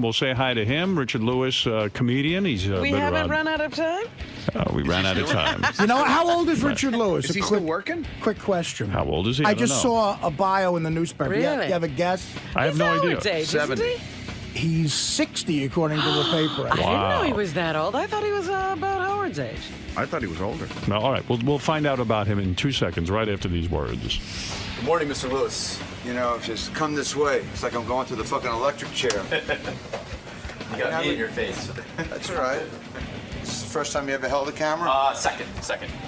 We'll say hi to him, Richard Lewis, comedian. He's we haven't run out of time? We ran out of time. You know, how old is Richard Lewis? Is he still working? Quick question. How old is he? I just saw a bio in the newspaper. Really? You have a guess? I have no idea. Age, 70. isn't he? He's 60, according to the paper. I didn't know he was that old. I thought he was about Howard's age. I thought he was older. No, all right. We'll find out about him in 2 seconds, right after these words. Good morning, Mr. Lewis. You know, just come this way. It's like I'm going through the fucking electric chair. You got me in your face. That's all right. This is the first time you ever held a camera? Second.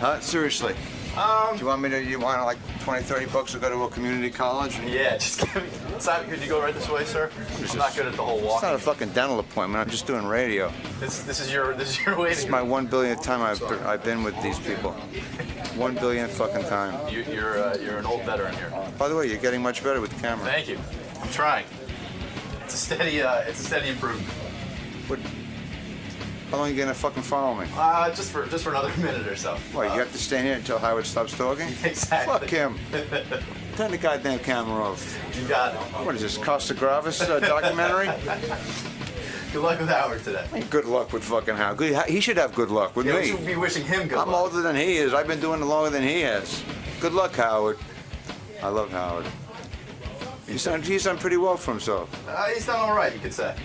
Huh? Seriously? Do you want me to, you want like 20, 30 bucks to go to a community college? Yeah, just give me. Simon, could you go right this way, sir? I'm not good at the whole walk. It's not a fucking dental appointment. I'm just doing radio. This is your waiting. This is my 1 billionth time I've been with these people. 1 billionth fucking time. You're an old veteran here. By the way, you're getting much better with the camera. Thank you. I'm trying. It's a steady improvement. What? How long are you gonna fucking follow me? Just for another minute or so. What, you have to stand here until Howard stops talking? Exactly. Fuck him. Turn the goddamn camera off. You got it. What is this, Costa Gravis documentary? Good luck with Howard today. Good luck with fucking Howard. He should have good luck with Yeah, we me. should be wishing him good luck. I'm older than he is. I've been doing it longer than he has. Good luck, Howard. I love Howard. He's done pretty well for himself. He's done all right, you could say.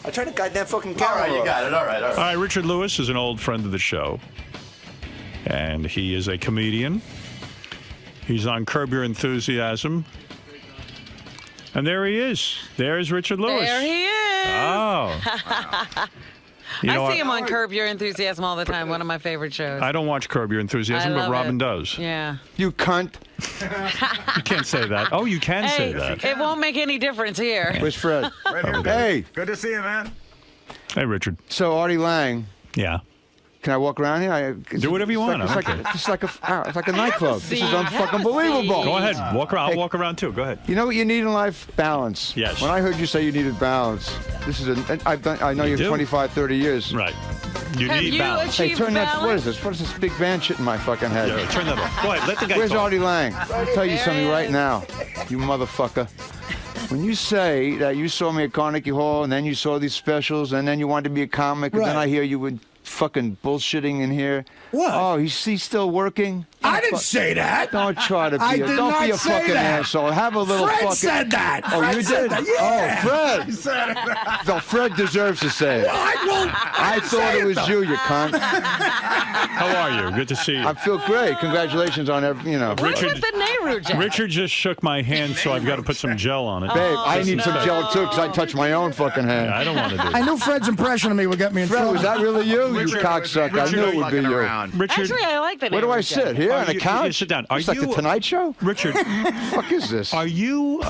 I tried to goddamn fucking All camera right, you off. got it. All right. All right, Richard Lewis is an old friend of the show, and he is a comedian. He's on Curb Your Enthusiasm. And there he is. There's Richard Lewis. There he is. Oh. You know, I see him on Curb Your Enthusiasm all the time. One of my favorite shows. I don't watch Curb Your Enthusiasm, I but love Robin it. does. Yeah. You cunt. You can't say that. Oh, you can say that. It won't make any difference here. Where's Fred? Right here. Hey. Good to see you, man. Hey, Richard. So, Artie Lang, Yeah. can I walk around here? Do whatever you want. It's like a nightclub. This is unfucking believable. Go ahead. Walk around. I'll walk around too. Go ahead. You know what you need in life? Balance. Yes. When I heard you say you needed balance, I know you do? have 25, 30 years. Right. You Have need you balance. Hey, achieved turn that. balance? What is this? What is this big band shit in my fucking head? Yeah, turn that off. Go ahead. Let the guy Where's talk. Artie Lang? I'll tell you There something he right is. now, you motherfucker. When you say that you saw me at Carnegie Hall and then you saw these specials and then you wanted to be a comic and then Right. I hear you were fucking bullshitting in here. What? Oh, he's still working? I didn't say that. Don't try to be I a, did don't not be a say fucking that. asshole. Have a little Fred fucking... said that. Oh, Fred you said did? that. Yeah. Oh, Fred. No, Fred deserves to say it. I thought it was you cunt. How are you? Good to see you. I feel great. Congratulations on every, you know. What's with the Nehru jacket? Richard just shook my hand, so I've got to put some gel on it. Babe, I need some gel too because I touched my own fucking hand. I don't want to do I it. knew Fred's impression of me would get me in Fred, trouble. was that really you? You Richard, cocksucker. I knew it would be you. Around. Richard, Actually, I like the Where do Nehru I jacket. sit? Here on the you couch? sit down. Are It's like the you- Tonight Show? Richard, What the fuck is this? are you,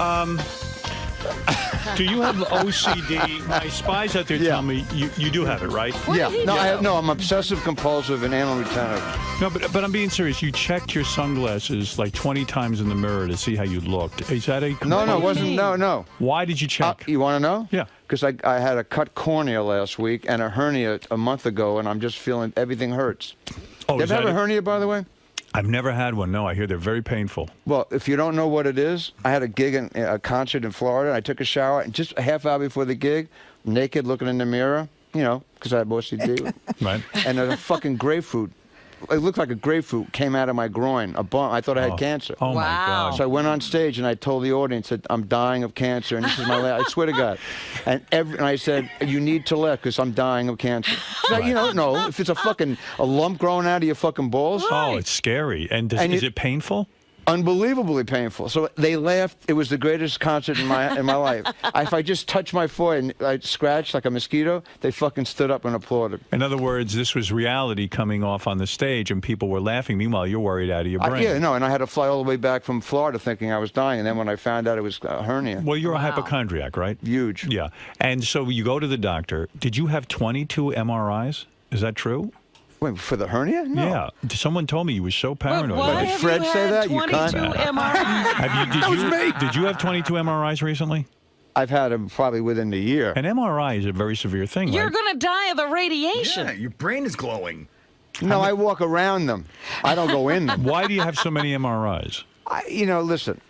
do you have OCD? My spies out there Yeah. tell me you do have it, right? Yeah. did he No, do? I'm obsessive compulsive and animal retentive. No, but I'm being serious. You checked your sunglasses like 20 times in the mirror to see how you looked. Is that a No, compulsion? it wasn't. No. Why did you check? You want to know? Yeah. Because I had a cut cornea last week and a hernia a month ago, and I'm just feeling everything hurts. Oh, You is ever have that a it? hernia, by the way? I've never had one. No, I hear they're very painful. Well, if you don't know what it is, I had a gig in a concert in Florida. I took a shower, and just a half hour before the gig, naked, looking in the mirror, you know, because I have OCD, Right. and a fucking grapefruit. It looked like a grapefruit came out of my groin. A bump. I thought I had cancer. Oh, my Wow. God. So I went on stage and I told the audience that I'm dying of cancer, and this is my last. I swear to God. And I said, you need to let, because I'm dying of cancer. So, you know, no, if it's a lump growing out of your fucking balls, Oh, it's scary. And, is it painful? unbelievably painful. So they laughed. It was the greatest concert in my life. If I just touched my forehead and I scratched like a mosquito, they fucking stood up and applauded. In other words, this was reality coming off on the stage, and people were laughing. Meanwhile, you're worried out of your brain. Yeah, no, and I had to fly all the way back from Florida thinking I was dying, and then when I found out it was a hernia, Well, you're a Wow. hypochondriac, right? huge. Yeah. And so you go to the doctor. Did you have 22 MRIs? Is that true? Wait, for the hernia? No. Yeah. Someone told me you were so But paranoid. why Did have Fred you say had that? You 22 cunt. MRIs? Did you have 22 MRIs recently? I've had them probably within the year. An MRI is a very severe thing, You're right? going to die of the radiation. Yeah, your brain is glowing. No, I walk around them. I don't go in them. Why do you have so many MRIs? Listen.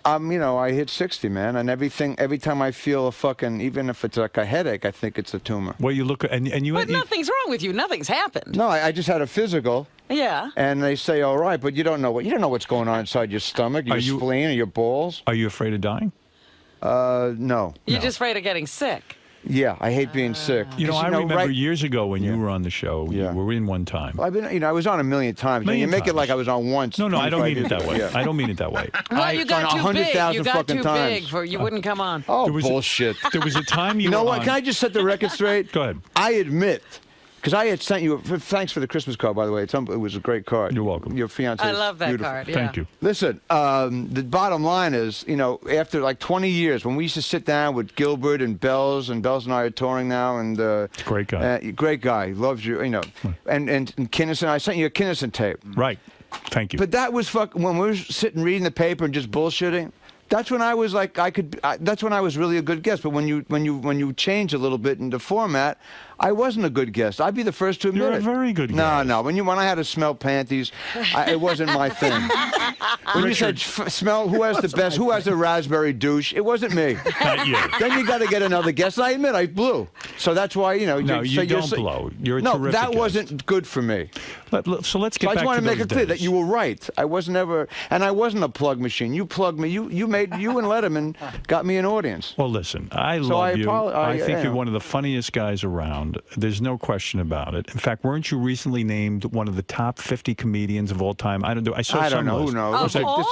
You know, I hit 60, man, and every time I feel a fucking, even if it's like a headache, I think it's a tumor. Well, you look, and you. But nothing's wrong with you. Nothing's happened. No, I just had a physical. Yeah. And they say, all right, but you don't know what's going on inside your stomach, your spleen, or your balls. Are you afraid of dying? No. You're just afraid of getting sick. Yeah, I hate being sick. You know, I remember years ago when you were on the show. Yeah. You were in one time. I've been, you know, I was on a million times. You make it like I was on once. No, I don't mean it that way. Yeah. I don't mean it that way. Well, you got too big. 100,000 You got fucking too times. big for you wouldn't come on. Oh, bullshit. There was a time you know were what? on. Can I just set the record straight? Go ahead. I admit, because I had sent you. Thanks for the Christmas card, by the way. It was a great card. You're welcome. Your fiance. I love that beautiful. card. Yeah. Thank you. Listen, the bottom line is, you know, after like 20 years, when we used to sit down with Gilbert and Bells and I are touring now, and great guy. Great guy, loves you, you know, and Kinnison. I sent you a Kinnison tape. Right. Thank you. But that was when we were sitting reading the paper and just bullshitting. That's when I was like, that's when I was really a good guest. But when you change a little bit in the format, I wasn't a good guest. I'd be the first to admit You're it. a very good guest. No. When I had to smell panties, it wasn't my thing. When you said smell, who has the best? Who has the raspberry douche? It wasn't me. Not you. Then you got to get another guest. And I admit I blew. So that's why, you know. No, you don't blow. You're a terrific that guest. wasn't good for me. So let's get back to those days. I just want to make it clear that you were right. I wasn't ever, and I wasn't a plug machine. You plugged me. You and Letterman got me an audience. Well, listen, I love you. I think yeah. you're one of the funniest guys around. There's no question about it. In fact, weren't you recently named one of the top 50 comedians of all time? I don't know. I saw some know. list. Who knows? Of all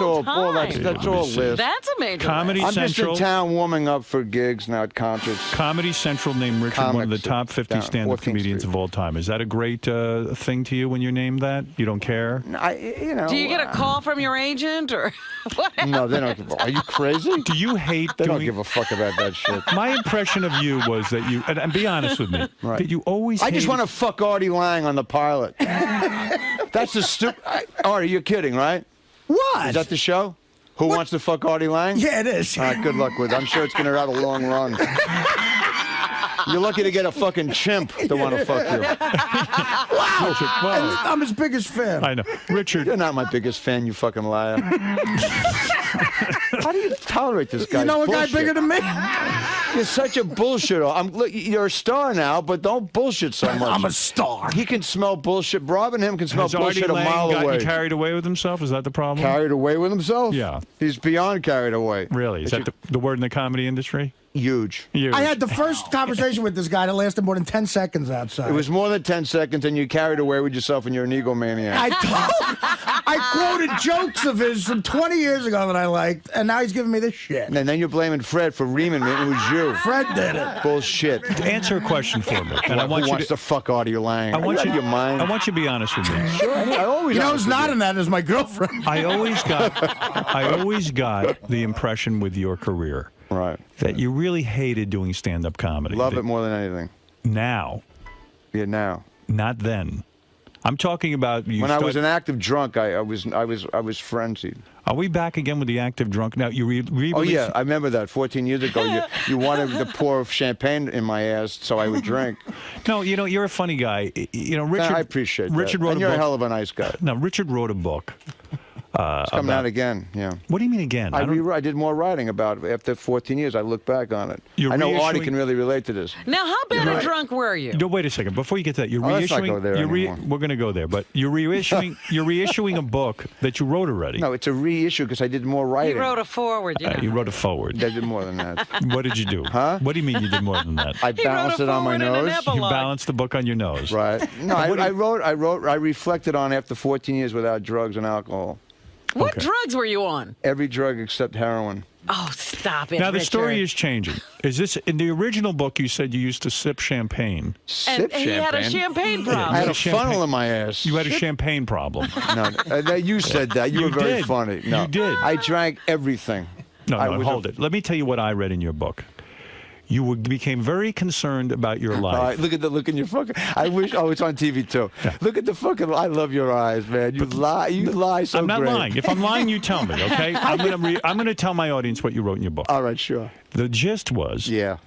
time. That's all list. That's a major Comedy list. I'm just Central. in town warming up for gigs now at concerts. Comedy Central named Richard one of the Comics top 50 down stand-up 14th comedians Street. of all time. Is that a great thing to you when you're named that? You don't care? You know. Do you get a call from your agent or what? No, they don't. Are you crazy? Do you hate They don't doing... give a fuck about that shit. My impression of you was that you, and be honest with me, Right. that you always I just hated- want to fuck Artie Lang on the pilot. That's the stupid. Artie, you're kidding, right? What? Is that the show? Who wants to fuck Artie Lang? Yeah, it is. All right, good luck with it. I'm sure it's going to have a long run. You're lucky to get a fucking chimp to want to fuck you. Wow. Richard, well, I'm his biggest fan. I know. Richard, You're not my biggest fan, you fucking liar. How do you tolerate this guy? You know a guy bigger than me? You're such a bullshitter. Look, you're a star now, but don't bullshit so much. I'm a star. He can smell bullshit. Rob and him can smell has Artie bullshit a Lang mile gotten away. carried away with himself? Is that the problem? Carried away with himself? Yeah. He's beyond carried away. Really? Is that the word in the comedy industry? Huge. Huge. I had the first conversation with this guy that lasted more than 10 seconds outside. It was more than 10 seconds, and you carried away with yourself, and you're an egomaniac. I quoted jokes of his from 20 years ago that I liked, and now he's giving me this shit. And then you're blaming Fred for reaming me. It was you. Fred did it. Bullshit. Answer a question for me. And I want Who you wants to fuck Artie Lang? I want Are you out of your mind. I want you to be honest with me. Sure, I always. You know honest who's with not you. in that is my girlfriend. I always got the impression with your career Right. that you really hated doing stand-up comedy. Love it more than anything. Now, Yeah, now. not then. I'm talking about you. When I was an active drunk, I was frenzied. Are we back again with the active drunk? Now you Oh yeah, I remember that. 14 years ago, you wanted to pour champagne in my ass so I would drink. No, you know you're a funny guy. You know Richard. I appreciate Richard that. wrote And a you're book. a hell of a nice guy. No, Richard wrote a book. It's coming out again. Yeah. What do you mean again? I did more writing about it. After 14 years, I look back on it. You're I know Artie reissuing- can really relate to this. Now, how bad a drunk were you? No, wait a second. Before you get to that, you're Let's not reissuing. go there anymore. We're going to go there, but you're reissuing. You're reissuing a book that you wrote already. No, it's a reissue because I did more He writing. wrote a forward, you know. You wrote a forward. I did more than that. What did you do? Huh? What do you mean you did more than that? I He wrote balanced a it on my forward and an nose. epilogue. You balanced the book on your nose. Right. No, I reflected on after 14 years without drugs and alcohol. What Okay. drugs were you on? Every drug except heroin. Oh, stop it, Now the Richard. story is changing. Is this in the original book? You said you used to sip champagne. And Sip he had a champagne problem. I had You a had funnel champagne. in my ass. You had a champagne problem. No, you said that. You were very did. funny. No, You did. I drank everything. No, I no, was hold it. Let me tell you what I read in your book. You became very concerned about your All life. right, look at the look in your fucking. I wish. Oh, it's on TV too. Look at the fucking. I love your eyes, man. You lie. You lie so I'm not great. lying. If I'm lying, you tell me, okay? I'm gonna tell my audience what you wrote in your book. All right, sure. The gist was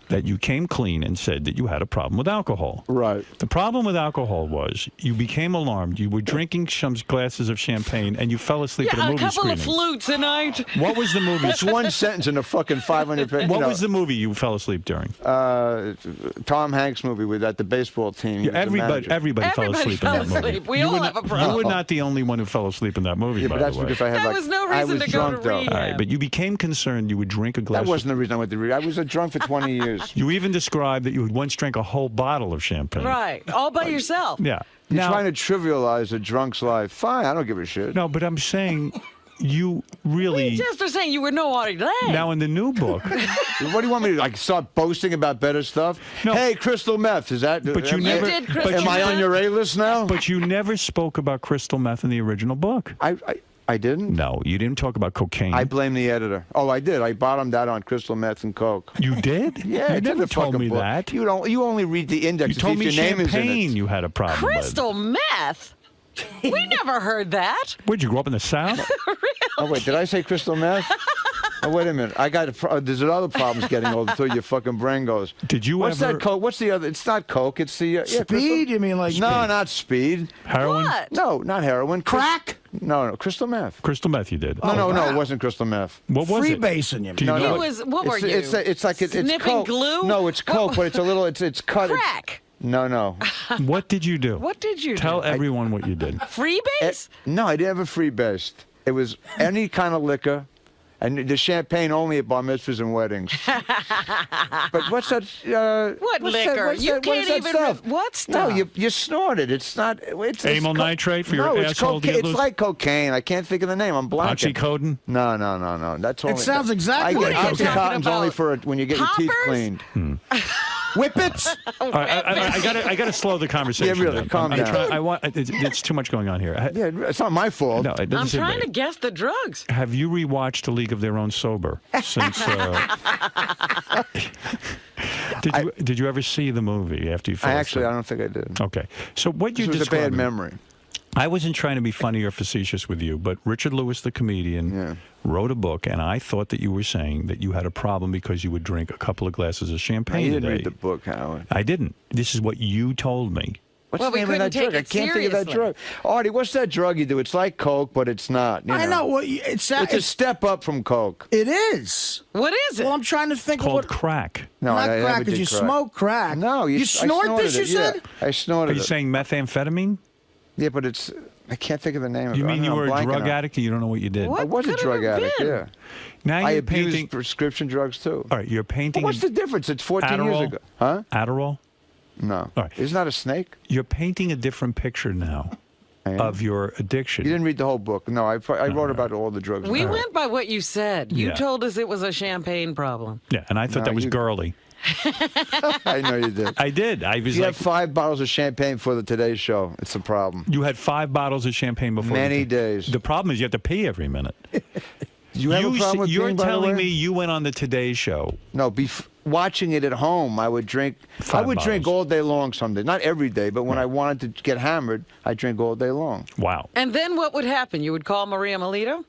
that you came clean and said that you had a problem with alcohol. Right. The problem with alcohol was you became alarmed. You were drinking some glasses of champagne and you fell asleep at a movie a couple screening. of flutes a night. What was the movie? It's one sentence in a fucking 500 page. What was the movie you fell asleep during? Tom Hanks movie with the baseball team. He was the Everybody manager. fell asleep in that movie. We all have a problem. You were not the only one who fell asleep in that movie, Yeah, by but that's the way. because I had That like was no I reason was to go drunk to though. rehab. All right, but you became concerned you would drink a glass That wasn't the reason I went to read. I was a drunk for 20 years. You even described that you once drank a whole bottle of champagne. Right. All by yourself. Yeah. You're Now, trying to trivialize a drunk's life. Fine, I don't give a shit. no, but I'm saying you really... You just are saying you were no Artie Lang. Now, in the new book... What do you want me to like start boasting about better stuff? No. Hey, crystal meth, is that? But you am never- did crystal Am I on meth? your A list now? But you never spoke about crystal meth in the original book. I didn't. No, you didn't talk about cocaine. I blame the editor. Oh, I did. I bottomed out on crystal meth and coke. You did? Yeah, You it's in never the told fucking me book. that. You don't. You only read the index. You to told see me if your name is in champagne it. you had a problem Crystal meth? We never heard that. with. Where'd you grow up in the South? Oh wait, did I say crystal meth? Oh wait a minute. I got. There's other problems getting older until your fucking brain goes. Did you What's ever... that coke? What's the other? It's not coke. It's the Speed? You mean like No, not speed. Heroin? What? No, not heroin. crack? No, crystal meth. Crystal meth you did. No, wow. it wasn't crystal meth. What was it? Freebasing, you Do you mean? know He what- was, what were you? It's like it's Sniffing coke. glue? No, it's coke, but it's a little. It's cut. Crack. No. What did you do? What did you Tell do? everyone what you did. Freebase? No, I didn't have a free based. It was any kind of liquor, and the champagne only at bar mitzvahs and weddings. But what's that? What what's liquor? That, what's You that, what is can't that even stuff? what No, stuff? you snort it. It's not. It's Amyl nitrate for your no, it's asshole to cocaine. get It's loose? like cocaine. I can't think of the name. I'm blanking. Oxycodone? No. That's only. sounds exactly I like get cocaine. Oxycontin's only About for when you get your teeth poppers? cleaned. Whippets? All right, I got to slow the conversation. Yeah, really, down. calm I'm down. trying- I want. It's too much going on here. Yeah, it's not my fault. No, it doesn't I'm seem trying to big. guess the drugs. Have you rewatched A League of Their Own Sober since? Did you ever see the movie after you fell I asleep? don't think I did. Okay, so what you This was a bad describing- memory. I wasn't trying to be funny or facetious with you, but Richard Lewis, the comedian, wrote a book, and I thought that you were saying that you had a problem because you would drink a couple of glasses of champagne You didn't a day. read the book, Howard. I didn't. This is what you told me. What's Well, the we name of that couldn't drug? I take it can't think of that seriously. drug. Artie, what's that drug you do? It's like Coke, but it's not. You I know. Well, it's It's a step up from Coke. it is. What is it? Well, I'm trying to think of Called what. crack. No, Not I crack, never because did you crack. smoke crack. No, you I snort snorted this. You it, yeah. said. I Are snorted you it. saying methamphetamine? Yeah, but it's. I can't think of the name of it. You I mean don't you know, were I'm a blanking drug on it. addict and you don't know what you did? What? I was a could it drug have addict, been? yeah. Now I you're abused painting. prescription drugs, too. All right, you're painting. What's the difference? It's 14 years Adderall? ago. Huh? Adderall? No. All right. Isn't that a snake? You're painting a different picture now I am. of your addiction. You didn't read the whole book. No, I wrote about all the drugs. We went by what you said. You Yeah. told us it was a champagne problem. Yeah, and I thought No, that was you- girly. I know you did. I did. I was You like, have 5 bottles of champagne for the Today Show. It's a problem. you had 5 bottles of champagne before. Many the days. The problem is you have to pee every minute. You have a problem with You're peeing, by the telling way? me you went on the Today Show. No, watching it at home, I would drink. 5 I would drink bottles. all day long some days. Not every day, but when I wanted to get hammered, I drink all day long. Wow. And then what would happen? You would call Maria Melito?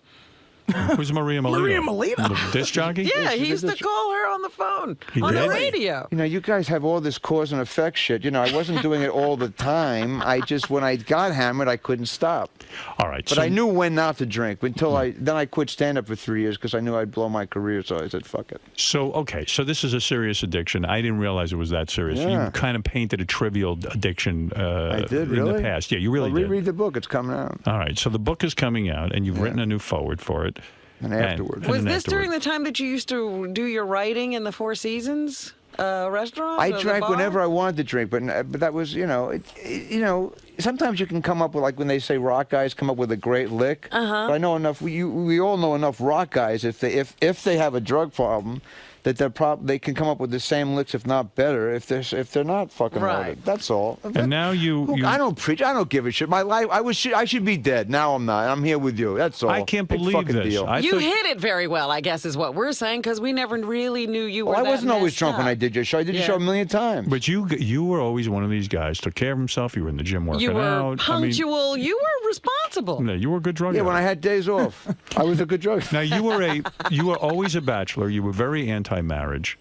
Who's Maria Melito? Maria Melito? The disc jockey? Yeah, he she used did to this- call her on the phone, He on the did? radio. You know, you guys have all this cause and effect shit. You know, I wasn't doing it all the time. I just, when I got hammered, I couldn't stop. All right. But so I knew when not to drink until then I quit stand-up for 3 years because I knew I'd blow my career, so I said, fuck it. So, okay. So this is a serious addiction. I didn't realize it was that serious. Yeah. You kind of painted a trivial addiction I did, in really? the past. Yeah, you really Well, did. reread the book. It's coming out. All right. So the book is coming out, and you've written a new forward for it. And afterwards. Was then this during afterward. the time that you used to do your writing in the Four Seasons restaurant? I or the drank bar? whenever I wanted to drink, but that was, you know, sometimes you can come up with, like when they say rock guys come up with a great lick. But I know enough. We all know enough rock guys if they have a drug problem, that they can come up with the same licks, if not better, if they're not fucking Right. loaded. That's all. And now you I don't preach. I don't give a shit. My life. I should be dead. Now I'm not. I'm here with you. That's all. I can't Big believe fucking this. Deal. I You thought- hit it very well, I guess, is what we're saying, because we never really knew you were Well, I that wasn't always messed drunk when up. I did your show. I did your Yeah. show a million times. But you were always one of these guys. Took care of himself. You were in the gym working You were out. punctual. You were responsible. responsible. No, you were a good drug Yeah, addict. when I had days off, I was a good drug. Now you were always a bachelor. You were very anti-marriage.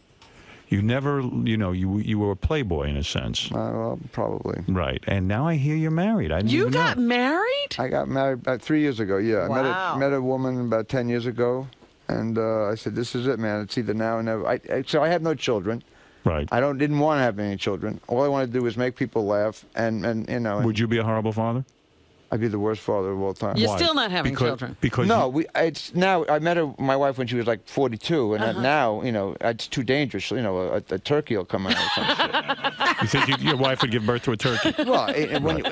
You never, you were a playboy in a sense. Well, probably. Right. And now I hear you're married. I didn't You even got know. married? I got married about 3 years ago. Yeah, Wow. I met a woman about 10 years ago, and I said, "This is it, man. It's either now or never." So I have no children. Right. I didn't want to have any children. All I wanted to do was make people laugh, and Would you be a horrible father? I'd be the worst father of all time. You're Why? still not having children. Because No, it's now. I met my wife when she was like 42, and now it's too dangerous. A turkey will come out or some shit. you think your wife would give birth to a turkey? Well,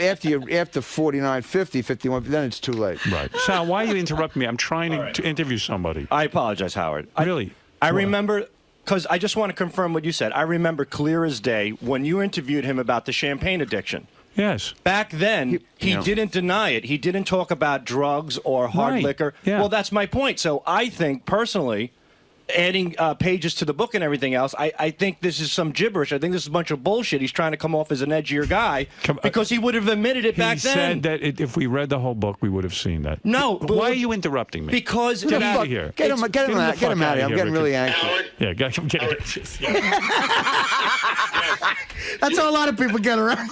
after 49, 50, 51, then it's too late. Right. Sal, why are you interrupting me? I'm trying to interview somebody. I apologize, Howard. Really? I remember, because I just want to confirm what you said. I remember clear as day when you interviewed him about the champagne addiction. Yes. Back then, he didn't deny it. He didn't talk about drugs or hard Right. liquor. Yeah. Well, that's my point. So I think, personally, adding pages to the book and everything else, I think this is some gibberish. I think this is a bunch of bullshit. He's trying to come off as an edgier guy because he would have admitted it back He then. said that if we read the whole book, we would have seen that. No, But but why are what- you interrupting me? Because Get out of here. Get him out the of fuck here. I'm getting Richard. really anxious. Yeah, I'm getting That's how a lot of people get around.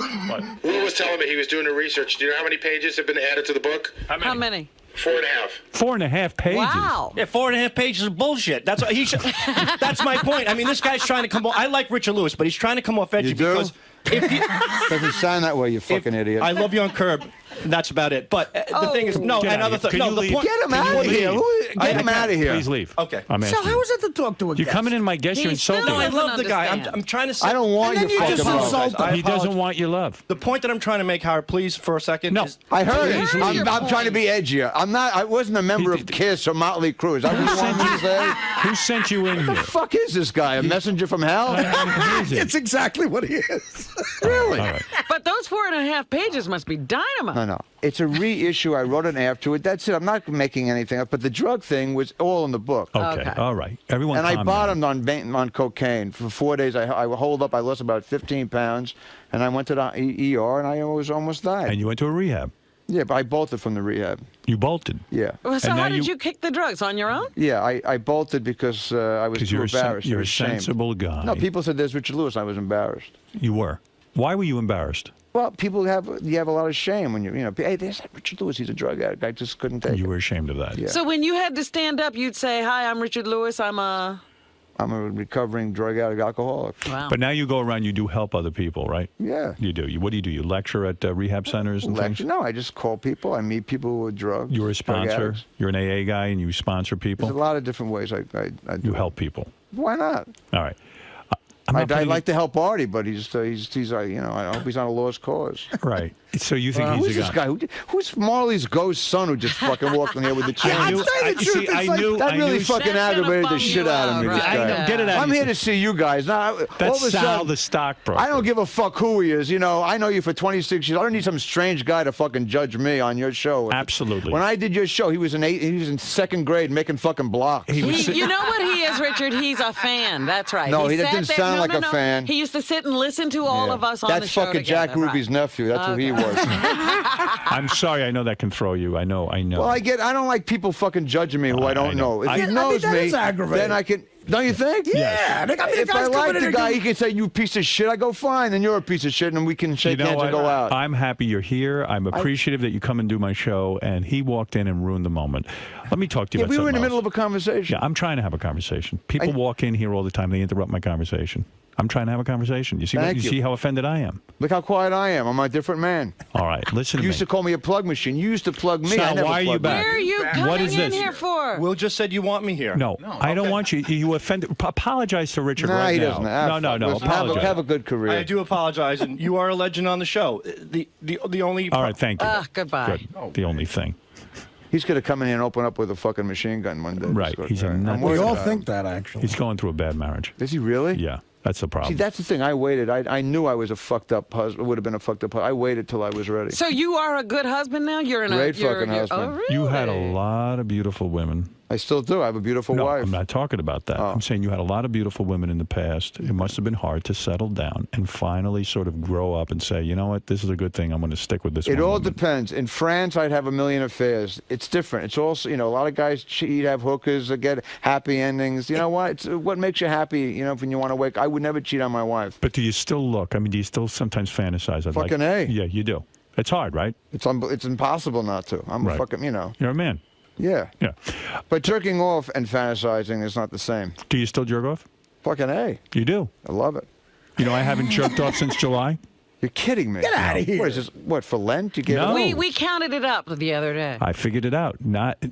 Lou was telling me he was doing the research. Do you know how many pages have been added to the book? How many? 4.5. 4.5 pages. Wow. Yeah, 4.5 pages of bullshit. That's what he should. That's my point. I mean, this guy's trying to come off. I like Richard Lewis, but he's trying to come off edgy You do? because if you, Doesn't sound that way, you fucking idiot. I love you on Curb. And that's about it. But the thing is, no, Get out another of here. thing. Can No, you the leave? point. Get him Can out you of here. leave? Get him out of here. Please leave. Okay. I'm So asking how you. is that to talk to a You're guest? coming in my guest. You're He still insulting No, I me. doesn't love the guy. understand. I'm trying to say. I don't want And your then you fucking just love. insult him. He doesn't want your love. The point that I'm trying to make, Howard, please, for a second. No. Is, I heard Please it. leave. I'm trying to be edgier. I wasn't a member of Kiss or Motley Crue. Is that what you want me to say? Who sent you in What the here? fuck is this guy? A messenger from hell? Who is it? It's exactly what he is. Really? All right. But those 4.5 pages must be dynamite. No. It's a reissue. I wrote it after it. That's it. I'm not making anything up. But the drug thing was all in the book. Okay. Okay. All right. Everyone And I calm down. bottomed on cocaine. For 4 days, I holed up. I lost about 15 pounds. And I went to the ER, and I almost died. And you went to a rehab. Yeah, but I bolted from the rehab. You bolted. Yeah. Well, so And how now did you- you kick the drugs? On your own? Yeah, I bolted because I was Because too embarrassed. I you're a was ashamed. sensible guy. No, people said there's Richard Lewis. I was embarrassed. You were. Why were you embarrassed? Well, you have a lot of shame when hey, there's that Richard Lewis. He's a drug addict. I just couldn't take You it. were ashamed of that. Yeah. So when you had to stand up, you'd say, "Hi, I'm Richard Lewis. I'm a." I'm a recovering drug addict, alcoholic. Wow. But now you go around, you do help other people, right? Yeah. You do. What do? You lecture at rehab centers and Lecture? things? No, I just call people. I meet people with drugs. You're a drug sponsor. addicts. You're an AA guy, and you sponsor There's a people. lot of different ways I do. You it. help people. Why not? All right. I'm not I'd putting like to help Artie, but he's I hope he's on a lost cause. Right. So you think Who's he's a this guy? guy? Who's Marley's ghost son who just fucking walked in here with the chain? I'd say the truth, I it's like- knew. That I really knew, fucking That's gonna aggravated the bum shit you out of me. out, This right? guy. I know. Get it out. I'm here to see you guys. Now, all That's of a Sal, sudden, the stockbroker. I don't give a fuck who he is. I know you for 26 years. I don't need some strange guy to fucking judge me on your show. Absolutely. When I did your show, he was in second grade making fucking blocks. He was. You know what he is, Richard? He's a fan. That's right. No, he sat didn't there- sound no, like no, a no. fan. He used to sit and listen to all Yeah. of us on the That's show fucking together. Jack Ruby's Right. nephew. That's who he was. I'm sorry. I know that can throw you. I know. Well, I don't like people fucking judging me who I I don't know. know. If he knows that me, is aggravating. then I can. Don't you think? Yeah. The If guy's I coming like in the and guy, doing- he can say, "You piece of shit." I go, "Fine, then you're a piece of shit," and we can shake hands and go out. I'm happy you're here. I'm appreciative that you come and do my show. And he walked in and ruined the moment. Let me talk to you Yeah, about we were in the something middle else. of a conversation. Yeah, I'm trying to have a conversation. People walk in here all the time. They interrupt my conversation. I'm trying to have a conversation. You see? Thank You you. see how offended I am? Look how quiet I am. I'm a different man. All right, listen to You me. used to call me a plug machine. You used to plug me. I Sal, never why are you plugged back? Where are you What coming is in this? here for? Will just said you want me here. No, I don't want you. You offended. Apologize to Richard Nah, right he now. doesn't. No. Listen, Apologize. have a good career. I do apologize, and you are a legend on the show. The only. All right, thank you. Goodbye. Good. The only thing. He's going to come in here and open up with a fucking machine gun one day. Right. He's a I'm nut. worried We all about think him. that, actually. He's going through a bad marriage. Is he really? Yeah, that's the problem. See, that's the thing. I waited. I knew I was a fucked up husband. Would have been a fucked up husband. I waited till I was ready. So you are a good husband now? You're in Great you're, fucking you're, husband. Oh, really? You had a lot of beautiful women. I still do. I have a beautiful No, wife. I'm not talking about that. Oh. I'm saying you had a lot of beautiful women in the past. It must have been hard to settle down and finally sort of grow up and say, you know what, this is a good thing. I'm going to stick with this It one all woman. depends. In France, I'd have a million affairs. It's different. It's also, a lot of guys cheat, have hookers, get happy endings. You know what? It's what makes you happy, when you want to wake. I would never cheat on my wife. But do you still look? I mean, do you still sometimes fantasize? I'd Fucking like, A. Yeah, you do. It's hard, right? It's impossible not to. I'm Right. a fucking, You're a man. Yeah. Yeah. But jerking off and fantasizing is not the same. Do you still jerk off? Fucking A. You do. I love it. You know, I haven't jerked off since July. You're kidding me. Get out of here. What is this? What, for Lent? You gave No. it up? We counted it up the other day. I figured it out.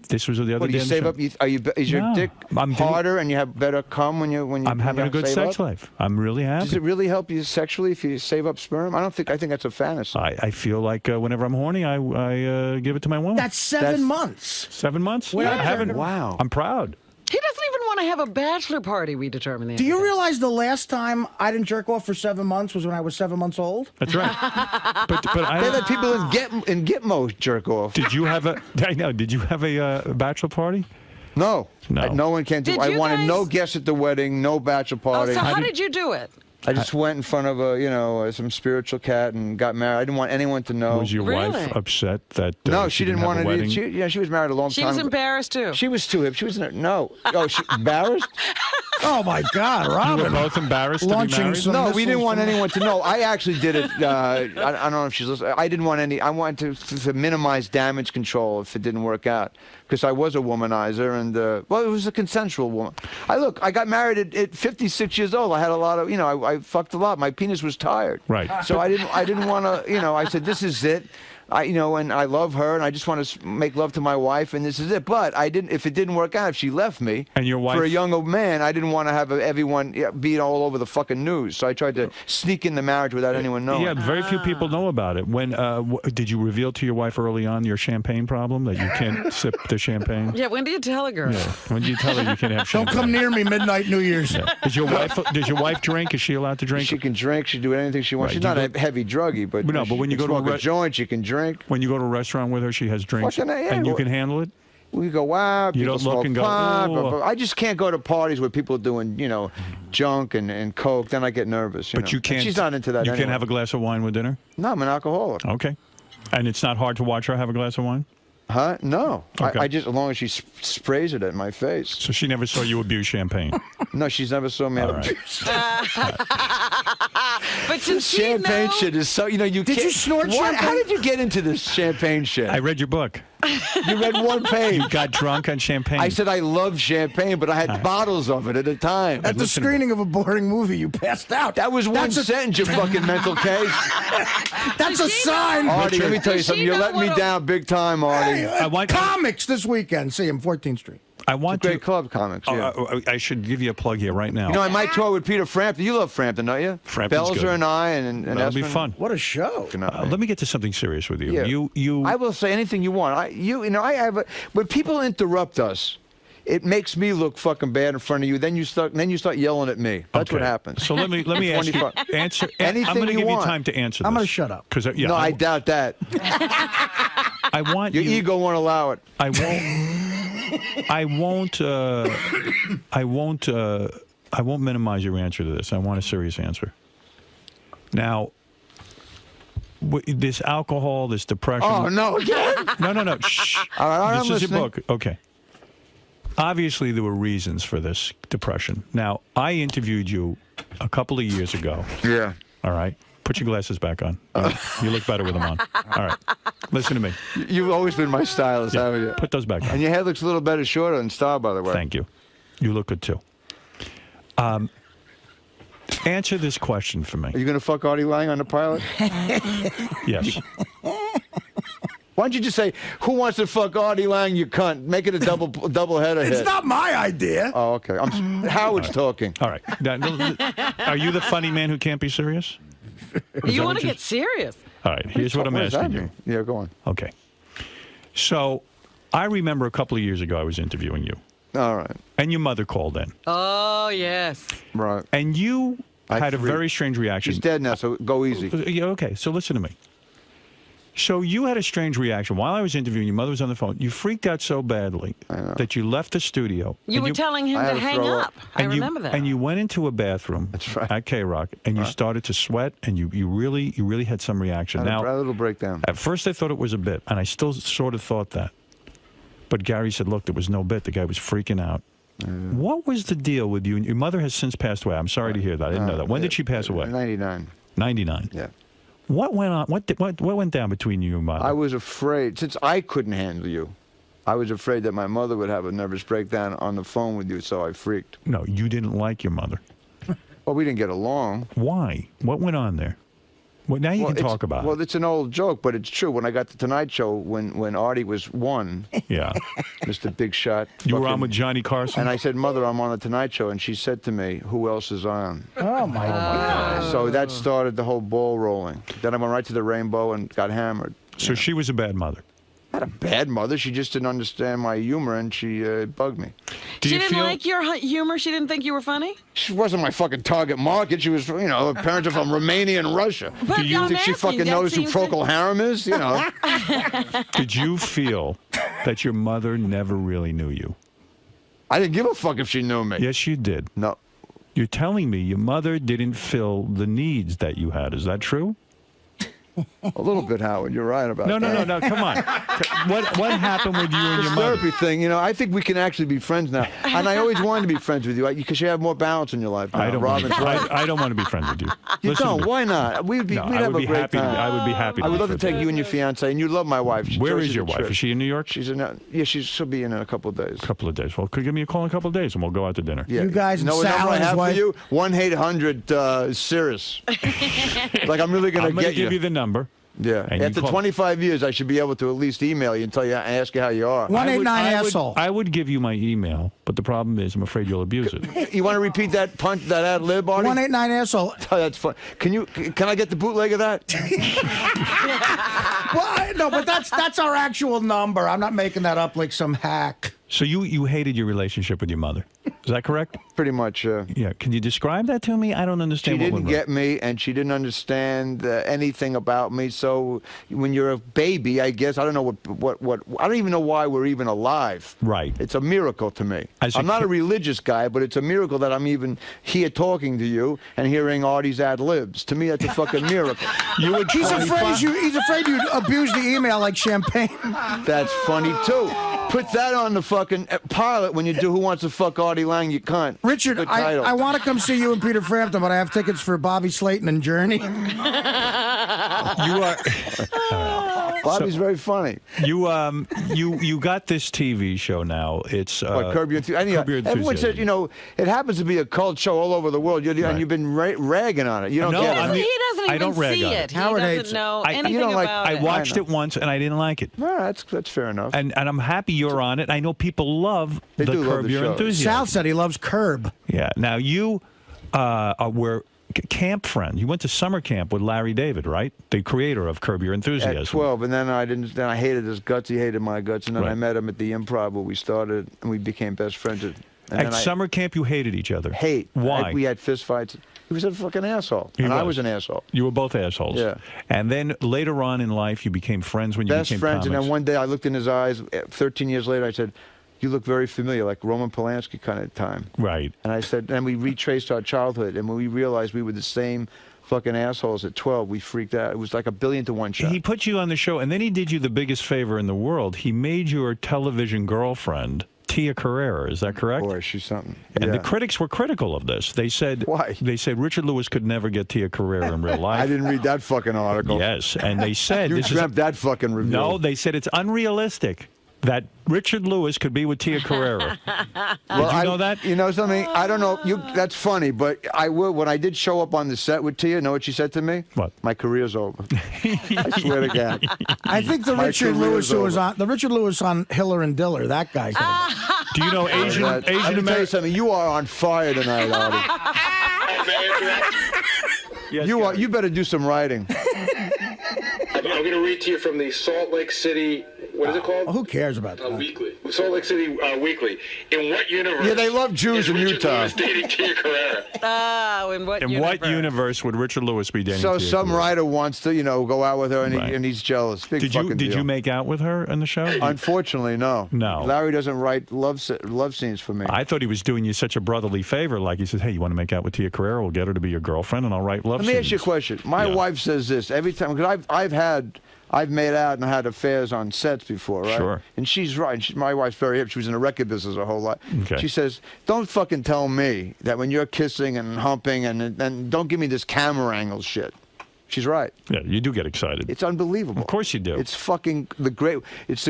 This was the other What, do day. you on the save show. up? Is your No. dick I'm doing- harder and you have better cum when you I'm having a good save sex up? life. I'm really happy. Does it really help you sexually if you save up sperm? I think that's a fantasy. I feel like whenever I'm horny, I give it to my woman. That's 7 months. 7 months. We're not I haven't. jerking- Wow. I'm proud. He doesn't even want to have a bachelor party, we determined. Do you realize the last time I didn't jerk off for 7 months was when I was 7 months old? That's right. but They I. let people in Gitmo jerk off. Did you have a? I know. Did you have a bachelor party? No. No. No one can do. Did I you wanted guys- no guests at the wedding, no bachelor Oh, party. so how did you do it? I just went in front of some spiritual cat and got married. I didn't want anyone to know. Was your Really? wife upset that? No, she didn't have want a to. wedding? She was married a long She time. was embarrassed too. She was too hip. She was no. Oh, she embarrassed? Oh my God, You were Robin! both embarrassed to be Launching married. some- No, we didn't missiles want from- anyone to know. I actually did it. I don't know if she's listening. I didn't want any. I wanted to minimize damage control if it didn't work out, because I was a womanizer, and well, it was a consensual woman. I got married at 56 years old. I had a lot of, I fucked a lot. My penis was tired. Right. So I didn't want to. I said, this is it. And I love her, and I just want to make love to my wife, and this is it. But I didn't. If it didn't work out, if she left me, And your wife- for a younger man, I didn't want to have everyone be all over the fucking news. So I tried to sneak in the marriage without anyone knowing. Yeah, very few people know about it. When did you reveal to your wife early on your champagne problem that you can't sip the champagne? Yeah, when do you tell a girl? When did you tell her you can't have Don't champagne? come near me midnight New Year's. Does your wife drink? Is she allowed to drink? She can drink. She can do anything she wants. Right, She's you not a heavy druggie, but No, but when you go to a smoke a re- joint, she can drink. When you go to a restaurant with her, she has drinks, Fucking A, yeah. and you can handle it. We go, wow, You people don't look smoke and go, pot. "Ooh." But I just can't go to parties where people are doing, junk and coke. Then I get nervous. But you And can't. she's not into that. You anyway. can't have a glass of wine with dinner. No, I'm an alcoholic. Okay. And it's not hard to watch her have a glass of wine. Huh? No. Okay. I just, as long as she sprays it at my face. So she never saw you abuse champagne. No, she's never saw me. All have right. But did she Champagne know? shit is so. You Did you snort champagne? How did you get into this champagne shit? I read your book. You read one page. You got drunk on champagne. I said I love champagne, but I had bottles of it at a time. At the Listen to me. screening of a boring movie, you passed out. That was one That's a- sentence, you fucking mental case. That's a Does she sign. know? Artie, let me tell you Does something. she You're know letting me what a- down big time, Artie. Hey, want- comics this weekend. See him, 14th Street. I want Great to. club comics, yeah. I should give you a plug here right now. I might tour with Peter Frampton. You love Frampton, don't you? Frampton's Belzer good. and I and That'll be Espen. fun. What a show. Let me get to something serious with you. Yeah. I will say anything you want. I have when people interrupt us, it makes me look fucking bad in front of you. Then you start yelling at me. That's what Okay. happens. So let me ask you. 25. Answer. Anything I'm going to you give want. you time to answer. I'm this. gonna shut up. Because No, I doubt that. I want Your you. ego won't allow it. I won't. I won't. I won't. I won't minimize your answer to this. I want a serious answer. Now, this alcohol, this depression. Oh no! Again? No. Shh. All right, This I'm is your listening. book. Okay. Obviously, there were reasons for this depression. Now, I interviewed you a couple of years ago. Yeah. All right. Put your glasses back on. You look better with them on. All right. Listen to me. You've always been my stylist, haven't you? Put those back on. And your head looks a little better shorter than style, by the way. Thank you. You look good too. Answer this question for me. Are you going to fuck Artie Lang on the pilot? Yes. Why don't you just say, "Who wants to fuck Artie Lang? You cunt." Make it a double header hit. It's not my idea. Oh, okay. Howard's talking. All right. Now, are you the funny man who can't be serious? You that want what to you- get serious? All right. Here's what I'm does that asking you. mean? Yeah, go on. Okay. So, I remember a couple of years ago I was interviewing you, All right. and your mother called in, Oh, yes. Right. and you I had a freaked. very strange reaction. She's dead now, so go easy. Yeah, okay, so listen to me. So you had a strange reaction. While I was interviewing, your mother was on the phone. You freaked out so badly that you left the studio. You were telling him to hang up. I remember that. And you went into a bathroom at K-Rock, and you started to sweat, and you really had some reaction. I had Now, a little breakdown. at first I thought it was a bit, and I still sort of thought that. But Gary said, look, there was no bit. The guy was freaking out. What was the deal with you? Your mother has since passed away. I'm sorry to hear that. I didn't know that. When did she pass away? 99. 99. Yeah. What went on? What went down between you and mother? I was afraid, since I couldn't handle you, I was afraid that my mother would have a nervous breakdown on the phone with you, so I freaked. No, you didn't like your mother. Well, we didn't get along. Why? What went on there? Well, now you can talk about it. Well, it's an old joke, but it's true. When I got the Tonight Show, when Artie was one, yeah, Mr. Big Shot. You were on with Johnny Carson? And I said, Mother, I'm on the Tonight Show. And she said to me, who else is on? Oh, my God. So that started the whole ball rolling. Then I went right to the Rainbow and got hammered. So she was a bad mother? Not a bad mother. She just didn't understand my humor, and she bugged me. She didn't like your humor? She didn't think you were funny? She wasn't my fucking target market. She was, you know, her parents are from Romania and Russia. But Do you think she fucking knows who Procol Harum is? You know. Did you feel that your mother never really knew you? I didn't give a fuck if she knew me. Yes, you did. No. You're telling me your mother didn't fill the needs that you had. Is that true? A little bit, Howard. You're right about that. No. Come on. What happened with you and your mother? Therapy thing, you know, I think we can actually be friends now. And I always wanted to be friends with you because you have more balance in your life now. I don't want to be friends with you. You Listen don't. to me. Why not? We'd have a great time. I would be happy. I would love to take you and your fiance, and you love my wife. Where is your wife? Is she in New York? She's in. Yeah, she'll be in a couple of days. A couple of days. Well, could you give me a call in a couple of days, and we'll go out to dinner. Yeah. You guys, know what number I have for you? 1-800-SIRIS. Like I'm really gonna I'm get you. give you the number. Yeah. And After 25 years, I should be able to at least email you and tell you, ask you how you are. 189-asshole. I would give you my email, but the problem is I'm afraid you'll abuse it. You want to repeat that ad lib, Artie? 189-asshole. Oh, that's fun. Can I get the bootleg of that? Well, no, but that's our actual number. I'm not making that up like some hack. So you hated your relationship with your mother. Is that correct? Pretty much. Yeah. Can you describe that to me? I don't understand. She didn't get me, and she didn't understand anything about me. So when you're a baby, I guess I don't know what I don't even know why we're even alive. Right. It's a miracle to me. I'm not a religious guy, but it's a miracle that I'm even here talking to you and hearing Artie's ad libs. To me, that's a fucking miracle. He's afraid you'd abuse the email like champagne. That's funny too. Put that on the fucking pilot when you do Who Wants to Fuck Artie Lang, You Cunt. Richard, I want to come see you in Peter Frampton, but I have tickets for Bobby Slayton and Journey. You are. Bobby's very funny. You got this TV show now. It's Curb Your Enthusiasm. Everyone says, you know, it happens to be a cult show all over the world, and you've been ragging on it. You don't get it. He doesn't even see it. He doesn't know anything about it. I watched it once and I didn't like it. No, that's fair enough. And I'm happy you're on it. I know people love They do love Curb the Your show. Enthusiasm. Sal said he loves Curb. Yeah. Now you were camp friends. You went to summer camp with Larry David, right? The creator of Curb Your Enthusiasm. At 12, and then I hated his guts. He hated my guts, and then I met him at the Improv where we started, and we became best friends. At summer camp, you hated each other. Why? We had fist fights. He was a fucking asshole, and I was an asshole. You were both assholes. Yeah. And then later on in life, you became friends when you best became friends. comics. And then one day I looked in his eyes. 13 years later, I said, "You look very familiar, like Roman Polanski kind of time." Right. And I said, and we retraced our childhood, and when we realized we were the same fucking assholes at 12, we freaked out. It was like 1,000,000,000 to 1 shot. He put you on the show, and then he did you the biggest favor in the world. He made your television girlfriend Tia Carrera. Is that correct? Boy, she's something. And the critics were critical of this. They said, why? They said Richard Lewis could never get Tia Carrera in real life. I didn't read that fucking article. Yes, and they said you dreamt that fucking review. No, they said it's unrealistic that Richard Lewis could be with Tia Carrera. Did you know that? You know something? I don't know. That's funny, but I will. When I did show up on the set with Tia, know what she said to me? What? My career's over. I swear to God. I think the Richard Lewis who was on Hiller and Diller, that guy. Do you know Asian Let me tell you American? something. You are on fire tonight, Artie. Yes, You better do some writing. I'm going to read to you from the Salt Lake City What is it called? Who cares about that? Weekly. Salt Lake City Weekly. In what universe? Yeah, they love Jews is in Richard Utah. Lewis dating Tia Carrera? In what In universe? what universe would Richard Lewis be dating? So Tia some Carrere? writer wants to, go out with her, and, Right. and he's jealous. Big Did fucking you deal. make out with her in the show? Unfortunately, no. No. Larry doesn't write love scenes for me. I thought he was doing you such a brotherly favor. Like he says, hey, you want to make out with Tia Carrere? We'll get her to be your girlfriend, and I'll write love Let scenes. me ask you a question. My Yeah. wife says this every time, because I've made out and had affairs on sets before, right? Sure. And she's right. My wife's very hip. She was in the record business her whole life. Okay. She says, don't fucking tell me that when you're kissing and humping and don't give me this camera angle shit. She's right. Yeah, you do get excited. It's unbelievable. Of course you do. It's fucking the great.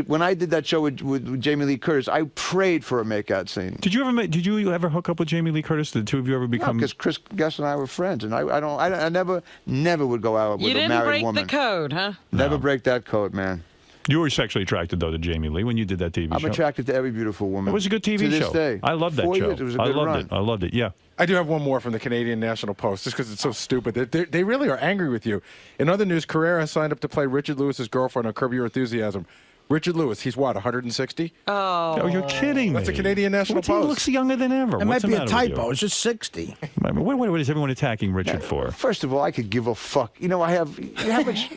When I did that show with Jamie Lee Curtis, I prayed for a makeout scene. Did you ever hook up with Jamie Lee Curtis? Did the two of you ever become? Because Chris Guest and I were friends, and I never would go out with You a didn't married break woman. the code, huh? Never break that code, man. You were sexually attracted though to Jamie Lee when you did that TV I'm show. attracted to every beautiful woman. It was a good TV to this show. Day. I loved that 4 show. Years, it was a I good loved run. it. I loved it. Yeah. I do have one more from the Canadian National Post, just because it's so stupid. They really are angry with you. In other news, Carrera has signed up to play Richard Lewis's girlfriend on Curb Your Enthusiasm. Richard Lewis, he's what, 160? Oh, you're kidding me. That's the Canadian National He Post. looks younger than ever. It What's might the be a matter with you? typo. It's just 60. What is everyone attacking Richard for? First of all, I could give a fuck. I have how much.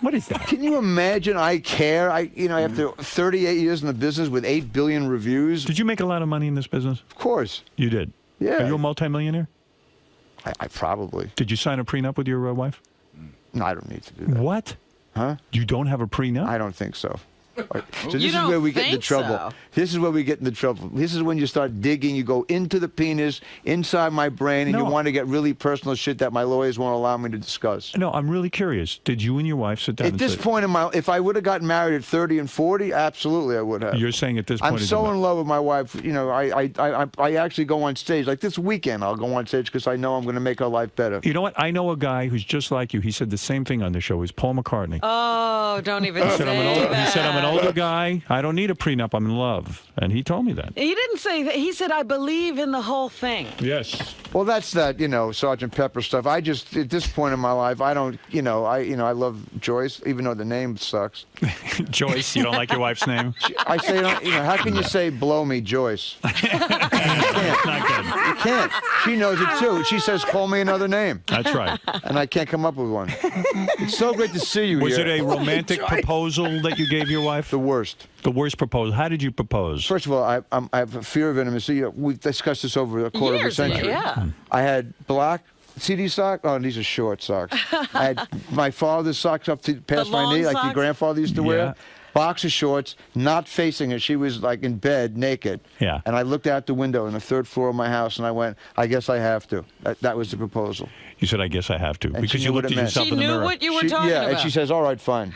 What is that? Can you imagine? I care. After 38 years in the business with 8 billion reviews. Did you make a lot of money in this business? Of course. You did. Yeah. Are you a multimillionaire? I probably. Did you sign a prenup with your wife? No, I don't need to do that. What? Huh? You don't have a prenup? I don't think so. So this You is don't where we get into think trouble. so? This is where we get into trouble. This is when you start digging. You go into the penis, inside my brain, and you No. want to get really personal shit that my lawyers won't allow me to discuss. No, I'm really curious. Did you and your wife sit down At and this say, point in my, if I would have gotten married at 30 and 40, absolutely I would have. You're saying at this point... I'm so in love with my wife. I actually go on stage. Like this weekend, I'll go on stage because I know I'm going to make her life better. You know what? I know a guy who's just like you. He said the same thing on the show. He's Paul McCartney. Oh, don't even He say said, that. he said, I'm an older guy. I don't need a prenup. I'm in love. And he told me that. He didn't say that. He said, I believe in the whole thing. Yes. Well, that's that, Sergeant Pepper stuff. I just, at this point in my life, I don't, I love Joyce, even though the name sucks. Joyce, you don't like your wife's name? I say, how can you say blow me, Joyce? You It's not good. can't. She knows it too. She says, call me another name. That's right. And I can't come up with one. It's so great to see you Was here. it a romantic proposal that you gave your wife? The worst. The worst proposal. How did you propose? First of all, I have a fear of intimacy. We've discussed this over a quarter Years, of a century. yeah. I had black CD socks. Oh, these are short socks. I had my father's socks up to past my long knee, like your socks? grandfather used to Yeah. wear. Boxer shorts, not facing her. She was like in bed, naked. Yeah. And I looked out the window on the third floor of my house, and I went, I guess I have to. That was the proposal. You said, I guess I have to. And Because she you knew what looked it at meant. yourself She in the knew mirror. what you were talking yeah, about. and she says, all right, fine.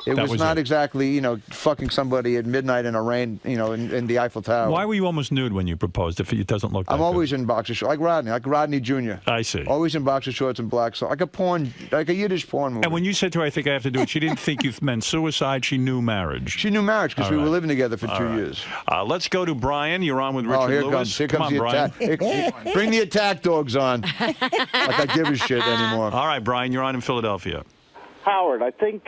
It That was was not it. exactly, fucking somebody at midnight in a rain, in the Eiffel Tower. Why were you almost nude when you proposed if it doesn't look that I'm always in boxer shorts, like Rodney Jr. I see. Always in boxer shorts and black socks, like a Yiddish porn movie. And when you said to her, I think I have to do it, she didn't think you meant suicide. She knew marriage. She knew marriage because All we were right. living together for 2 right. years. Let's go to Brian. You're on with Richard Oh, here Lewis. comes, here Come comes on, the Brian. attack. Bring the attack dogs on. Like I give a shit anymore. All right, Brian, you're on in Philadelphia. Howard, I think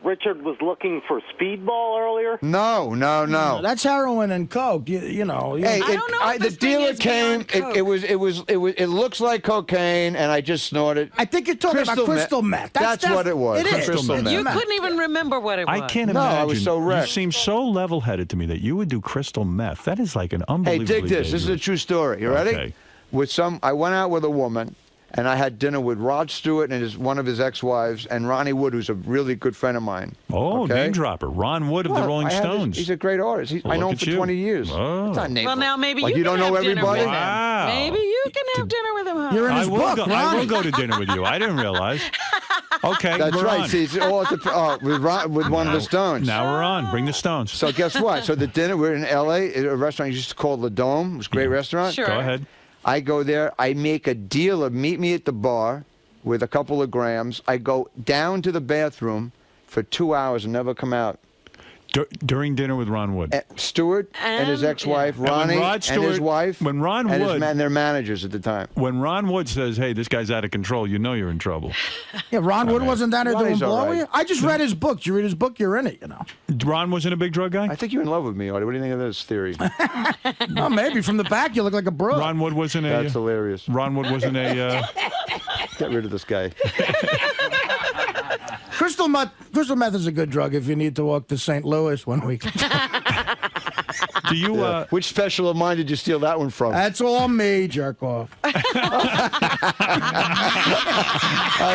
Richard was looking for speedball earlier. No. That's heroin and coke. You know. Hey, I don't know if the this thing dealer is came. beyond It looks like cocaine, and I just snorted. I think you're talking about crystal meth. That's what it was. It is. Crystal It's meth. You meth. couldn't even remember what it was. I can't No, imagine. I was so You wrecked. seem so level-headed to me that you would do crystal meth. That is like an Hey, unbelievable. dig this. This is a true story. You ready? Okay. I went out with a woman, and I had dinner with Rod Stewart and one of his ex-wives, and Ronnie Wood, who's a really good friend of mine. Oh, Okay? name dropper. Ron Wood of the Well, Rolling I had this- Stones. He's a great artist. I Look know him at for you. 20 years. Oh. It's not name Well, drop. now maybe Like, you you can don't know have dinner everybody? with him. Wow. Maybe you can have dinner with him. Huh? You're in I his will book, go. I Ronnie. will go to dinner with you. I didn't realize. Okay, That's we're right. on. See, it's all at with one of the Stones. Now we're on. Bring the Stones. So guess what? So the dinner, we're in L.A. at a restaurant used to call The Dome. It was a great restaurant. Sure. Go ahead. I go there. I make a deal of meet me at the bar with a couple of grams. I go down to the bathroom for 2 hours and never come out. During dinner with Ron Wood. Stewart and his ex-wife, And when Ronnie, Rod Stewart- and his wife, when Ron and, Wood- and their managers at the time. When Ron Wood says, "Hey, this guy's out of control," you know you're in trouble. Yeah, Ron Wood wasn't down there doing Ronnie's all blowy. right. I just read his book. You read his book, you're in it, you know. Ron wasn't a big drug guy? I think you're in love with me, Artie. What do you think of this theory? Oh, maybe from the back you look like a bro. Ron Wood wasn't a... That's hilarious. Ron Wood wasn't a... Get rid of this guy. Crystal meth is a good drug if you need to walk to St. Louis one week. Do you... Which special of mine did you steal that one from? That's all me, jerk off. All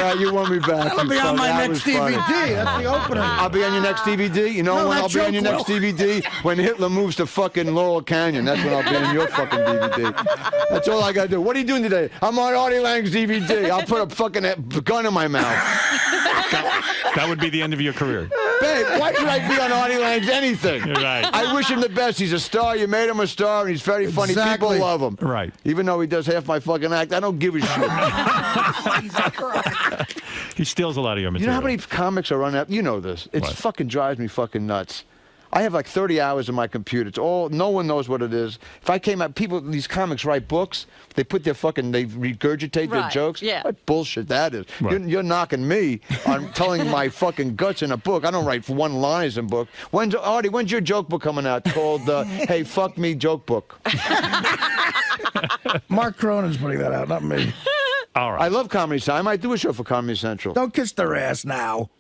right, you won me back. That'll you be on fuck. my That next was funny. DVD. That's the opener. I'll be on your next DVD. You know No, when that I'll be on your joke next will. DVD? When Hitler moves to fucking Laurel Canyon. That's when I'll be on your fucking DVD. That's all I got to do. What are you doing today? I'm on Artie Lang's DVD. I'll put a fucking gun in my mouth. That would be the end of your career. Babe, why should I be on Artie Lang's anything? You're right. I wish him the best. He's a star. You made him a star, and he's very funny. Exactly. People love him. Right. Even though he does half my fucking act, I don't give a shit. He steals a lot of your You material. know how many comics are on that? You know this. It What? fucking drives me fucking nuts. I have like 30 hours in my computer. It's all, no one knows what it is. If I came out, these comics write books, they put their fucking, they regurgitate their Right, jokes. yeah. What bullshit that is. Right. You're knocking me on telling my fucking guts in a book. I don't write one-liners in book. Artie, when's your joke book coming out called, Hey, Fuck Me Joke Book? Mark Cronin's putting that out, not me. All right. I love Comedy Central. I might do a show for Comedy Central. Don't kiss their ass now.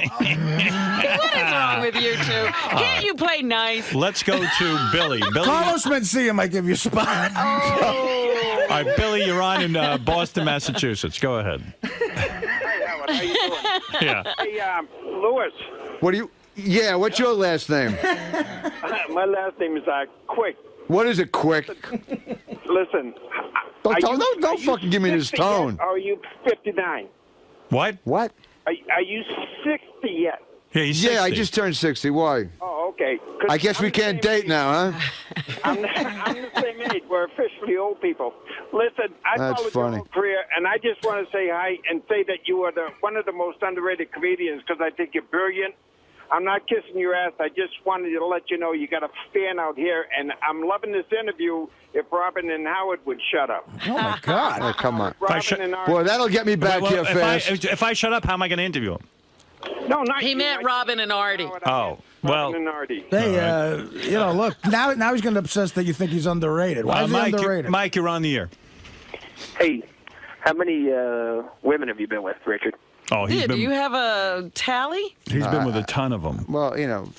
What is wrong with you two? Can't you play nice? Let's go to Billy. Billy. Carlos Mencia might give you a spot. Oh. All right, Billy, you're on in Boston, Massachusetts. Go ahead. Hey, Howard, how you doing? Yeah. Hey, Lewis. What do you, yeah, what's your last name? My last name is Quick. What is it, Quick? Listen. Don't fucking give me this 60 tone. Yet, or are you 59? What? What? Are you 60 yet? Yeah, he's Yeah, I 60. just turned 60. Why? Oh, okay. 'Cause I guess I'm we the can't same date age. now, huh? I'm the same age. We're officially old people. Listen, I That's followed funny. your whole career, and I just want to say hi and say that you are one of the most underrated comedians because I think you're brilliant. I'm not kissing your ass. I just wanted to let you know you got a fan out here, and I'm loving this interview. If Robin and Howard would shut up. Oh, my God. Oh, come on. Robin and Artie. Boy, that'll get me back Well, here fast. if I shut up, how am I going to interview him? No, not He you. meant Robin and Artie. Oh, well. Robin and Artie. Hey, you know, look, now he's going to obsess that you think he's underrated. Why is he Mike, underrated? Mike, you're on the air. Hey, how many women have you been with, Richard? Oh, he's Yeah, been do you have a tally? he's been with a ton of them. Well, you know,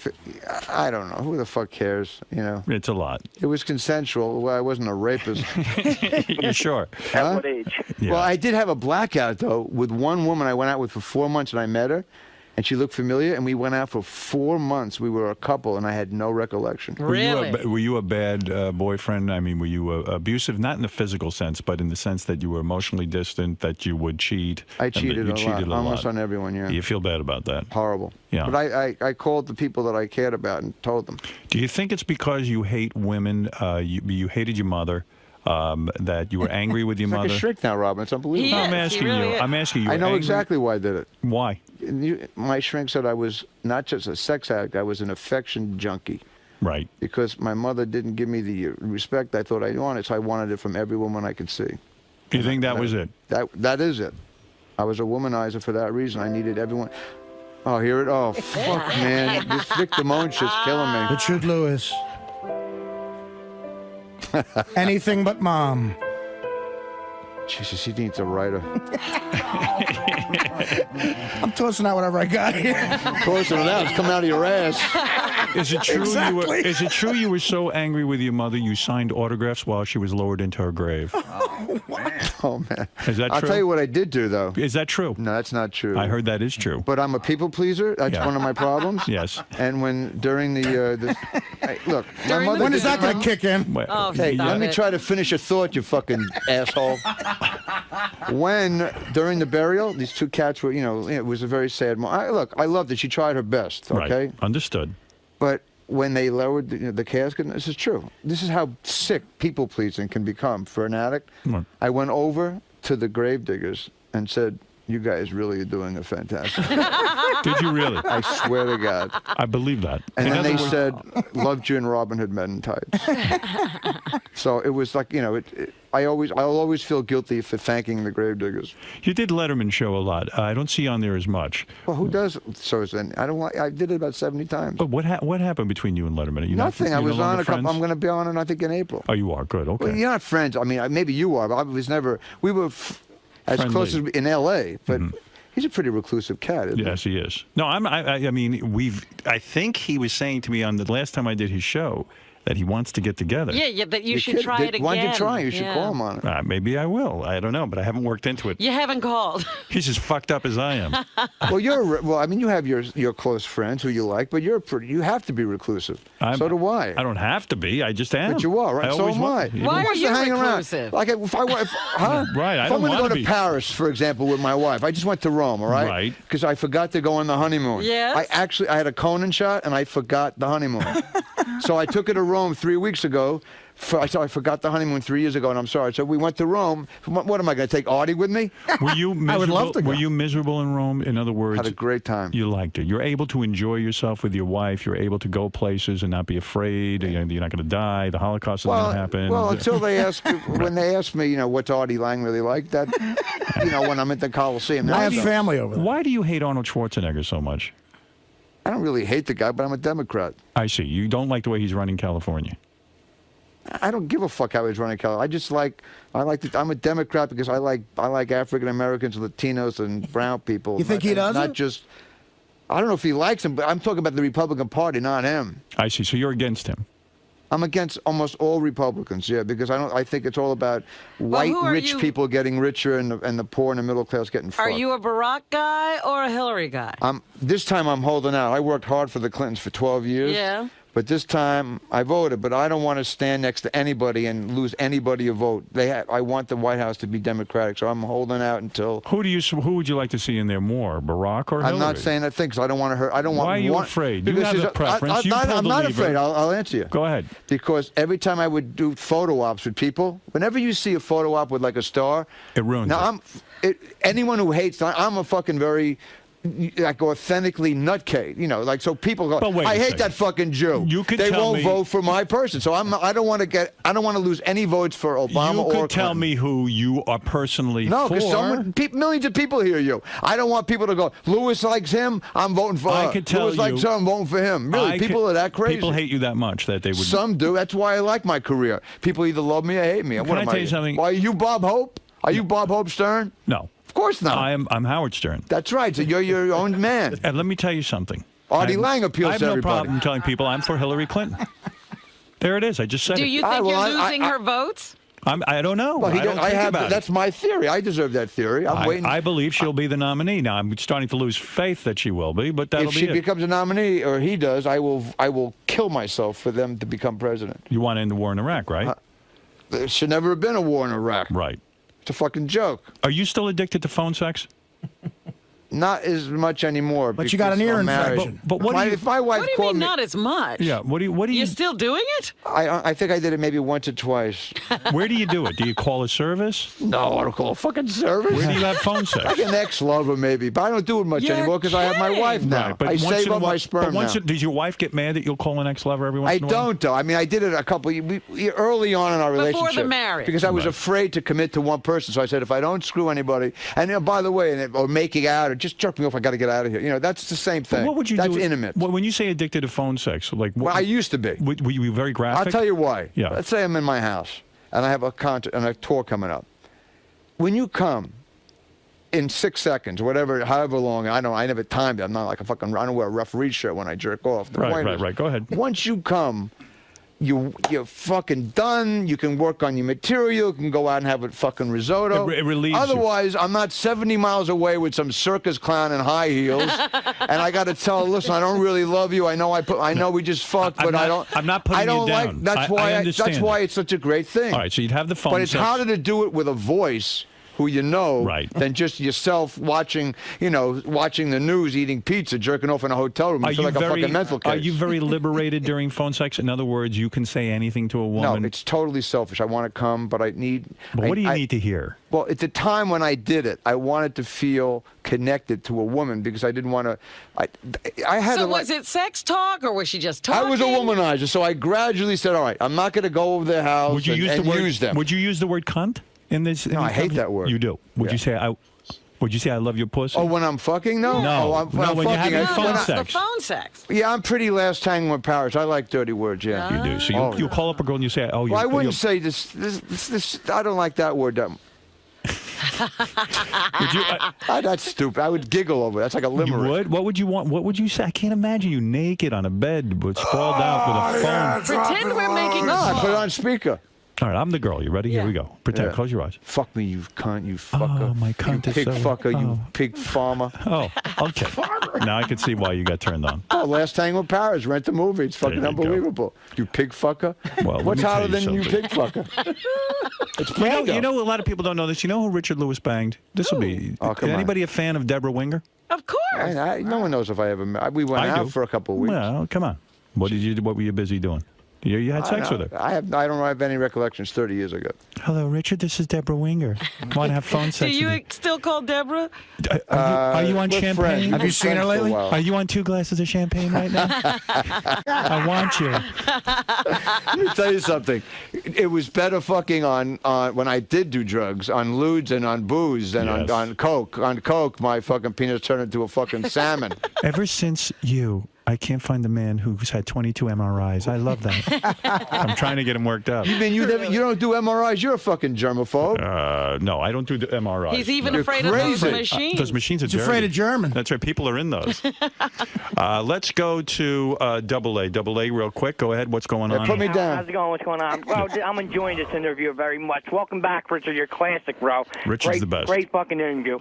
I don't know. Who the fuck cares? You know, It's a lot. it was consensual. Well, I wasn't a rapist. You're sure? At what age? Yeah. Well, I did have a blackout, though, with one woman I went out with for 4 months, and I met her, and she looked familiar, and we went out for 4 months. We were a couple, and I had no recollection. Really? Were you a bad boyfriend? I mean, were you abusive? Not in the physical sense, but in the sense that you were emotionally distant, that you would cheat. I and that cheated you a cheated lot, a almost lot. on everyone, yeah. You feel bad about that? Horrible. Yeah. But I called the people that I cared about and told them. Do you think it's because you hate women, you hated your mother, that you were angry with your It's like mother? a shrink now, Robin. It's unbelievable. No, I'm asking you. I'm asking you. I know angry- exactly why I did it. Why? My shrink said I was not just a sex addict, I was an affection junkie. Right. Because my mother didn't give me the respect I thought I wanted, so I wanted it from every woman I could see. You think that was it? That is it. I was a womanizer for that reason. I needed everyone. Oh, hear it? Oh, fuck, man. This victim-own shit's killing me. Richard Lewis. Anything but mom. Jesus, he needs a writer. I'm tossing out whatever I got here. Tossing it out. It's coming out of your ass. Is it true? Exactly. Is it true you were so angry with your mother you signed autographs while she was lowered into her grave? Oh, man. Is that I'll true? tell you what I did do, though. Is that true? No, that's not true. I heard that is true. But I'm a people pleaser. That's Yeah. one of my problems. Yes. And when during the look, my mother. When is that going to kick in? Well, Oh, Hey, stop let me it. try to finish a thought, you fucking asshole. When during the burial, these two cats were, it was a very sad moment. Look, I loved it. She tried her best. Okay. Right. Understood. But when they lowered the casket, this is true. This is how sick people pleasing can become for an addict. Right. I went over to the grave diggers and said, you guys really are doing a fantastic. Did you really? I swear to God. I believe that. And In then other they words- said, loved you and Robin Hood Men in Tights. So it was like, you know, I'll always feel guilty for thanking the Gravediggers. You did Letterman show a lot. I don't see you on there as much. Well, who does shows then? I did it about 70 times. But what happened between you and Letterman? Are you Nothing. Not, I you're was no on longer a couple. friends? I'm going to be on it, I think, in April. Oh, you are? Good. Okay. Well, you're not friends. I mean, maybe you are, but I was never. We were as Friendly. close as in L.A., but he's a pretty reclusive cat, isn't Yes, he is. No, I mean, I think he was saying to me on the last time I did his show that he wants to get together. Yeah, that you should try it again. Why don't you try? You should Yeah. call him on it. Maybe I will. I don't know, but I haven't worked into it. You haven't called. He's as fucked up as I am. Well, I mean, you have your close friends who you like, but you have to be reclusive. So do I. I don't have to be. I just am. But you are, right? I So always am I. was. Why Who are wants you to hang reclusive? around? Like, huh? Right, I if don't I'm going to wanna go be. to Paris, for example, with my wife, I just went to Rome, all right? Right. Because I forgot to go on the honeymoon. Yes. I had a Conan shot, and I forgot the honeymoon. So I took her to Rome 3 weeks ago. I forgot the honeymoon 3 years ago, and I'm sorry. So we went to Rome. What am I going to take Artie with me? Were you miserable? I would love to go. Were you miserable in Rome? In other words, Had a great time. You liked it. You're able to enjoy yourself with your wife. You're able to go places and not be afraid. You're not going to die. The Holocaust isn't going to happen. Well, until they ask, when they ask me, what's Artie Lang really like, that, when I'm at the Coliseum. I have that's- family over there. Why do you hate Arnold Schwarzenegger so much? I don't really hate the guy, but I'm a Democrat. I see. You don't like the way he's running California. I don't give a fuck how he's running California. I'm a Democrat because I like African Americans, Latinos, and brown people. You think he doesn't? Not just. I don't know if he likes him, but I'm talking about the Republican Party, not him. I see. So you're against him. I'm against almost all Republicans, yeah, because I think it's all about white who are rich you- people getting richer and the poor and the middle class getting fucked. Are you a Barack guy or a Hillary guy? This time I'm holding out. I worked hard for the Clintons for 12 years. Yeah. But this time I voted, but I don't want to stand next to anybody and lose anybody a vote. I want the White House to be Democratic, so I'm holding out until. Who would you like to see in there more, Barack or Hillary? I'm not saying that thing because I don't want to hurt. I don't want. Why are you one, afraid? You because have a there's preference. You pull I'm the not lever. afraid. I'll answer you. Go ahead. Because every time I would do photo ops with people, whenever you see a photo op with like a star, it ruins now, it. Anyone who hates, I'm a fucking very. Like authentically nutcase, like so people go. But wait I a hate second. that fucking Jew. You could they tell won't me- vote for my person, so I don't want to lose any votes for Obama You or could tell Clinton. me who you are personally No, for. because millions of people hear you. I don't want people to go. Lewis likes him. I'm voting for I her. could tell Lewis likes you- her. I'm voting for him. Really, people are that crazy. People hate you that much that they would. Some do. That's why I like my career. People either love me or hate me. Can I tell you something? Why are you Bob Hope? Are you Bob Hope Stern? No. Of course not. I'm Howard Stern. That's right. So you're your own man. And let me tell you something. Artie I'm- Lang appeals I have to no everybody. problem telling people I'm for Hillary Clinton. There it is. I just said Do it. you think you're losing her votes? I don't know. Well, I don't think about it. That's my theory. I deserve that theory. I'm waiting. I believe she'll be the nominee. Now I'm starting to lose faith that she will be, but that'll If be she it. becomes a nominee, or he does, I will kill myself for them to become president. You want to end the war in Iraq, right? There should never have been a war in Iraq. Right. It's a fucking joke. Are you still addicted to phone sex? Not as much anymore. But you got an because ear I'm married. infection. But what do you- if my wife What do you called mean me, not as much? Yeah. What do you? You're still doing it? I think I did it maybe once or twice. Where do you do it? Do you call a service? No, I don't call a fucking service. Where do you have phone sex? Like an ex-lover maybe, but I don't do it much You're anymore because I have my kidding. wife now. Right, but I once save in a up while- my sperm but once now. does your wife get mad that you'll call an ex-lover every once I in a while? don't though. I mean, I did it a couple early on in our Before the relationship marriage. because I was Right. afraid to commit to one person. So I said, if I don't screw anybody, and by the way, or making out or just jerk me off, I got to get out of here. That's the same thing. What would you That's do? intimate. When you say addicted to phone sex, like what, Well, I used to be. were you very graphic? I'll tell you why. Yeah. Let's say I'm in my house and I have a concert and a tour coming up. When you come in 6 seconds, however long, I never timed it. I'm not like I don't wear a referee shirt when I jerk off. The point is, Right. Go ahead. once you come, you're fucking done. You can work on your material. You can go out and have a fucking risotto. It relieves you. Otherwise, I'm not 70 miles away with some circus clown in high heels, and I got to tell her, listen, I don't really love you. I know we just fucked, but I don't. I'm not putting I don't you like. down. That's I why. understand That's why that. it's such a great thing. All right, so you'd have the phone But it's sex. harder to do it with a voice who you know Right. than just yourself watching, watching the news, eating pizza, jerking off in a hotel room. You feel like a fucking mental case. Are you very liberated during phone sex? In other words, you can say anything to a woman? No, it's totally selfish. I want to come, but I need... But what do you need to hear? Well, at the time when I did it, I wanted to feel connected to a woman because I didn't want to... I had So to, was it sex talk or was she just talking? I was a womanizer, so I gradually said, all right, I'm not going to go over their house Would you use and the word, use them. Would you use the word cunt in this? No, I hate that word. You do. Would you say Would you say I love your pussy? Oh, when I'm fucking? No. No. Oh, when I'm when you're fucking, having phone the sex. phone sex. Yeah, I'm pretty last hanging with Paris. I like dirty words, yeah. You do. So you call up a girl and you say, oh, Well, I wouldn't say this. I don't like that word. Would you, that's stupid. I would giggle over it. That's like a limerick. You would? What would you want? What would you say? I can't imagine you naked on a bed, but sprawled out with a phone. Pretend we're making No, a I put it on speaker. All right, I'm the girl. You ready? Here we go. Pretend. Yeah. Close your eyes. Fuck me, you cunt, you fucker. Oh, my cunt you is pig so... fucker, you pig farmer. Oh, okay. Now I can see why you got turned on. Oh, Last Tango in Paris. Rent the movie. It's fucking There you go. unbelievable. You pig fucker. Well, let What's me tell hotter you than you something. pig fucker? It's Play-Doh. You know, a lot of people don't know this. You know who Richard Lewis banged? This will be... Oh, come on. Anybody a fan of Deborah Winger? Of course. No one knows if I ever met. We went I out do. for a couple of weeks. Well, come on. What were you busy doing? You had sex with her. I don't have any recollections 30 years ago. Hello, Richard. This is Deborah Winger. Want to have phone Do sex with you still call Deborah? Are you on we're champagne? friends. Have you seen her lately? Are you on 2 glasses of champagne right now? I want you. Let me tell you something. It was better fucking on when I did do drugs, on lewds and on booze than Yes. on coke. On coke, my fucking penis turned into a fucking salmon. Ever since I can't find the man who's had 22 MRIs. I love that. I'm trying to get him worked up. You mean you don't do MRIs? You're a fucking germaphobe. No, I don't do the MRIs. He's even You're afraid of those crazy. machines. Those machines are He's dirty. afraid of German. That's right. People are in those. Let's go to AA. AA, real quick. Go ahead. What's going on? Put me down. How's it going? What's going on? Bro, I'm enjoying this interview very much. Welcome back, Richard. You're classic, bro. Richard's the best. Great fucking interview.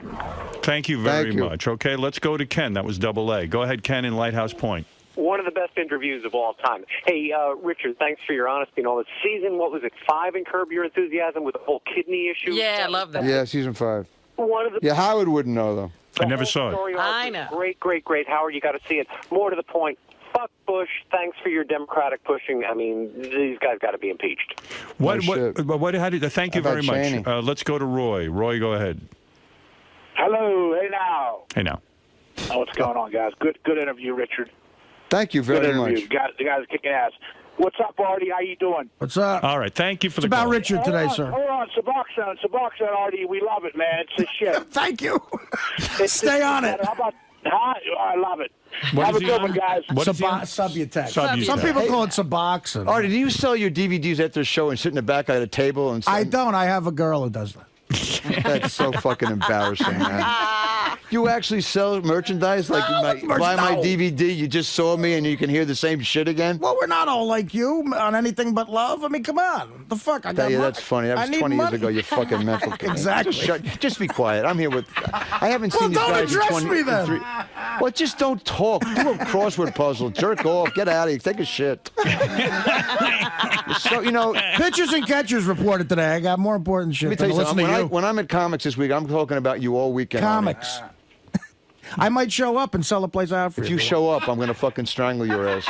Thank you very Thank you. much. Okay, let's go to Ken. That was AA. Go ahead, Ken, in Lighthouse Point. One of the best interviews of all time. Hey, Richard, thanks for your honesty and all this. Season, what was it, 5 in Curb Your Enthusiasm with the whole kidney issue? Yeah, I love that. Yeah, season 5. One of the Yeah, Howard wouldn't know though. I never saw it. story arc I was know. Great. Howard, you got to see it. More to the point, fuck Bush. Thanks for your Democratic pushing. I mean, these guys got to be impeached. Thank you How very about much. Cheney? Let's go to Roy. Roy, go ahead. Hello, hey now. Hey, now. Oh, what's going on, guys? Good interview, Richard. Thank you Good very interview. much. The guys are kicking ass. What's up, Artie? How you doing? What's up? All right. Thank you for It's the about call. Richard today, sir. Hold on, Suboxone, Artie. We love it, man. It's the shit. Thank you. Stay on it. How about? I love it. What Have is a he good on? one, guys. What is he on? Subutex. Subutex. Some people call it Suboxone. Artie, do you sell your DVDs after the show and sit in the back at a table and? I don't. I have a girl who does that. That's so fucking embarrassing, man. You actually sell merchandise? Like, buy my DVD, you just saw me and you can hear the same shit again? Well, we're not all like you on anything but love. I mean, come on. The fuck? I got Yeah, money. that's funny. That I was need 20 years money. ago, you fucking mental. Exactly. Just be quiet. I'm here with... I haven't Well, seen these don't guys in address 20... me then. Well, just don't talk. Do a crossword puzzle. Jerk off. Get out of here. Take a shit. So, Pitchers and catchers reported today. I got more important shit let me tell than you to listen something. to you. When I'm at comics this week, I'm talking about you all weekend. Comics. I might show up and sell a place out for If you show up, I'm going to fucking strangle your ass.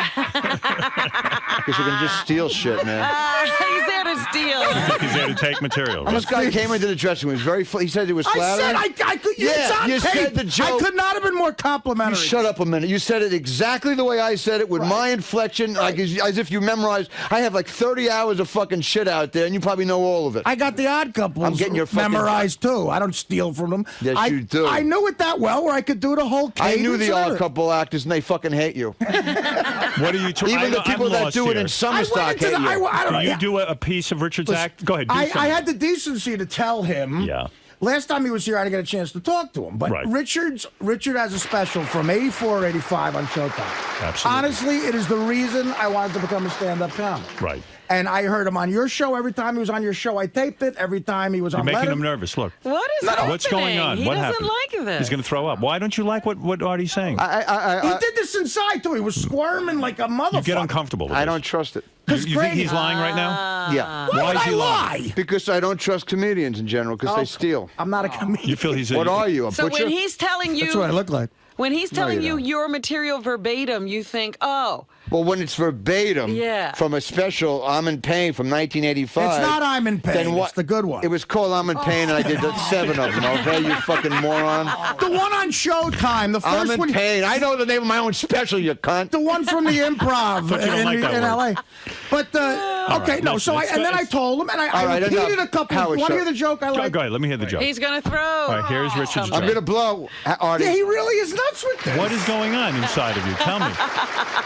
Because you're going to just steal shit, man. He's there to steal. He's there to take material. This guy came into the dressing room. He was very. He said it was flattering. I said I could. Yeah, it's on you tape. said the joke. I could not have been more complimentary. You shut up a minute. You said it exactly the way I said it, with my inflection, like as if you memorized. I have like 30 hours of fucking shit out there, and you probably know all of it. I got the Odd Couple. I'm getting your fucking memorized too. I don't steal from them. Yes, you do. I knew it that well, where I could do the whole. I knew cadence the of Odd it. Couple actors, and they fucking hate you. What are you talking? Even the people that do it in summer stock hate you. Do you do a piece of Richard's act? Go ahead. Do I something. had the decency to tell him. Yeah. Last time he was here, I didn't get a chance to talk to him. But Right. Richard has a special from 84 or 85 on Showtime. Absolutely. Honestly, it is the reason I wanted to become a stand-up comic. Right. And I heard him on your show. Every time he was on your show, I taped it. Every time he was You're on making Letterman. him nervous. Look. What is What's going happening? on? He What doesn't happened? like this. He's going to throw up. Why don't you like what Artie's saying? He did this inside too. He was squirming like a motherfucker. You get uncomfortable with I this. don't trust it. You think he's lying right now? Yeah. Why would is I he lying? lie? Because I don't trust comedians in general because they steal. I'm not a comedian. You feel he's a... What are you, a So butcher? when he's telling you, That's what I look like. when he's telling you you your material verbatim, you think, oh, Well, when it's verbatim Yeah. from a special I'm in Pain from 1985. It's not I'm in Pain. Then what? It's the good one. It was called I'm in Pain, and I did 7 of them, okay, you fucking moron. The one on Showtime. The I'm first in one. Pain. I know the name of my own special, you cunt. The one from the Improv Thought you don't in, like that in word. LA. But okay, right, no. listen, So it's- then I told him, and I right, repeated enough. a couple. Howard, Want to shut- hear the joke? I like. Go ahead, let me hear the joke. he's going to throw. All right, here's Richard's I'm joke. going to blow, Artie. Yeah, he really is nuts with this. What is going on inside of you? Tell me.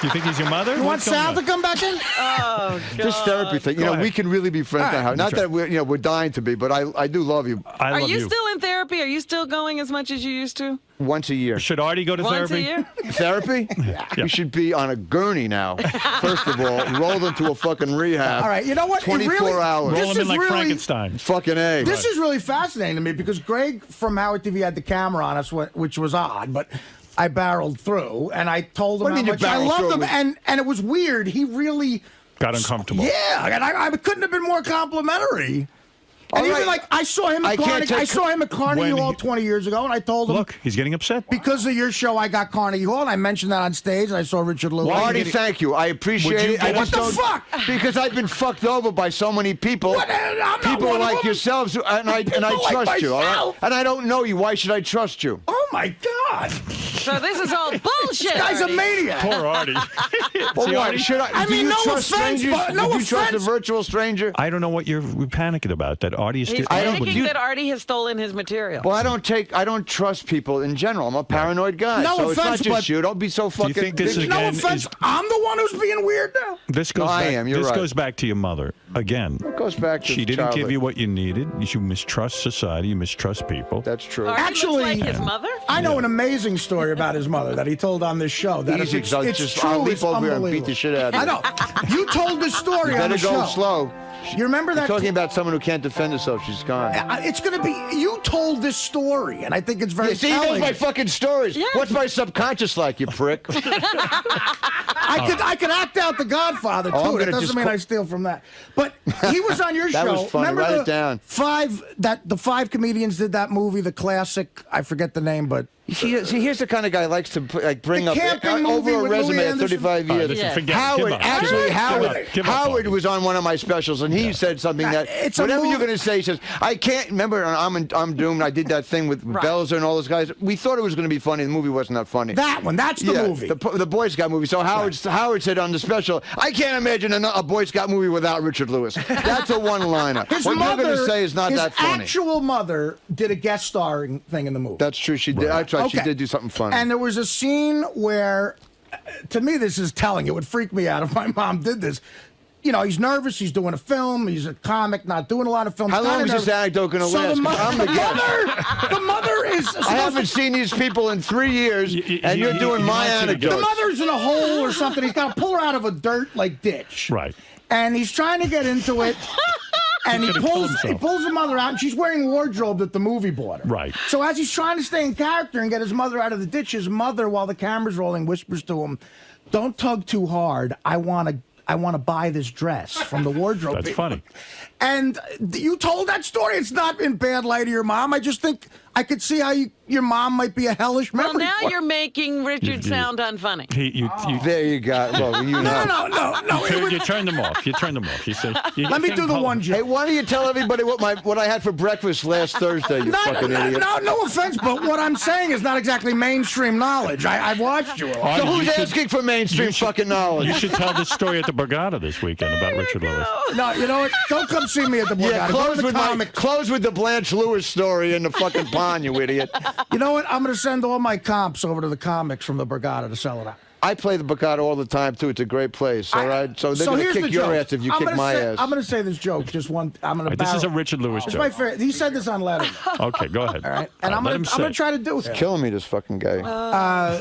Do you think he's your mother? You want What's going Sal on? to come back in? Oh, God. This therapy thing, Go we ahead. can really be friends All right, now. Not sure. that we're dying to be, but I do love you. I Are love you still in therapy? Are you still going as much as you used to? Once a year. Should Artie go to Once therapy? a year? Therapy? You should be on a gurney now. First of all, rolled into a fucking rehab. All right, you know what? It 24 really- hours. Roll This him in is like really- Frankenstein. Fucking A. This is really fascinating to me because Greg from Howard TV had the camera on us, which was odd, but I barreled through, and I told him What do you how mean much you I barreled loved through? him, and it was weird. He really, Got uncomfortable. yeah, and I couldn't have been more complimentary. And All even right. like I saw him I at can't Carnegie. take- I saw him at Carnegie When Hall he- 20 years ago, and I told him, Look, he's getting upset. because of your show, I got Carnegie Hall, and I mentioned that on stage, and I saw Richard Lewis. Artie, thank you. I appreciate Would you it. I get just What don't- the fuck? Because I've been fucked over by so many people. What? I'm not People one of like them. yourselves, and I People like trust you, all right? myself. And I don't know you. Why should I trust you? Oh my God! So this is all bullshit. This guy's a Artie. maniac. Poor Artie. Well, See, what? Artie? Should I? I do mean, you no trust offense, strangers? but no Would you trust a offense. virtual stranger? I don't know what you're panicking about. That Artie is He's still. thinking that Artie has stolen his material. Well, I don't trust people in general. I'm a paranoid guy. No so it's not offense, just but- you. Don't be so fucking. you think this is No again offense, is- I'm the one who's being weird now. This goes I back, am, you're this right. goes back to your mother again. It goes back to She didn't childhood. give you what you needed. You mistrust society. You mistrust people. That's true. Artie Actually- looks like his mother? I know an amazing story about his mother that he told on this show. That Easy, is, 'cause I'll it's just- true. I'll leap It's over here and beat unbelievable. the shit out of I you. know. You told this story You on better the go show. slow. You remember You're that? talking about someone who can't defend herself. She's gone. It's going to be. You told this story, and I think it's very Yeah, see, he knows telling. my fucking stories. What's my subconscious like, you prick? I could act out The Godfather too. Oh, I'm It gonna doesn't just mean call- I steal from that. But he was on your That show. was funny. Remember Write the it down. the 5 comedians did that movie, the classic. I forget the name, but See, here's the kind of guy who likes to bring The up camping over movie a with resume Louis at Anderson. 35 All right, years. listen, Yeah. forget it. Howard, Give up. actually, Give up, Howard Artie. was on one of my specials, and he said something that it's a whatever you're movie- going to say, he says, I can't remember. I'm doomed. I did that thing with Belzer and all those guys. We thought it was going to be funny. The movie wasn't that funny. that one. That's the Yeah, movie. the Boy Scout movie. So Howard said on the special, I can't imagine a Boy Scout movie without Richard Lewis. That's a one-liner. His What mother, you're going to say is not his that funny. actual mother did a guest starring thing in the movie. That's true. She did. I tried. She Okay. did do something funny. And there was a scene where, to me, this is telling. It would freak me out if my mom did this. You know, he's nervous. He's doing a film. He's a comic, not doing a lot of films. How long kinda is this nervous. anecdote going to So last? the, 'Cause I'm the guest. the mother is. I haven't seen these people in 3 years, and you're doing my The anecdotes. mother's in a hole or something. He's got to pull her out of a dirt ditch. Right. And he's trying to get into it. And he He's gonna kill pulls himself. the mother out, and she's wearing wardrobe that the movie bought her. Right. So as he's trying to stay in character and get his mother out of the ditch, his mother, while the camera's rolling, whispers to him, "Don't tug too hard. I want to buy this dress from the wardrobe." That's people." funny. And you told that story. It's not in bad light of your mom. I just think I could see how your mom might be a hellish Well, memory. now for you're making Richard sound unfunny. There you go. Well, you know. No. You turned them off. You turned them off. You said. Let me do the one joke. Hey, why don't you tell everybody what I had for breakfast last Thursday, you fucking idiot? No offense, but what I'm saying is not exactly mainstream knowledge. I've watched you a lot. So who's You should- asking for mainstream fucking knowledge? You should tell this story at the Borgata this weekend about Richard Lewis. No, you know what? Don't come see me at the Borgata. Yeah, Go to the close with the Blanche Lewis story in the fucking pond, you idiot. You know what? I'm going to send all my comps over to the comics from the Borgata to sell it out. I play the Borgata all the time too. It's a great place. All right, so they're gonna here's kick the your joke. ass if you I'm kick gonna my say, ass. I'm going to say this joke. Just one. I'm going to. This is a Richard Lewis It's joke. my favorite. He said this on Letterman. Okay, go ahead. All right, and I'm let going him to say. try to do it. Killing me, this fucking guy.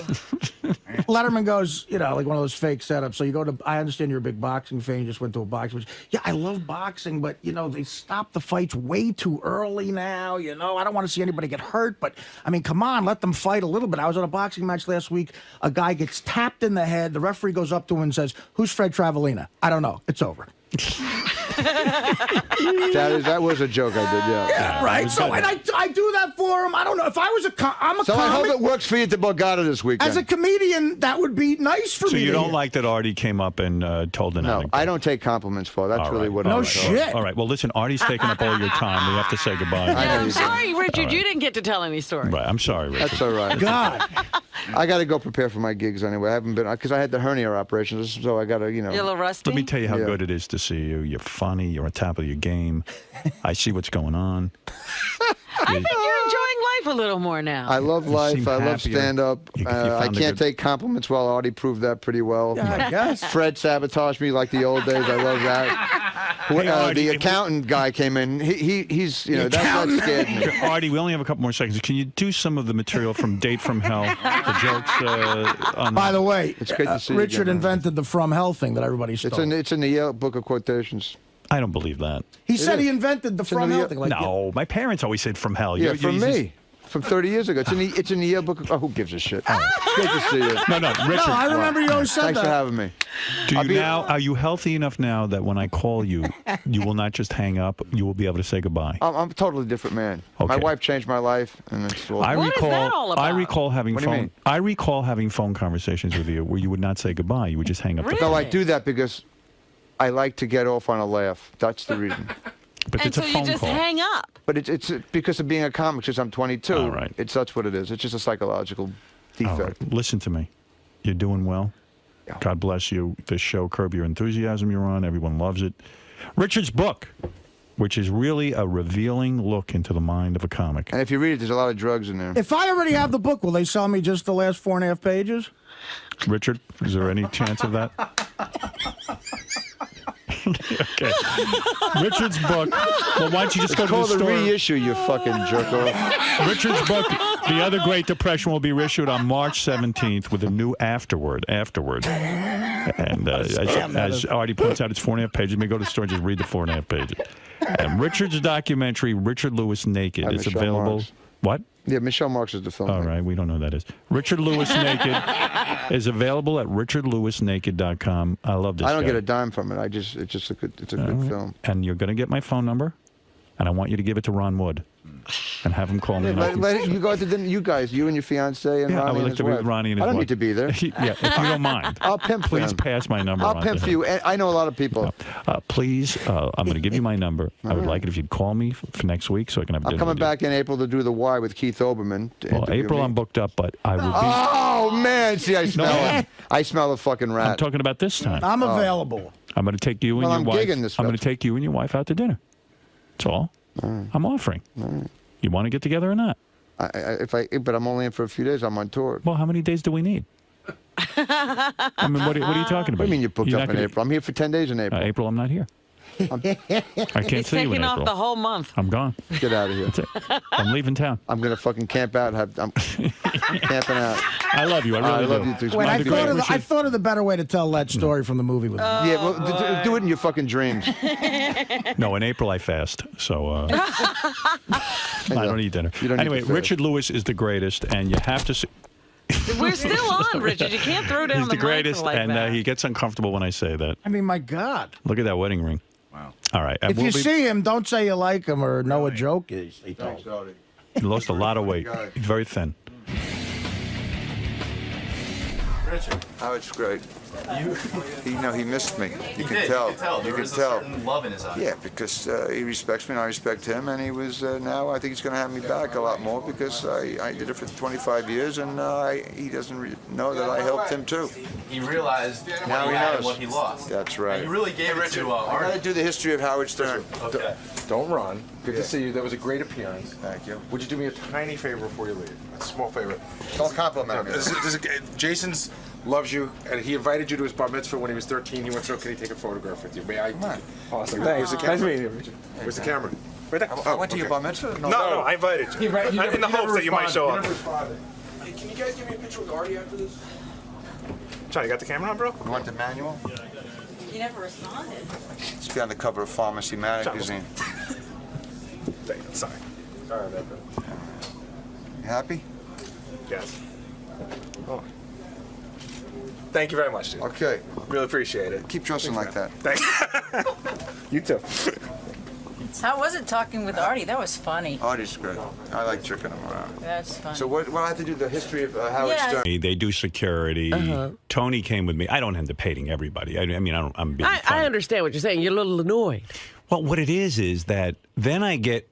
Letterman goes, you know, like one of those fake setups. So you go to, I understand you're a big boxing fan. You just went to a boxing match. Yeah, I love boxing, but, you know, they stop the fights way too early now. You know, I don't want to see anybody get hurt, but, I mean, come on, let them fight a little bit. I was at a boxing match last week. A guy gets tapped in the head. The referee goes up to him and says, "Who's Fred Travalina?" I don't know. It's over. That was a joke I did, yeah. Yeah, right. So, and I do that for him. I don't know. If I was I'm a So comic. I hope it works for you at the Borgata this weekend. As a comedian, that would be nice for me. So you to don't hear. like that Artie came up and told an anecdote? I don't take compliments, for That's really what No I'm shit. All right. Well, listen, Artie's taking up all your time. We have to say goodbye. I'm sorry, Richard. You didn't get to tell any story. Right. I'm sorry, Richard. That's all right. God. I got to go prepare for my gigs anyway. I haven't been, because I had the hernia operation, so I got to, You're a little rusty. Let me tell you how good it is to see you. You're funny. You're on top of your game. I see what's going on. I think you're enjoying life a little more now. I love life. seem I love happier. stand-up. You I found a can't good- take compliments well. Artie proved that pretty well. Yeah, I guess. Fred sabotaged me like the old days. I love that. Hey, Artie, The accountant guy came in. He's you know that scared me. Artie, we only have a couple more seconds. Can you do some of the material from Date from Hell? The jokes on By the way, It's great to see you Richard again, man. invented the From Hell thing that everybody stole. It's in the Yale Book of Quotations. I don't believe that. He said he invented the From Hell thing. Like, No, my parents always said from hell. Yeah, You're from just- me. From 30 years ago. It's in the Yale Book of... Oh, who gives a shit? It's great to see you. No, Richard. No, I remember you always said Thanks that. for having me. Are you healthy enough now that when I call you, you will not just hang up, you will be able to say goodbye? I'm a totally different man. My wife changed my life, and it's all... I recall having What do you phone. mean? I recall having phone conversations with you where you would not say goodbye. You would just hang up. The No, phone. I do that because I like to get off on a laugh. That's the reason. But and it's so a you phone just call. hang up. But it's because of being a comic, since I'm 22. All right. That's what it is. It's just a psychological defect. All right. Listen to me. You're doing well. God bless you. This show, Curb Your Enthusiasm, you're on. Everyone loves it. Richard's book, which is really a revealing look into the mind of a comic. And if you read it, there's a lot of drugs in there. If I already have the book, will they sell me just the last 4.5 pages? Richard, is there any chance of that? Okay. Richard's book. Well, why don't you just go to the called store? the reissue, you fucking jerk off. Richard's book, The Other Great Depression, will be reissued on March 17th with a new afterword. And as Artie points out, it's 4.5 pages. You may go to the store and just read the 4.5 pages. And Richard's documentary, Richard Lewis Naked, is Michelle available. Marks. What? Yeah, Michelle Marks is the film. All right, we don't know who that is. Richard Lewis Naked is available at richardlewisnaked.com. I love this I don't guy. get a dime from it. It's just a good film. And you're going to get my phone number, and I want you to give it to Ron Wood and have him call me. and I can- You go out to dinner, you guys, you and your fiance and Yeah, I Ronnie would and like his to be wife. with Ronnie and his I don't wife. need to be there. Yeah, if you don't mind. I'll pimp for Please him. pass my number I'll on to pimp him. for you. I know a lot of people. Please, I'm going to give you my number. I would like it if you'd call me for next week so I can have I'm dinner coming with you. back in April to do the Y with Keith Oberman. to Well, interview April me. I'm booked up, but I will be. Oh man, see, I smell No. it. I smell a fucking rat. I'm talking about this time. I'm available. I'm going to take you and Well, your I'm wife. gigging this I'm going to take you and your wife out to dinner. That's all. I'm offering. You want to get together or not? But I'm only in for a few days. I'm on tour. Well, how many days do we need? I mean, what are you talking about? What do you mean you booked You're up not in gonna- April? I'm here for 10 days in April. April, I'm not here. I can't He's see you in taking off April. the whole month. I'm gone. Get out of here. That's it. I'm leaving town. I'm going to fucking camp out. I'm camping out. I love you. I really love do. you too. Wait, Mine's great. I thought of the better way to tell that story from the movie with Yeah, well, do it in your fucking dreams. No, in April I fast, so I don't eat dinner. You don't need Anyway, to fast. Richard Lewis is the greatest, and you have to see. We're still on, Richard. You can't throw down He's the mic greatest, like and that. he gets uncomfortable when I say that. I mean, my God. Look at that wedding ring. Wow. All right. If we'll you be- see him, don't say you like him or know what a joke is. He told. He lost a lot of weight. He's very thin. Richard. Oh, it's great. He missed me. You can did. tell. You can tell. There was a certain love in his eyes. Yeah, because he respects me and I respect him, and he was now I think he's going to have me back a lot more because I did it for 25 years, and he doesn't know that I helped him too. He realized Now what he he had knows. and what he lost. That's right. And you really gave it to I got to Artie. do the history of Howard Stern. Okay. Don't run. Good to see you. That was a great appearance. Thank you. Would you do me a tiny favor before you leave? A small favor. Don't compliment me. Jason's loves you, and he invited you to his bar mitzvah when he was 13. He went through, can he take a photograph with you? May I? Come on. Awesome. Thanks. Where's the camera? Nice meeting you, Richard. Where's the camera? Right there. I went to your bar mitzvah? No, I invited you. In the hopes that you might show up. Hey, can you guys give me a picture with Artie after this? John, you got the camera on, bro? You want the manual? You never responded. It's be on the cover of Pharmacy Magazine. Sorry. Sorry about that. You happy? Yes. Oh. Thank you very much, dude. Okay. Really appreciate it. Keep dressing like that. Thanks. You too. How was it talking with Artie? That was funny. Artie's good. I like tricking him around. That's funny. So what I have to do, the history of Howard Stern? They do security. Tony came with me. I don't end up hating everybody. I mean, I'm being funny. I understand what you're saying. You're a little annoyed. Well, what it is that then I get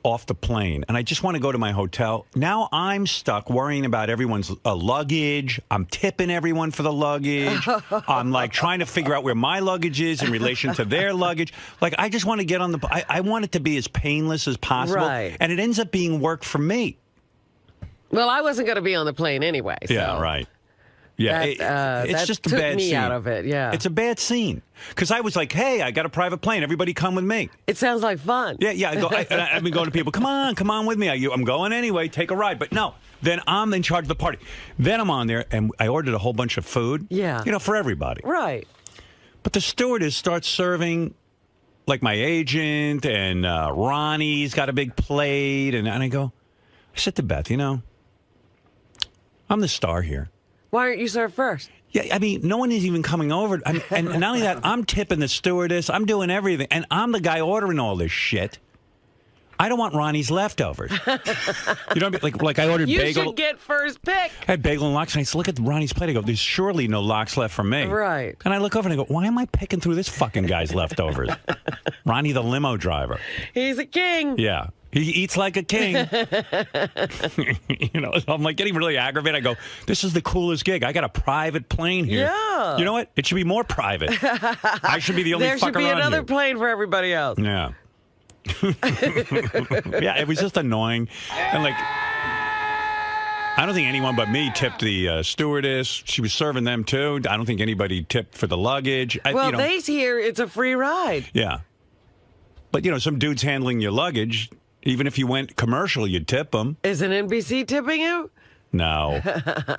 off the plane and I just want to go to my hotel. Now I'm stuck worrying about everyone's luggage. I'm tipping everyone for the luggage. I'm like trying to figure out where my luggage is in relation to their luggage. Like I just want to get on the. I want it to be as painless as possible. Right. And it ends up being work for me. Well, I wasn't going to be on the plane anyway. So. Yeah, right. Yeah, it's that just a took bad me scene. out of it. Yeah, it's a bad scene because I was like, "Hey, I got a private plane. Everybody come with me." It sounds like fun. Yeah. I've been going to people. Come on with me. I'm going anyway. Take a ride. But no, then I'm in charge of the party. Then I'm on there and I ordered a whole bunch of food. Yeah, for everybody. Right. But the stewardess starts serving. Like my agent and Ronnie's got a big plate, and I said to Beth, I'm the star here. Why aren't you served first? Yeah, I mean, no one is even coming over. I mean, and not only that, I'm tipping the stewardess. I'm doing everything. And I'm the guy ordering all this shit. I don't want Ronnie's leftovers. You know what I mean? Like I ordered bagel. You should get first pick. I had bagel and lox, and I said, look at Ronnie's plate. I go, there's surely no lox left for me. Right. And I look over and I go, why am I picking through this fucking guy's leftovers? Ronnie, the limo driver. He's a king. Yeah. He eats like a king. So I'm like getting really aggravated. I go, this is the coolest gig. I got a private plane here. Yeah. You know what? It should be more private. I should be the only fucker on There should be another here. plane for everybody else. Yeah. Yeah, it was just annoying. And like, I don't think anyone but me tipped the stewardess. She was serving them too. I don't think anybody tipped for the luggage. Well, they hear it's a free ride. Yeah. But, some dude's handling your luggage. Even if you went commercial, you'd tip them. Isn't NBC tipping you? No.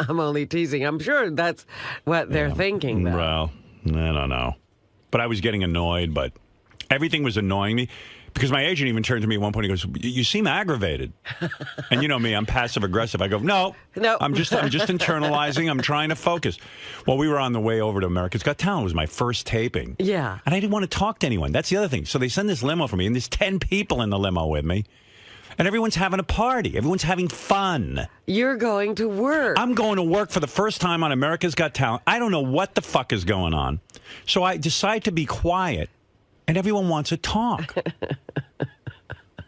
I'm only teasing. I'm sure that's what they're thinking, though. Well, I don't know. But I was getting annoyed, but everything was annoying me. Because my agent even turned to me at one point. He goes, "You seem aggravated." And you know me, I'm passive aggressive. I go, "No, I'm just internalizing. I'm trying to focus." Well, we were on the way over to America's Got Talent. It was my first taping. Yeah. And I didn't want to talk to anyone. That's the other thing. So they send this limo for me, and there's 10 people in the limo with me. And everyone's having a party. Everyone's having fun. You're going to work. I'm going to work for the first time on America's Got Talent. I don't know what the fuck is going on. So I decide to be quiet. And everyone wants to talk.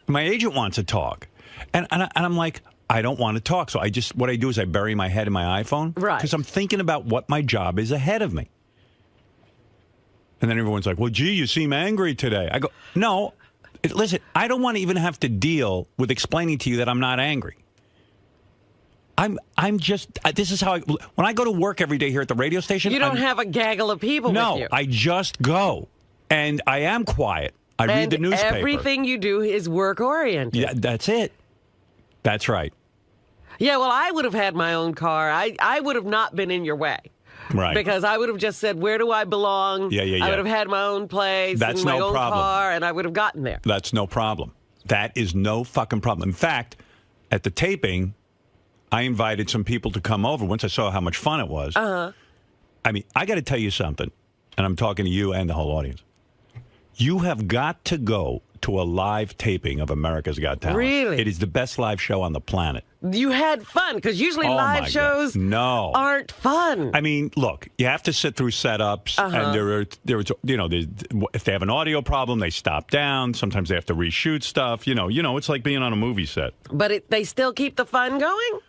My agent wants to talk. And I'm like, I don't want to talk. So what I do is I bury my head in my iPhone. Right. Because I'm thinking about what my job is ahead of me. And then everyone's like, well, gee, you seem angry today. I go, no, listen, I don't want to even have to deal with explaining to you that I'm not angry. I'm just, this is how when I go to work every day here at the radio station. You don't have a gaggle of people with you. No, I just go. And I am quiet. I read the newspaper. Everything you do is work-oriented. Yeah, that's it. That's right. Yeah, well, I would have had my own car. I would have not been in your way. Right. Because I would have just said, where do I belong? Yeah. I would have had my own place That's and my no own problem. car, and I would have gotten there. That's no problem. That is no fucking problem. In fact, at the taping, I invited some people to come over once I saw how much fun it was. Uh-huh. I mean, I got to tell you something, and I'm talking to you and the whole audience. You have got to go to a live taping of America's Got Talent. Really? It is the best live show on the planet. You had fun, because usually live shows aren't fun. I mean, look, you have to sit through setups, and if they have an audio problem, they stop down. Sometimes they have to reshoot stuff. It's like being on a movie set. But they still keep the fun going?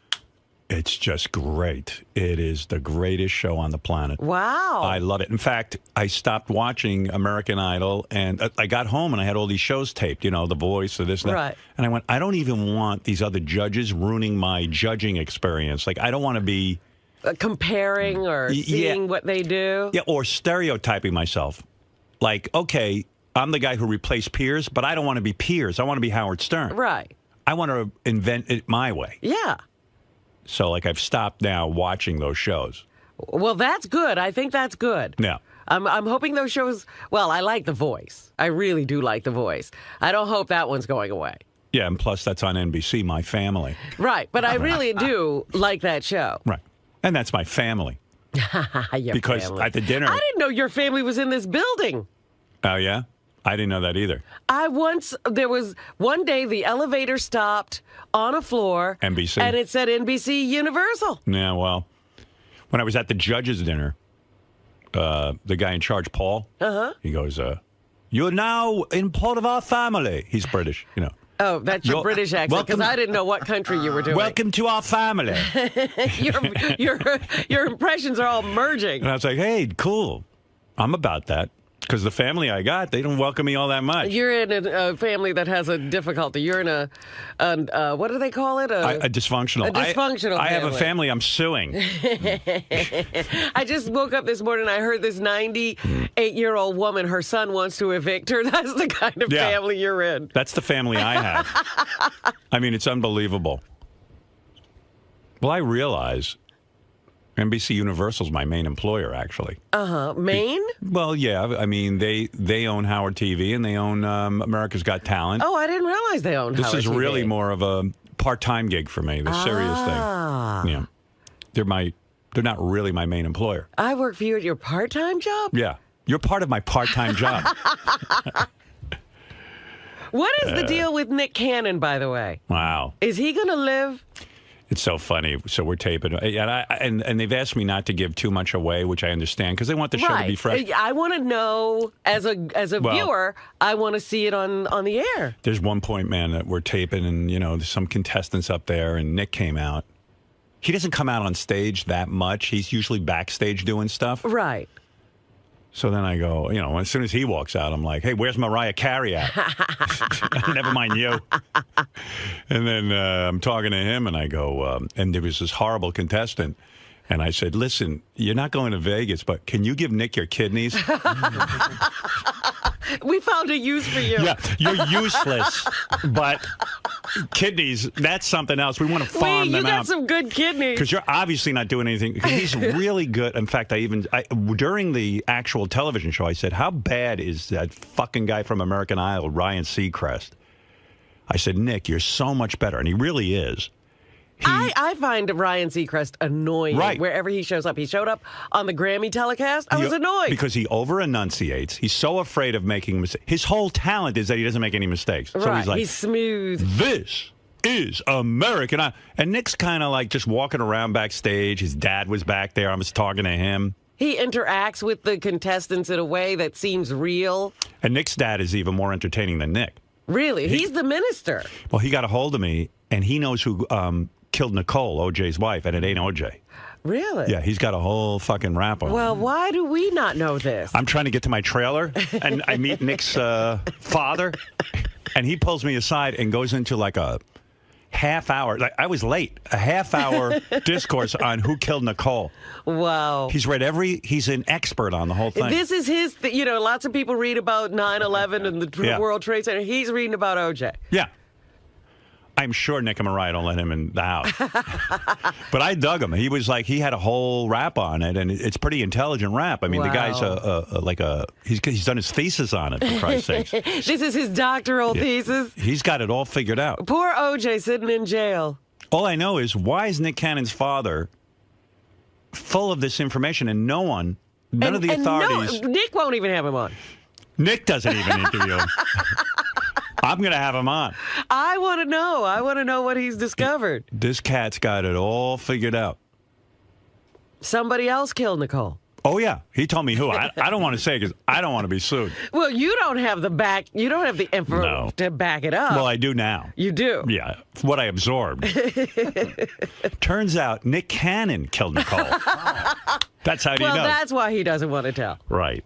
It's just great. It is the greatest show on the planet. Wow. I love it. In fact, I stopped watching American Idol, and I got home and I had all these shows taped, The Voice or this and that. Right. And I went, I don't even want these other judges ruining my judging experience. Like, I don't want to be... comparing or seeing what they do? Yeah, or stereotyping myself. Like, okay, I'm the guy who replaced Piers, but I don't want to be Piers. I want to be Howard Stern. Right. I want to invent it my way. Yeah. So, I've stopped now watching those shows. Well, that's good. I think that's good. Yeah. I'm hoping those shows. Well, I like The Voice. I really do like The Voice. I don't hope that one's going away. Yeah, and plus that's on NBC, My Family. Right, but I really do like that show. Right. And that's my family. Your Because family. at the dinner. I didn't know your family was in this building. Oh, yeah? I didn't know that either. There was one day the elevator stopped on a floor. NBC. And it said NBC Universal. Yeah, well, when I was at the judges' dinner, the guy in charge, Paul, he goes, "You're now in part of our family." He's British, you know. Oh, that's your British accent, because I didn't know what country you were doing. Welcome to our family. your impressions are all merging. And I was like, hey, cool. I'm about that. Because the family I got, they don't welcome me all that much. You're in a family that has a difficulty. You're in a what do they call it? A dysfunctional. A dysfunctional I family. have a family I'm suing. I just woke up this morning and I heard this 98-year-old woman, her son wants to evict her. That's the kind of family you're in. That's the family I have. I mean, it's unbelievable. Well, I realize NBC Universal's my main employer, actually. Maine? Well, yeah. I mean, they own Howard TV and they own America's Got Talent. Oh, I didn't realize they owned Howard TV. This is really more of a part-time gig for me, the serious thing. Yeah. They're not really my main employer. I work for you at your part-time job? Yeah. You're part of my part-time job. What is the deal with Nick Cannon, by the way? Wow. Is he going to live? It's so funny. So we're taping, and they've asked me not to give too much away, which I understand because they want the show to be fresh. I want to know, as a viewer, I want to see it on the air. There's one point, man, that we're taping, and there's some contestants up there, and Nick came out. He doesn't come out on stage that much. He's usually backstage doing stuff. Right. So then I go, as soon as he walks out, I'm like, hey, where's Mariah Carey at? Never mind you. And then I'm talking to him, and I go, and there was this horrible contestant. And I said, listen, you're not going to Vegas, but can you give Nick your kidneys? We found a use for you. Yeah, you're useless, but kidneys, that's something else. We want to farm them out. You got some good kidneys. Because you're obviously not doing anything. Because he's really good. In fact, during the actual television show, I said, how bad is that fucking guy from American Idol, Ryan Seacrest? I said, Nick, you're so much better. And he really is. I find Ryan Seacrest annoying wherever he shows up. He showed up on the Grammy telecast. I was annoyed. Because he over-enunciates. He's so afraid of making mistakes. His whole talent is that he doesn't make any mistakes. So he's like, he's smooth. This is American Idol. And Nick's kind of like just walking around backstage. His dad was back there. I was talking to him. He interacts with the contestants in a way that seems real. And Nick's dad is even more entertaining than Nick. Really? He's the minister. Well, he got a hold of me, and he knows who killed Nicole, OJ's wife, and it ain't OJ. Really? Yeah, he's got a whole fucking rap on. Well, why do we not know this? I'm trying to get to my trailer, and I meet Nick's father, and he pulls me aside and goes into like a half hour. Like I was late. A half hour discourse on who killed Nicole. Wow. He's read he's an expert on the whole thing. This is his, lots of people read about 9/11 and the World Trade Center. He's reading about OJ. Yeah. I'm sure Nick and Mariah don't let him in the house. But I dug him. He was like, he had a whole rap on it, and it's pretty intelligent rap. I mean, the guy's he's done his thesis on it, for Christ's sakes. This is his doctoral thesis? He's got it all figured out. Poor OJ sitting in jail. All I know is, why is Nick Cannon's father full of this information and none of the authorities... Nick won't even have him on. Nick doesn't even interview him. I'm going to have him on. I want to know. I want to know what he's discovered. This cat's got it all figured out. Somebody else killed Nicole. Oh, yeah. He told me who. I don't want to say because I don't want to be sued. Well, you don't have the info to back it up. Well, I do now. You do? Yeah. What I absorbed. Turns out Nick Cannon killed Nicole. That's how he knows. Well, that's why he doesn't want to tell. Right.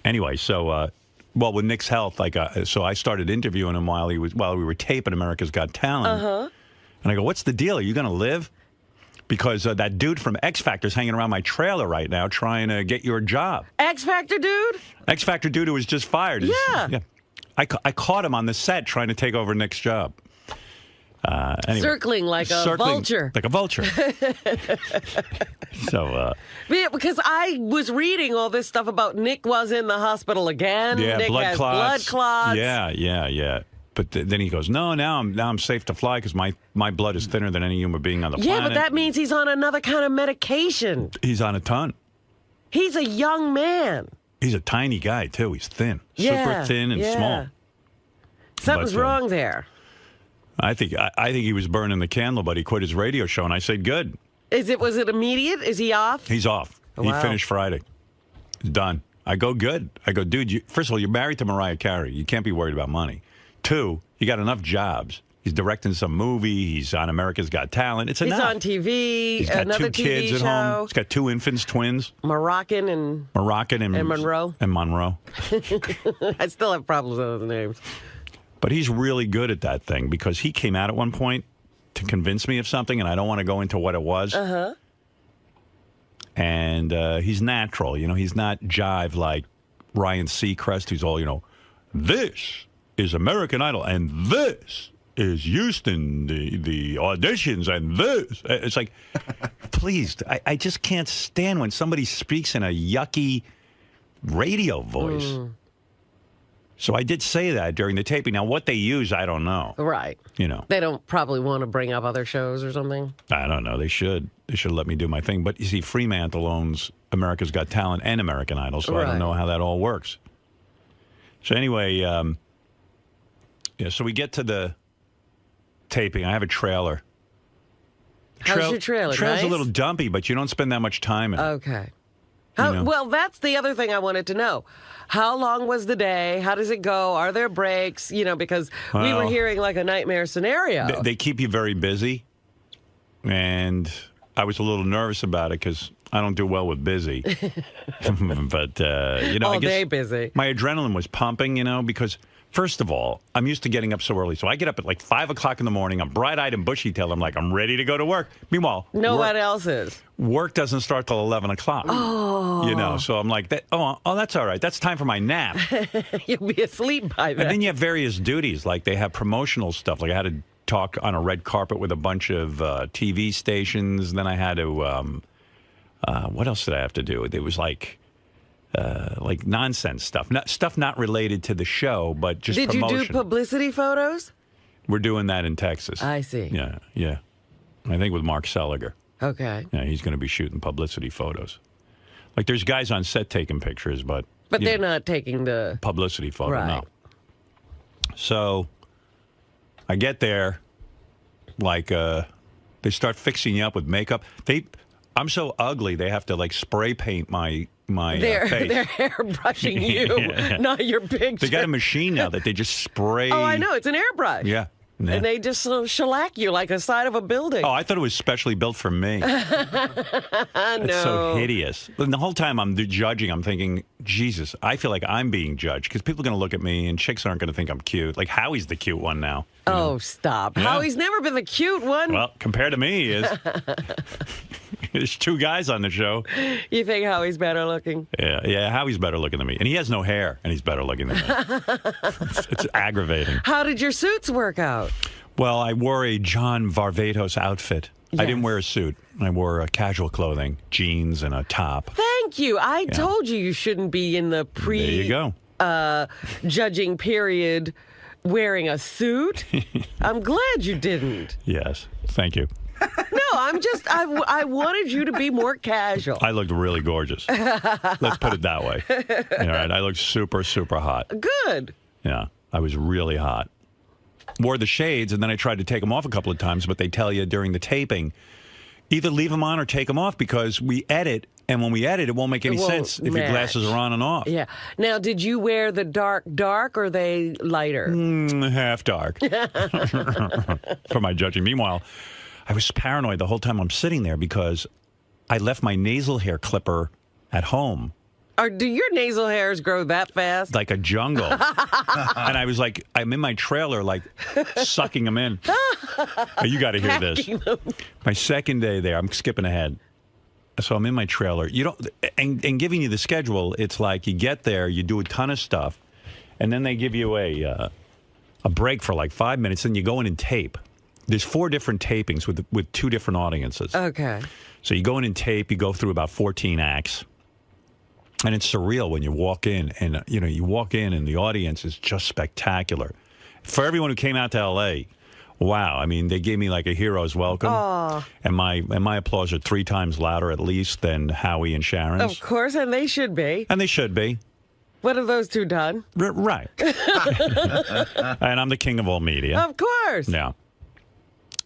Anyway, so... well, with Nick's health, so I started interviewing him while we were taping America's Got Talent. And I go, what's the deal? Are you going to live? Because that dude from X Factor is hanging around my trailer right now trying to get your job. X Factor dude? X Factor dude who was just fired. Yeah. I caught him on the set trying to take over Nick's job. Anyway, Circling like a vulture. Like a vulture. So, Yeah, because I was reading all this stuff about Nick was in the hospital again. yeah, Nick blood has clots. blood clots. Yeah. But then he goes, no, now I'm safe to fly because my blood is thinner than any human being on the planet. Yeah, but that means he's on another kind of medication. He's on a ton. He's a young man. He's a tiny guy, too. He's thin. Yeah, Super thin and small. Something's But, wrong there. I think he was burning the candle, but he quit his radio show, and I said, good. Was it immediate? Is he off? He's off. Wow. He finished Friday. He's done. I go, good. I go, dude, first of all, you're married to Mariah Carey. You can't be worried about money. 2, you got enough jobs. He's directing some movie. He's on America's Got Talent. It's enough. He's on TV. He's got another 2 TV kids show. at home. He's got 2 infants, twins. Moroccan and Monroe. And Monroe. I still have problems with those names. But he's really good at that thing because he came out at one point to convince me of something, and I don't want to go into what it was. Uh-huh. And he's natural. You know, he's not jive like Ryan Seacrest, who's all, this is American Idol, and this is Houston, the auditions, and this. It's like, please, I just can't stand when somebody speaks in a yucky radio voice. So I did say that during the taping. Now, what they use, I don't know. Right. They don't probably want to bring up other shows or something. I don't know. They should. They should let me do my thing. But you see, Fremantle owns America's Got Talent and American Idol, so I don't know how that all works. So anyway, so we get to the taping. I have a trailer. How's your trailer? Trailer's Nice? a little dumpy, but you don't spend that much time in it. Okay. You know? Well, that's the other thing I wanted to know. How long was the day? How does it go? Are there breaks? Because we were Well, hearing like a nightmare scenario. They keep you very busy, and I was a little nervous about it because I don't do well with busy. But, All I guess day busy. my adrenaline was pumping, because, first of all, I'm used to getting up so early. So I get up at like 5 o'clock in the morning. I'm bright-eyed and bushy-tailed. I'm like, I'm ready to go to work. Meanwhile, No one else is. work doesn't start till 11 o'clock. Oh. So I'm like, oh, that's all right. That's time for my nap. You'll be asleep by then. And then you have various duties. Like they have promotional stuff. Like I had to talk on a red carpet with a bunch of TV stations. Then I had to, what else did I have to do? It was like nonsense stuff. Stuff not related to the show, but just Did promotion. you do publicity photos? We're doing that in Texas. I see. Yeah. I think with Mark Seliger. Okay. Yeah, he's going to be shooting publicity photos. Like there's guys on set taking pictures, but they're not taking the publicity photo. Right. No. So I get there, like they start fixing you up with makeup. I'm so ugly they have to like spray paint my They're face. airbrushing you, Yeah. not your picture. They got a machine now that they just spray. Oh, I know. It's an airbrush. Yeah. And they just shellac you like the side of a building. Oh, I thought it was specially built for me. It's so hideous. And the whole time I'm judging, I'm thinking, Jesus, I feel like I'm being judged because people are going to look at me and chicks aren't going to think I'm cute. Like Howie's the cute one now. Oh, stop. Yeah. Howie's never been the cute one. Well, compared to me, he is. There's 2 guys on the show. You think Howie's better looking? Yeah, Howie's better looking than me. And he has no hair, and he's better looking than me. It's aggravating. How did your suits work out? Well, I wore a John Varvatos outfit. I Yes. didn't wear a suit. I wore casual clothing, jeans and a top. Thank you. I told you shouldn't be in the There you go. judging period wearing a suit. I'm glad you didn't. Yes, thank you. No, I wanted you to be more casual. I looked really gorgeous. Let's put it that way. All right, I looked super, super hot. Good. Yeah, I was really hot. Wore the shades, and then I tried to take them off a couple of times, but they tell you during the taping, either leave them on or take them off because we edit, and when we edit, it won't make any sense if your glasses are on and off. Yeah. Now, did you wear the dark, or are they lighter? Half dark for my judging. Meanwhile, I was paranoid the whole time I'm sitting there because I left my nasal hair clipper at home. Or do your nasal hairs grow that fast? Like a jungle. And I was like, I'm in my trailer, like, sucking them in. You got to hear this. My second day there, I'm skipping ahead. So I'm in my trailer. You don't, and giving you the schedule, it's like you get there, you do a ton of stuff, and then they give you a break for like 5 minutes, and you go in and tape. there's 4 different tapings with 2 different audiences. Okay. So you go in and tape. You go through about 14 acts. And it's surreal when you walk in, and you walk in, and the audience is just spectacular. For everyone who came out to L.A., wow! I mean, they gave me like a hero's welcome, and my applause are 3 times louder at least than Howie and Sharon's. Of course, and they should be. And they should be. What have those 2 done? Right. And I'm the king of all media. Of course. Yeah.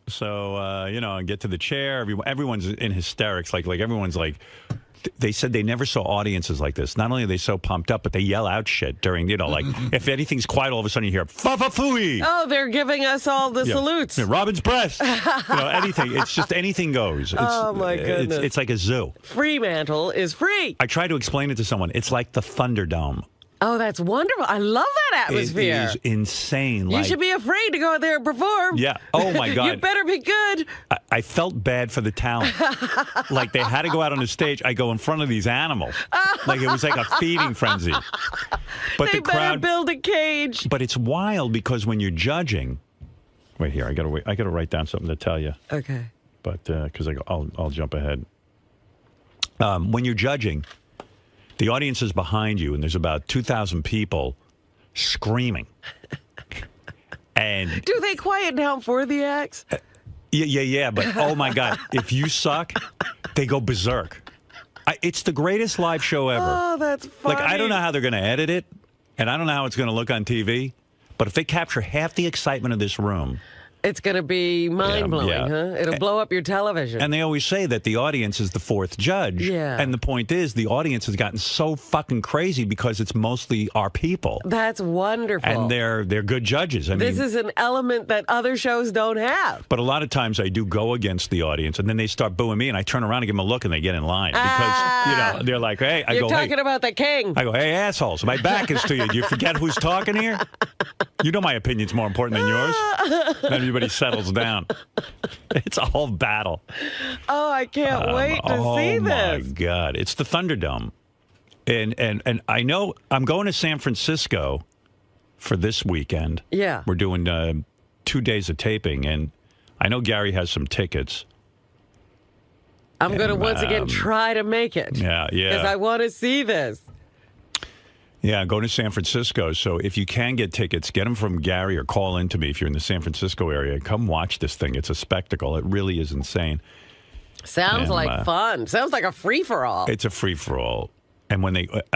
So I get to the chair. Everyone's in hysterics. Like everyone's like. They said they never saw audiences like this. Not only are they so pumped up, but they yell out shit during, like, if anything's quiet, all of a sudden you hear, fa-fa-fooey! Oh, they're giving us all the salutes. Yeah, Robin's breast! Anything. It's just anything goes. Oh, my goodness. It's like a zoo. Fremantle is free. I tried to explain it to someone. It's like the Thunderdome. Oh, that's wonderful. I love that atmosphere. It is insane. You should be afraid to go out there and perform. Yeah. Oh, my God. You better be good. I felt bad for the talent. Like, they had to go out on the stage. I go in front of these animals. Like, it was like a feeding frenzy. But they the crowd, better build a cage. But it's wild because when you're judging... Wait here. I gotta write down something to tell you. Okay. But, because I'll jump ahead. When you're judging... The audience is behind you, and there's about 2,000 people screaming. And do they quiet down for the acts? Yeah. But oh my God, if you suck, they go berserk. It's the greatest live show ever. Oh, that's funny. Like, I don't know how they're going to edit it, and I don't know how it's going to look on TV. But if they capture half the excitement of this room. It's going to be mind-blowing, huh? It'll blow up your television. And they always say that the audience is the 4th judge. Yeah. And the point is, the audience has gotten so fucking crazy because it's mostly our people. That's wonderful. And they're good judges. This is an element that other shows don't have. But a lot of times I do go against the audience, and then they start booing me, and I turn around and give them a look, and they get in line. Because, they're like, hey. You're talking about the king. I go, hey, assholes, my back is to you. Do you forget who's talking here? You know my opinion's more important than yours. Everybody settles down. It's a whole battle. Oh, I can't wait to see this. Oh, my God. It's the Thunderdome. And I know I'm going to San Francisco for this weekend. Yeah. We're doing 2 days of taping, and I know Gary has some tickets. I'm going to once again try to make it. Yeah. Because I want to see this. Yeah, go to San Francisco. So if you can get tickets, get them from Gary or call in to me if you're in the San Francisco area. Come watch this thing. It's a spectacle. It really is insane. Sounds like fun. Sounds like a free-for-all. It's a free-for-all. And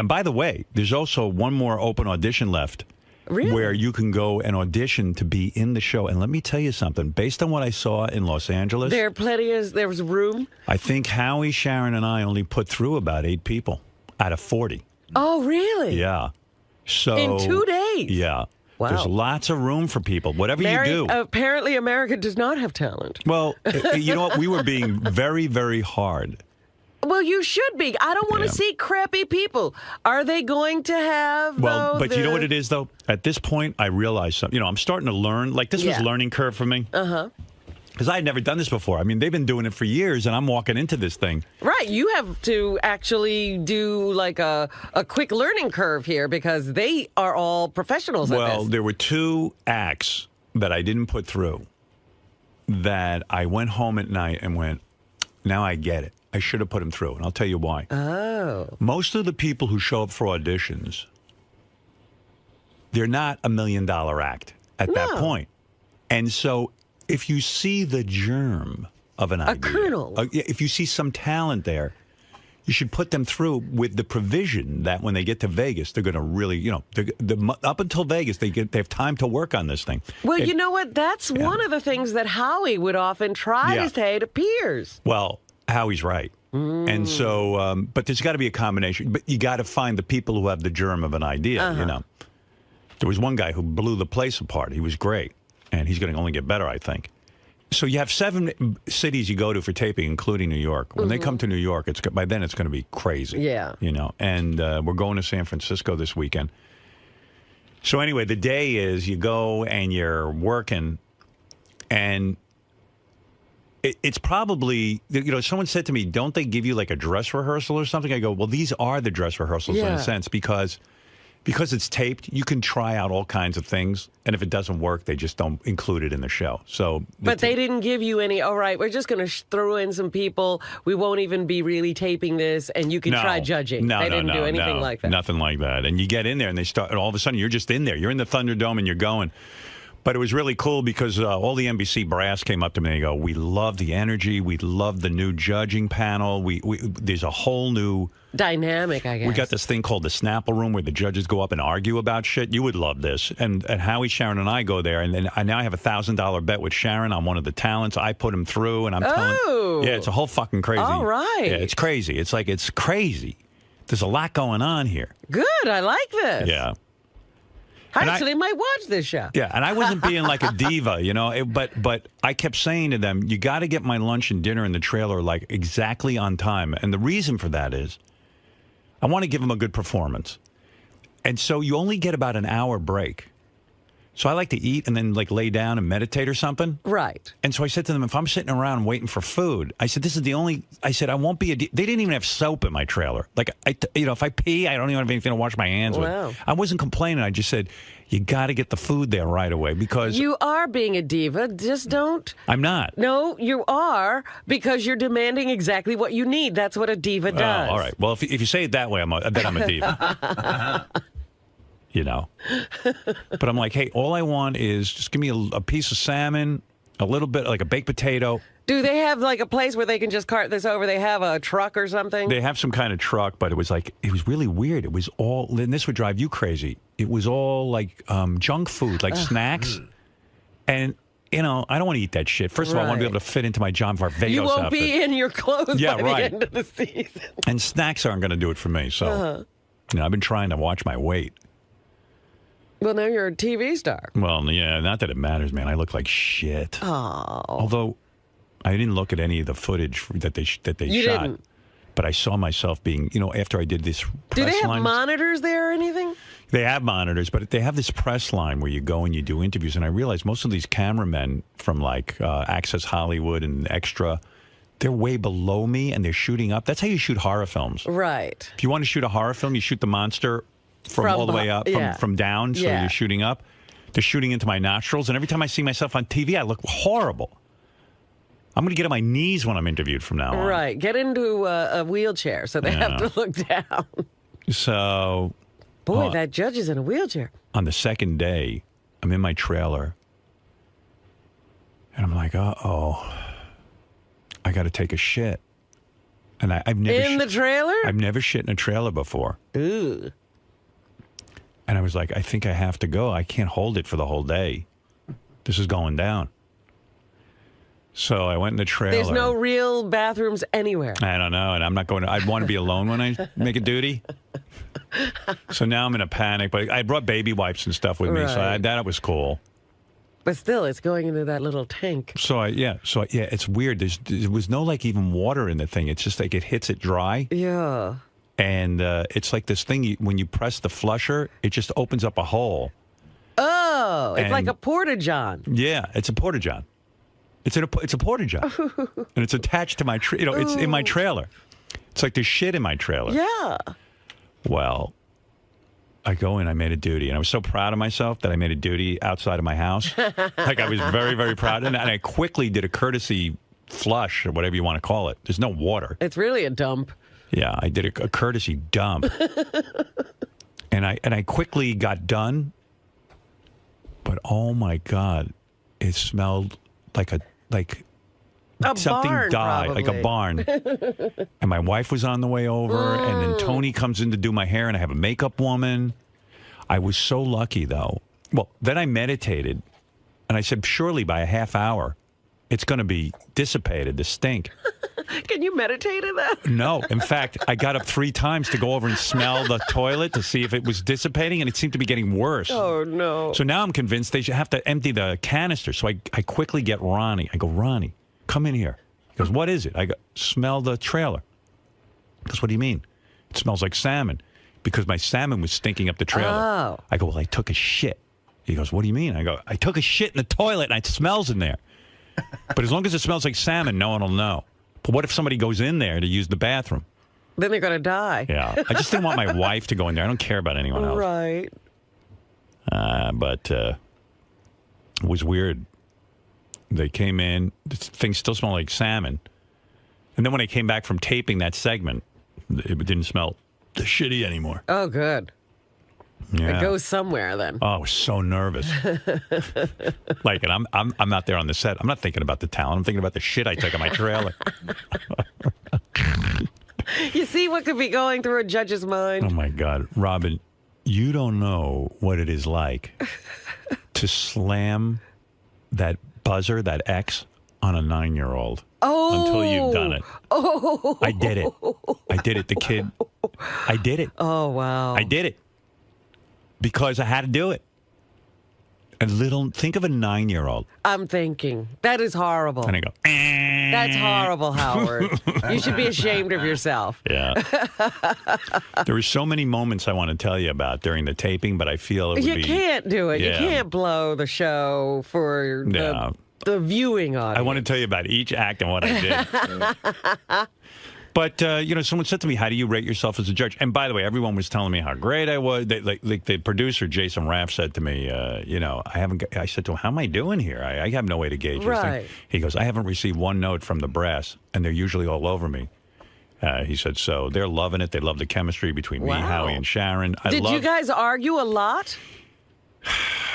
by the way, there's also one more open audition left. Really? Where you can go and audition to be in the show. And let me tell you something. Based on what I saw in Los Angeles. There was room? I think Howie, Sharon, and I only put through about 8 people out of 40. Oh, really? Yeah. So in 2 days? Yeah. Wow. There's lots of room for people. Whatever you do. Apparently, America does not have talent. Well, you know what? We were being very, very hard. Well, you should be. I don't want to see crappy people. Are they going to have? But you know what it is, though? At this point, I realize something. I'm starting to learn. Like, this was a learning curve for me. Uh-huh. Because I had never done this before. I mean, they've been doing it for years, and I'm walking into this thing. Right. You have to actually do like a quick learning curve here because they are all professionals at this. Well, there were 2 acts that I didn't put through that I went home at night and went, now I get it. I should have put them through, and I'll tell you why. Oh. Most of the people who show up for auditions, they're not $1 million act at that point. And so if you see the germ of an idea, kernel, if you see some talent there, you should put them through with the provision that when they get to Vegas, they're going to really, up until Vegas, they have time to work on this thing. Well, you know what? That's one of the things that Howie would often try to say to peers. Well, Howie's right. And so, but there's got to be a combination. But you got to find the people who have the germ of an idea, There was one guy who blew the place apart. He was great. And he's going to only get better, I think. So you have 7 cities you go to for taping, including New York. When they come to New York, by then it's going to be crazy. Yeah. And we're going to San Francisco this weekend. So anyway, the day is you go and you're working, and it's probably, someone said to me, don't they give you like a dress rehearsal or something? I go, well, these are the dress rehearsals in a sense, because because it's taped, you can try out all kinds of things, and if it doesn't work, they just don't include it in the show. So, But they didn't give you any, all right, we're just going to throw in some people. We won't even be really taping this, and you can try judging. No, they didn't do anything no, like that. Nothing like that. And you get in there, and they start, and all of a sudden, you're just in there. You're in the Thunderdome, and you're going. But it was really cool because all the NBC brass came up to me and they go, we love the energy. We love the new judging panel. There's a whole new dynamic, I guess. We got this thing called the Snapple Room where the judges go up and argue about shit. You would love this. And Howie, Sharon, and I go there. And then I now have a $1,000 bet with Sharon on one of the talents. I put him through, and I'm telling yeah, it's a whole fucking crazy. All right. Yeah, it's crazy. It's crazy. There's a lot going on here. Good. I like this. Yeah. I actually might watch this show. Yeah, and I wasn't being like a diva, you know, but I kept saying to them, you got to get my lunch and dinner in the trailer like exactly on time. And the reason for that is I want to give them a good performance. And so you only get about an hour break. So I like to eat and then like lay down and meditate or something. Right. And so I said to them, if I'm sitting around waiting for food, I said, this is the only, I said, I won't be they didn't even have soap in my trailer. Like, if I pee, I don't even have anything to wash my hands with. I wasn't complaining. I just said, you got to get the food there right away because. You are being a diva. Just don't. I'm not. No, you are because you're demanding exactly what you need. That's what a diva does. All right. Well, if you say it that way, then I'm a diva. You know, but I'm like, hey, all I want is just give me a piece of salmon, a little bit like a baked potato. Do they have like a place where they can just cart this over? They have a truck or something? They have some kind of truck, but it was really weird. It was all, and this would drive you crazy. It was all like junk food, like snacks. And, you know, I don't want to eat that shit. First of all, I want to be able to fit into my John Varvatos You won't outfit. be in your clothes by the end of the season. And snacks aren't going to do it for me. So, you know, I've been trying to watch my weight. Well, now you're a TV star. Well, yeah, not that it matters, man. I look like shit. Oh. Although I didn't look at any of the footage that they shot. Didn't. But I saw myself being, you know, after I did this press Do they have line, monitors there or anything? They have monitors, but they have this press line where you go and you do interviews. And I realized most of these cameramen from like Access Hollywood and Extra, they're way below me and they're shooting up. That's how you shoot horror films. Right. If you want to shoot a horror film, you shoot the monster from all the way up, from down, so you're shooting up. They're shooting into my nostrils, and every time I see myself on TV, I look horrible. I'm going to get on my knees when I'm interviewed from now on. Right. Get into a wheelchair so they have to look down. So... Boy, that judge is in a wheelchair. On the second day, I'm in my trailer, and I'm like, uh-oh, I got to take a shit. And I've never... In the trailer? I've never shit in a trailer before. Ooh. And I was like, I think I have to go. I can't hold it for the whole day. This is going down. So I went in the trailer. There's no real bathrooms anywhere. I don't know, and I'm not going to... I'd want to be alone when I make a duty. So now I'm in a panic, but I brought baby wipes and stuff with me, so that was cool. But still, it's going into that little tank. So it's weird. There was no like even water in the thing. It's just like it hits it dry. Yeah. And it's like this thing, when you press the flusher, it just opens up a hole. Oh, it's like a porta-john. Yeah, it's a porta-john. It's a porta-john. And it's attached to my, it's in my trailer. It's like there's shit in my trailer. Yeah. Well, I go in, I made a duty, and I was so proud of myself that I made a duty outside of my house. Like I was very, very proud. And I quickly did a courtesy flush, or whatever you want to call it. There's no water. It's really a dump. Yeah, I did a courtesy dump. and I quickly got done. But oh my God, it smelled like something barn, died, probably. like a barn. And my wife was on the way over, and then Tony comes in to do my hair, and I have a makeup woman. I was so lucky, though. Well, then I meditated, and I said, surely by a half hour, it's going to be dissipated, the stink. Can you meditate in that? No. In fact, I got up 3 times to go over and smell the toilet to see if it was dissipating, and it seemed to be getting worse. Oh, no. So now I'm convinced they should have to empty the canister. So I quickly get Ronnie. I go, Ronnie, come in here. He goes, what is it? I go, smell the trailer. He goes, what do you mean? It smells like salmon. Because my salmon was stinking up the trailer. Oh. I go, well, I took a shit. He goes, what do you mean? I go, I took a shit in the toilet and it smells in there. But as long as it smells like salmon, no one will know. But what if somebody goes in there to use the bathroom? Then they're going to die. Yeah. I just didn't want my wife to go in there. I don't care about anyone else. Right. But it was weird. They came in. Things still smell like salmon. And then when I came back from taping that segment, it didn't smell shitty anymore. Oh, good. Yeah. It goes somewhere then. Oh, I was so nervous. Like, and I'm out there on the set. I'm not thinking about the talent. I'm thinking about the shit I took in my trailer. You see what could be going through a judge's mind? Oh, my God. Robin, you don't know what it is like to slam that buzzer, that X, on a 9-year-old. Oh. Until you've done it. Oh. I did it. I did it. The kid. I did it. Oh, wow. I did it. Because I had to do it. Think of a 9-year-old. I'm thinking. That is horrible. And I go, That's horrible, Howard. You should be ashamed of yourself. Yeah. There were so many moments I want to tell you about during the taping, but I feel it would You be... can't do it. Yeah. You can't blow the show for the viewing audience. I want to tell you about each act and what I did. But, someone said to me, how do you rate yourself as a judge? And by the way, everyone was telling me how great I was. Like the producer, Jason Raff, said to me, I said to him, how am I doing here? I have no way to gauge this Right. thing. He goes, I haven't received one note from the brass, and they're usually all over me. He said, so they're loving it. They love the chemistry between me, Wow. Howie, and Sharon. Did you guys argue a lot?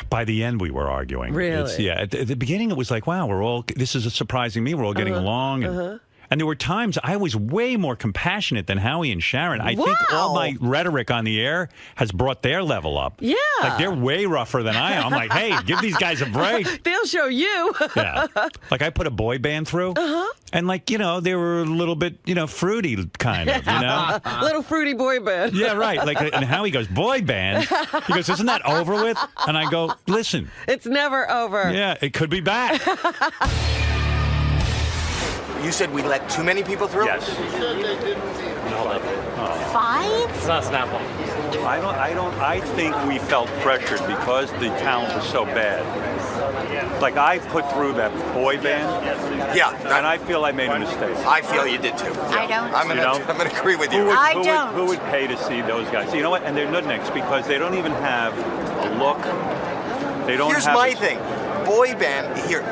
By the end, we were arguing. Really? At the beginning, it was like, wow, this is surprising me. We're all getting along. And there were times I was way more compassionate than Howie and Sharon. I think all my rhetoric on the air has brought their level up. Yeah. Like, they're way rougher than I am. I'm like, hey, give these guys a break. They'll show you. Yeah. Like, I put a boy band through. And, they were a little bit, fruity, kind of, Little fruity boy band. Yeah, right. And Howie goes, boy band? He goes, isn't that over with? And I go, listen. It's never over. Yeah, it could be back. You said we let too many people through? Yes. Five? It's not Snapple. I think we felt pressured because the talent was so bad. Like, I put through that boy band. Yeah. And I feel I made a mistake. I feel you did too. I don't. I'm gonna agree with you. Who would pay to see those guys? You know what? And they're nudniks because they don't even have a look. They don't. Here's my thing. Boy band. Here,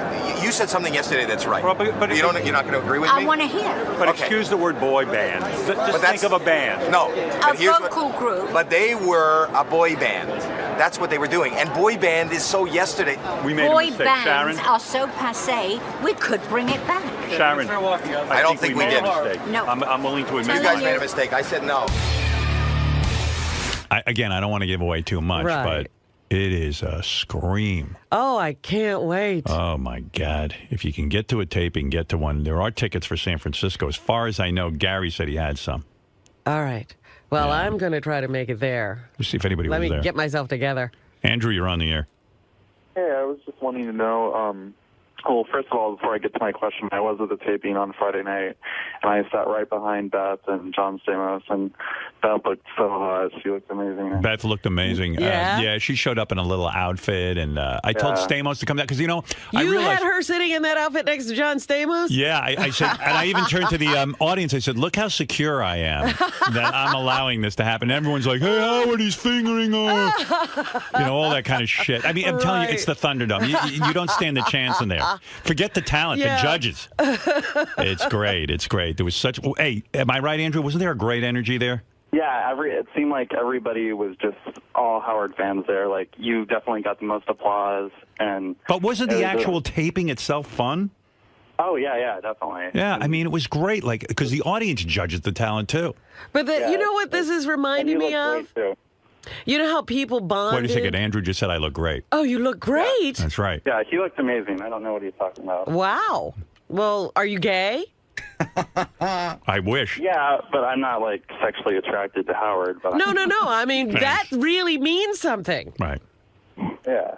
you said something yesterday that's right. Well, but you're not going to agree with me? I want to hear. But excuse the word boy band. Just think of a band. No. A vocal group. But they were a boy band. That's what they were doing. And boy band is so yesterday. We made boy a mistake. bands Sharon? are so passé, we could bring it back. Sharon, I don't think we did. No. I'm willing to admit You guys made a mistake. I said no. I don't want to give away too much, but it is a scream. Oh, I can't wait. Oh, my God. If you can get to a taping, get to one. There are tickets for San Francisco. As far as I know, Gary said he had some. All right. Well, I'm going to try to make it there. Let's see if anybody was there. Let me get myself together. Andrew, you're on the air. Hey, I was just wanting to know, well, first of all, before I get to my question, I was at the taping on Friday night, and I sat right behind Beth and John Stamos, and Beth looked so hot. She looked amazing. Beth looked amazing. Yeah? She showed up in a little outfit, and I told Stamos to come down, because, I You realized... had her sitting in that outfit next to John Stamos? Yeah, I said, and I even turned to the audience, I said, look how secure I am that I'm allowing this to happen. And everyone's like, hey, Howard, he's fingering her. All that kind of shit. I mean, I'm telling you, it's the Thunderdome. You don't stand a chance in there. Forget the talent, the judges. It's great. It's great. There was such... Hey, am I right, Andrew? Wasn't there a great energy there? Yeah, it seemed like everybody was just all Howard fans there. Like, you definitely got the most applause. But wasn't the actual taping itself fun? Oh, yeah, definitely. Yeah, I mean, it was great, because the audience judges the talent, too. But you know what this is reminding me of? You know how people bonded? Wait a second. Andrew just said I look great. Oh, you look great. That's right. Yeah, he looked amazing. I don't know what he's talking about. Wow. Well, are you gay? I wish. Yeah, but I'm not, sexually attracted to Howard. But No. I mean, that really means something. Right. Yeah.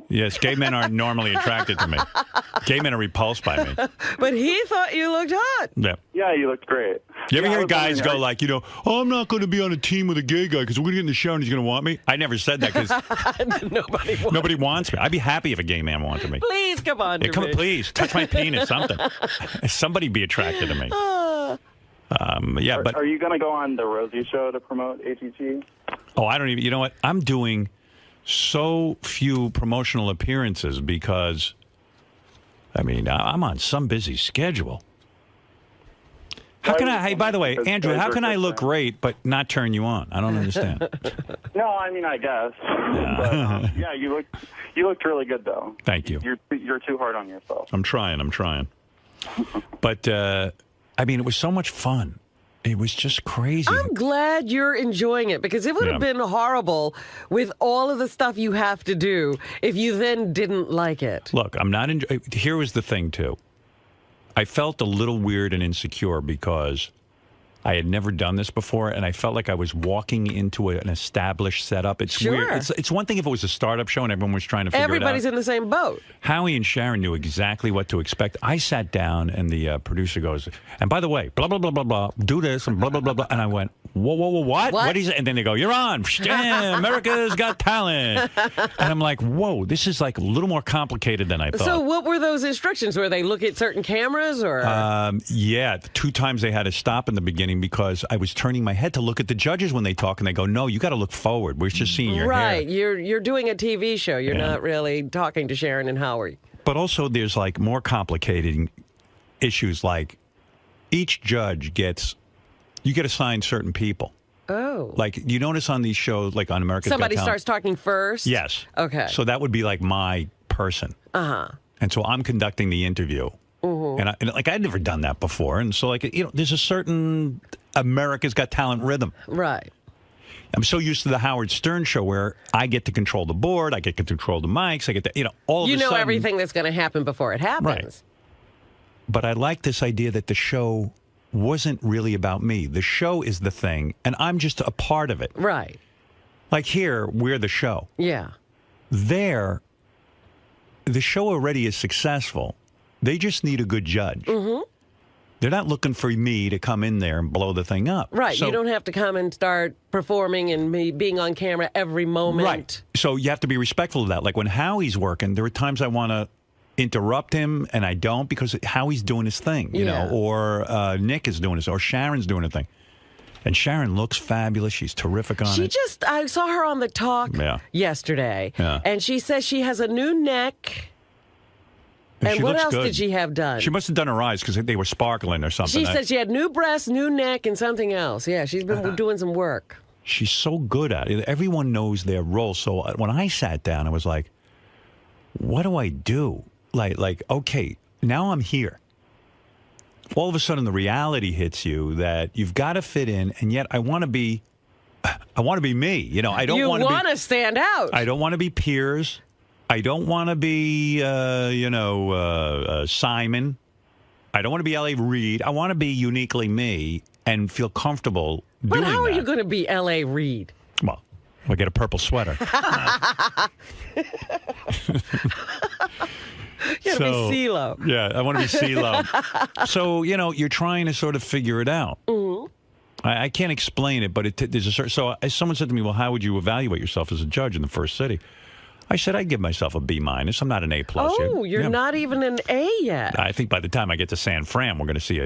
Yes, gay men aren't normally attracted to me. Gay men are repulsed by me. But he thought you looked hot. Yeah, you looked great. You ever hear guys go oh, I'm not going to be on a team with a gay guy because we're going to get in the show and he's going to want me? I never said that because nobody wants me. I'd be happy if a gay man wanted me. Please come on to me. Please, touch my penis, something. Somebody be attracted to me. Yeah, but Are you going to go on the Rosie Show to promote ATG? oh, I don't even. You know what? I'm doing so few promotional appearances because, I mean, I'm on some busy schedule. How can I? Hey, by the way, Andrew, how can I look great but not turn you on? I don't understand. No, I mean, I guess. But, yeah, you looked really good, though. Thank you. You're too hard on yourself. I'm trying. But, I mean, it was so much fun. It was just crazy. I'm glad you're enjoying it because it would have been horrible with all of the stuff you have to do if you then didn't like it. Look, I'm not. Here was the thing, too. I felt a little weird and insecure because I had never done this before, and I felt like I was walking into an established setup. It's Sure. weird. It's one thing if it was a startup show and everyone was trying to figure Everybody's it out. in the same boat. Howie and Sharon knew exactly what to expect. I sat down, and the producer goes, and by the way, blah, blah, blah, blah, blah, do this, and blah, blah, blah, blah. And I went, whoa, whoa, whoa, what? What is it? And then they go, you're on. Damn, America's Got Talent. And I'm like, whoa, this is like a little more complicated than I thought. So what were those instructions? Were they look at certain cameras or? Yeah, 2 times they had to stop in the beginning because I was turning my head to look at the judges when they talk, and they go, no, you got to look forward. We're just seeing your hair. Right, you're doing a TV show. You're not really talking to Sharon and Howie. But also there's like more complicated issues like each judge you get assigned certain people. Oh. Like you notice on these shows, like on America's Got Somebody Talent. starts talking first? Yes. Okay. So that would be like my person. Uh-huh. And so I'm conducting the interview. And I'd never done that before. And so there's a certain America's Got Talent rhythm. Right. I'm so used to the Howard Stern show where I get to control the board, I get to control the mics, I get to, all of a sudden. Everything that's going to happen before it happens. Right. But I like this idea that the show wasn't really about me. The show is the thing, and I'm just a part of it. Right. Like here, we're the show. Yeah. There, the show already is successful. They just need a good judge. Mm-hmm. They're not looking for me to come in there and blow the thing up. Right. So, you don't have to come and start performing and being on camera every moment. Right. So you have to be respectful of that. Like when Howie's working, there are times I want to interrupt him, and I don't because Howie's doing his thing, you know, or Nick is doing his, or Sharon's doing a thing. And Sharon looks fabulous. She's terrific on it. I saw her on the talk yesterday, and she says she has a new neck. And what else did she have done? She must have done her eyes because they were sparkling or something. She said she had new breasts, new neck, and something else. Yeah, she's been doing some work. She's so good at it. Everyone knows their role. So when I sat down, I was like, what do I do? Like, okay, now I'm here. All of a sudden, the reality hits you that you've got to fit in, and yet I want to be me. You know, I don't want to be. You want to stand out. I don't want to be Piers. I don't want to be, Simon. I don't want to be L.A. Reid. I want to be uniquely me and feel comfortable doing that. But how are you going to be L.A. Reid? Well, I'll get a purple sweater. You got to be CeeLo. Yeah, I want to be CeeLo. So, you're trying to sort of figure it out. Mm-hmm. I can't explain it, but there's a certain... So someone said to me, well, how would you evaluate yourself as a judge in the first city? I said I'd give myself a B-. I'm not an A+. Oh, you're not even an A yet. I think by the time I get to San Fran, we're going to see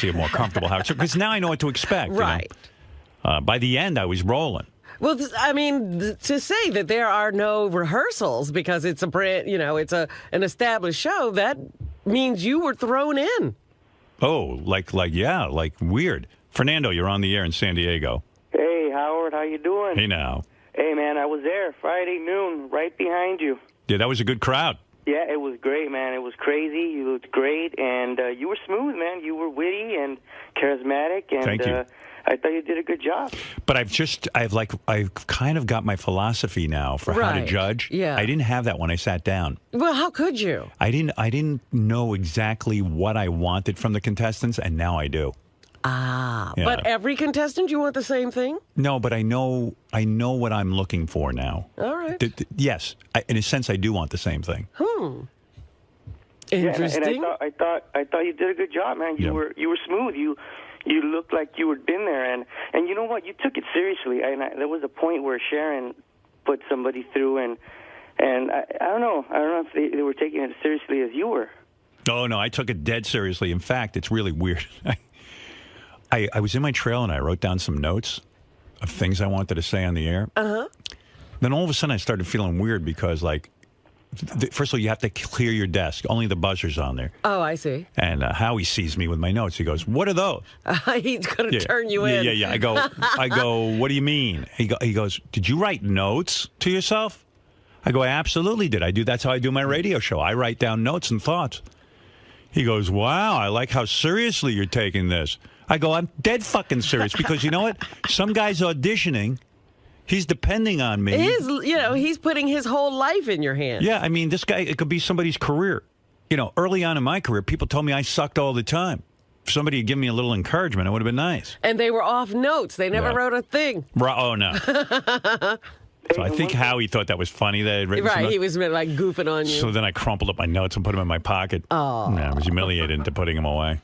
a more comfortable Howard. Because now I know what to expect. Right. By the end, I was rolling. Well, to say that there are no rehearsals because it's a brand, it's an established show, that means you were thrown in. Oh, like weird. Fernando, you're on the air in San Diego. Hey, Howard, how you doing? Hey, now. Hey, man, I was there Friday noon, right behind you. Yeah, that was a good crowd. Yeah, it was great, man. It was crazy. You looked great, and you were smooth, man. You were witty and charismatic, and Thank you. I thought you did a good job. But I've kind of got my philosophy now for how to judge. Yeah. I didn't have that when I sat down. Well, how could you? I didn't know exactly what I wanted from the contestants, and now I do. Ah, Yeah. But every contestant, you want the same thing? No, but I know what I'm looking for now. All right. Yes, in a sense, I do want the same thing. Interesting. Yeah, and I thought you did a good job, man. You were smooth. You looked like you had been there, and you know what? You took it seriously. And there was a point where Sharon put somebody through, and I don't know if they were taking it as seriously as you were. Oh no, I took it dead seriously. In fact, it's really weird. I was in my trailer and I wrote down some notes of things I wanted to say on the air. Uh-huh. Then all of a sudden I started feeling weird because, like, first of all, you have to clear your desk. Only the buzzer's on there. Oh, I see. And Howie sees me with my notes. He goes, "What are those?" He's going to turn you in. Yeah. I go, "What do you mean?" He goes, "Did you write notes to yourself?" I go, "I absolutely did. That's how I do my radio show. I write down notes and thoughts." He goes, "Wow, I like how seriously you're taking this." I go, "I'm dead fucking serious because you know what? Some guy's auditioning. He's depending on me. He's putting his whole life in your hands. Yeah, I mean, this guy, it could be somebody's career. Early on in my career, people told me I sucked all the time. If somebody had given me a little encouragement, it would have been nice. And they were off notes. They never wrote a thing. Oh, no. So I think Howie thought that was funny that I had written some notes. He was like goofing on you. So then I crumpled up my notes and put them in my pocket. Oh. Yeah, I was humiliated into putting them away.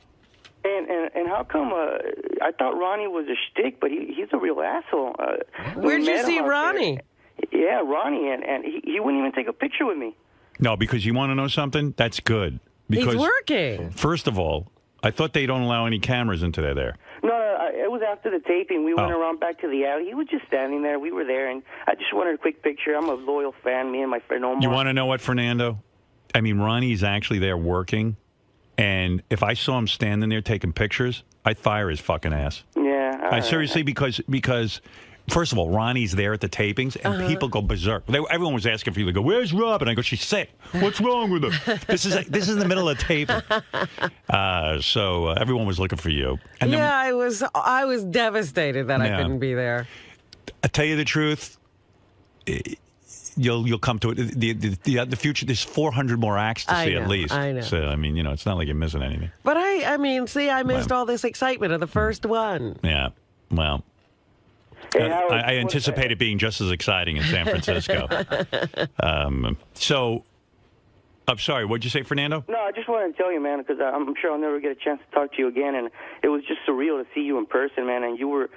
And how come? I thought Ronnie was a shtick, but he's a real asshole. Where'd you see Ronnie? Yeah, Ronnie, and he wouldn't even take a picture with me. No, because you want to know something? That's good. Because, he's working. First of all, I thought they don't allow any cameras into there. No, it was after the taping. We went around back to the alley. He was just standing there. We were there, and I just wanted a quick picture. I'm a loyal fan, me and my friend Omar. You want to know what, Fernando? I mean, Ronnie's actually there working, and if I saw him standing there taking pictures, I'd fire his fucking ass. Yeah. Seriously, because first of all, Ronnie's there at the tapings, and people go berserk. Everyone was asking for you to go, "Where's Robin?" I go, "She's sick. What's wrong with her?" This is in the middle of taping. So everyone was looking for you. And then, I was devastated that I couldn't be there. I tell you the truth, you'll come to it. The future. There's 400 more acts to see at least. I know. So I mean, it's not like you're missing anything. But I missed all this excitement of the first one. Yeah. Well. I anticipate it being just as exciting in San Francisco. I'm sorry, what'd you say, Fernando? No, I just wanted to tell you, man, because I'm sure I'll never get a chance to talk to you again, and it was just surreal to see you in person, man, and you were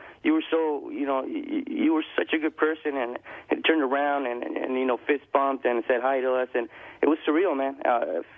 so, you were such a good person, and turned around and fist bumped and said hi to us, and it was surreal, man.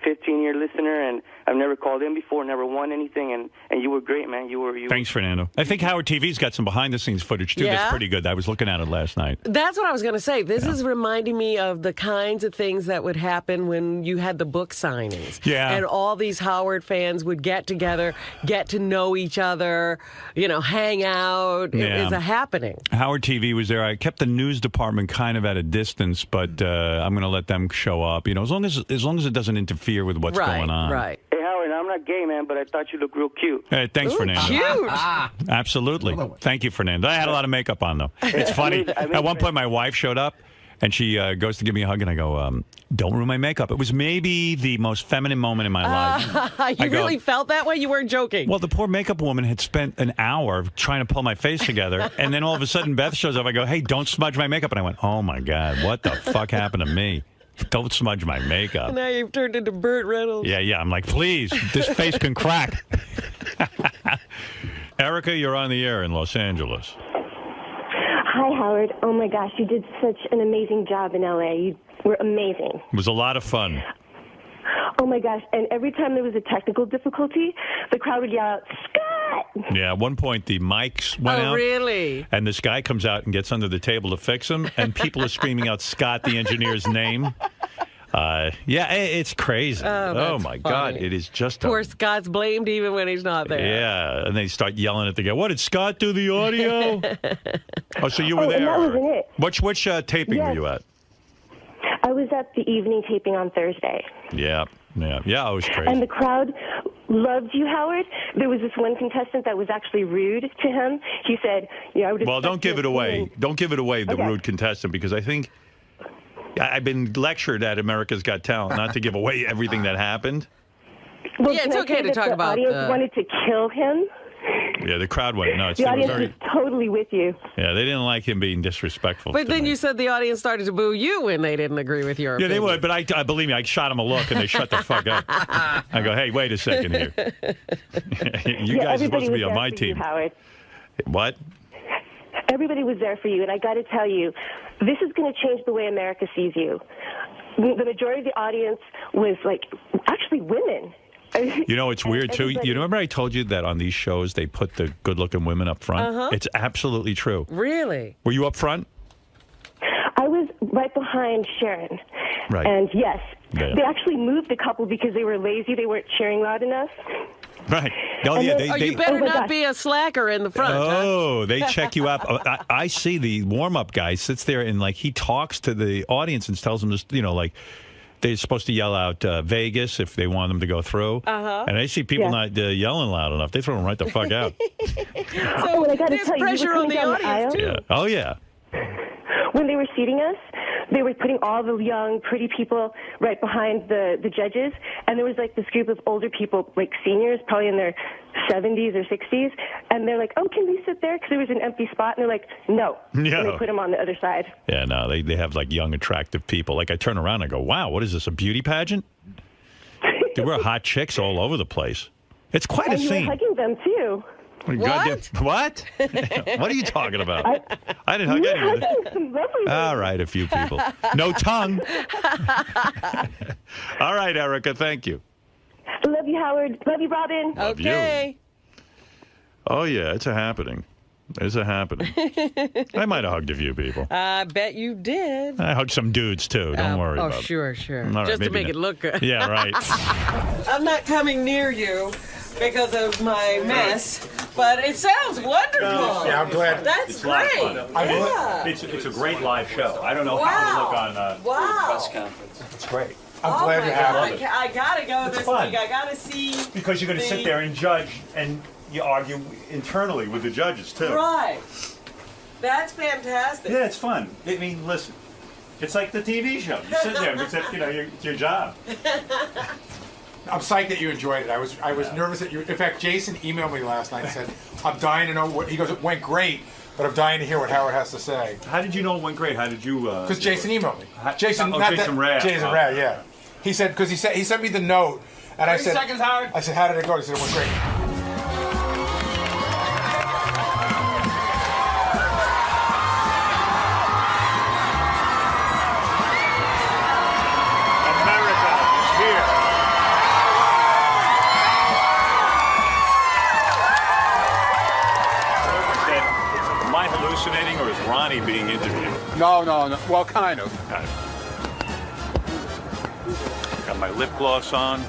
15-year listener, and I've never called in before, never won anything, and you were great, man. Thanks, Fernando. I think Howard TV's got some behind-the-scenes footage, too. That's pretty good. I was looking at it last night. That's what I was going to say. This is reminding me of the kinds of things that would happen when you had the book signings. Yeah. And all these Howard fans would get together, get to know each other, hang out. It was a happening. Howard TV was there. I kept the news department kind of at a distance, but I'm going to let them show up. As long as it doesn't interfere with what's going on. Right. Hey, Howard, I'm not gay, man, but I thought you looked real cute. Hey, thanks, Fernando. Cute. Absolutely. Thank you, Fernando. I had a lot of makeup on, though. It's funny. At one point, my wife showed up, and she goes to give me a hug, and I go, "Don't ruin my makeup." It was maybe the most feminine moment in my life. You really felt that way? You weren't joking? Well, the poor makeup woman had spent an hour trying to pull my face together, and then all of a sudden Beth shows up. I go, "Hey, don't smudge my makeup." And I went, "Oh, my God, what the fuck happened to me? Don't smudge my makeup." Now you've turned into Burt Reynolds. Yeah. I'm like, please, this face can crack. Erica, you're on the air in Los Angeles. Hi, Howard. Oh, my gosh, you did such an amazing job in L.A. You were amazing. It was a lot of fun. Oh, my gosh. And every time there was a technical difficulty, the crowd would yell out, "Scott!" Yeah, at one point the mics went out. Oh, really? And this guy comes out and gets under the table to fix them, and people are screaming out Scott, the engineer's name. It's crazy. Oh my God, it is just poor Scott's blamed even when he's not there. Yeah, and they start yelling at the guy. What, did Scott do the audio? So you were there. And that wasn't it. Which taping were you at? I was at the evening taping on Thursday. Yeah, it was crazy. And the crowd loved you, Howard. There was this one contestant that was actually rude to him. He said, I would. Well, don't give it away. Don't give it away, the rude contestant, because I think I've been lectured at America's Got Talent not to give away everything that happened. Well, it's okay to talk about. The audience wanted to kill him. Yeah, the crowd went nuts. The audience was totally with you. Yeah, they didn't like him being disrespectful. But then you said the audience started to boo you when they didn't agree with your opinion. They would, but I believe me, I shot them a look and they shut the fuck up. I go, hey, wait a second here. You guys are supposed to be on my team. Howard. What? Everybody was there for you, and I got to tell you, this is going to change the way America sees you. The majority of the audience was actually women. You know, it's weird, too. You remember I told you that on these shows they put the good-looking women up front? Uh-huh. It's absolutely true. Really? Were you up front? I was right behind Sharon. Right. And yes, Yeah. they actually moved a couple because they were lazy. They weren't cheering loud enough. Right. Oh, And yeah. then- You better not be a slacker in the front. Oh, they check you up. I see the warm-up guy sits there and, like, he talks to the audience and tells them, you know, like, they're supposed to yell out Vegas if they want them to go through. Uh-huh. And I see people Yeah. not yelling loud enough. They throw them right the fuck out. Oh, and I got to there's tell you, we pressure were on coming the down audience, aisle. Yeah. Oh, yeah. When they were seating us, they were putting all the young, pretty people right behind the judges, and there was like this group of older people, like seniors, probably in their 70s or 60s, and they're like, "Oh, can we sit there?" Because there was an empty spot, and they're like, "No," No. and they put them on the other side. Yeah, no, they have, like, young, attractive people. Like, I turn around and I go, wow, what is this, a beauty pageant? There were hot chicks all over the place. It's quite a And you were scene. hugging them too. What? What are you talking about? I didn't hug You were anyone. hugging some lovely All right, a few people. No tongue. All right, Erica, thank you. Love you, Howard. Love you, Robin. Love you. Okay. Oh, yeah, it's a happening. It's a happening. I might have hugged a few people. I bet you did. I hugged some dudes, too. Don't worry about it. Sure. All right, Just to maybe make it not. look good. Yeah, right. I'm not coming near you because of my mess, but it sounds wonderful. Yeah, I'm glad. That's It's a lot of great. fun. Yeah. It's a great live show. I don't know Wow. how to look on Wow. press conference. It's great. Oh my God, I gotta go this fun. week. I gotta see. Because you're going to sit the- there and judge, and you argue internally with the judges, too. Right. That's fantastic. Yeah, it's fun. I mean, listen, it's like the TV show. You sit there, except, you know, it's your job. I'm psyched that you enjoyed it. I was nervous that you. In fact, Jason emailed me last night and said, "I'm dying to know what." He goes, "It went great, but I'm dying to hear what Howard has to say." How did you know it went great? How did you? Because Jason emailed me. Jason, Oh, not Jason that, Rad. Jason Oh. Rad, yeah. He said because he sent me the note, and I 30 said, seconds, Howard. I said, "How did it go?" He said, "It went great." America is here. Am I hallucinating, or is Ronnie being interviewed? No. Well, kind of. Got my lip gloss on.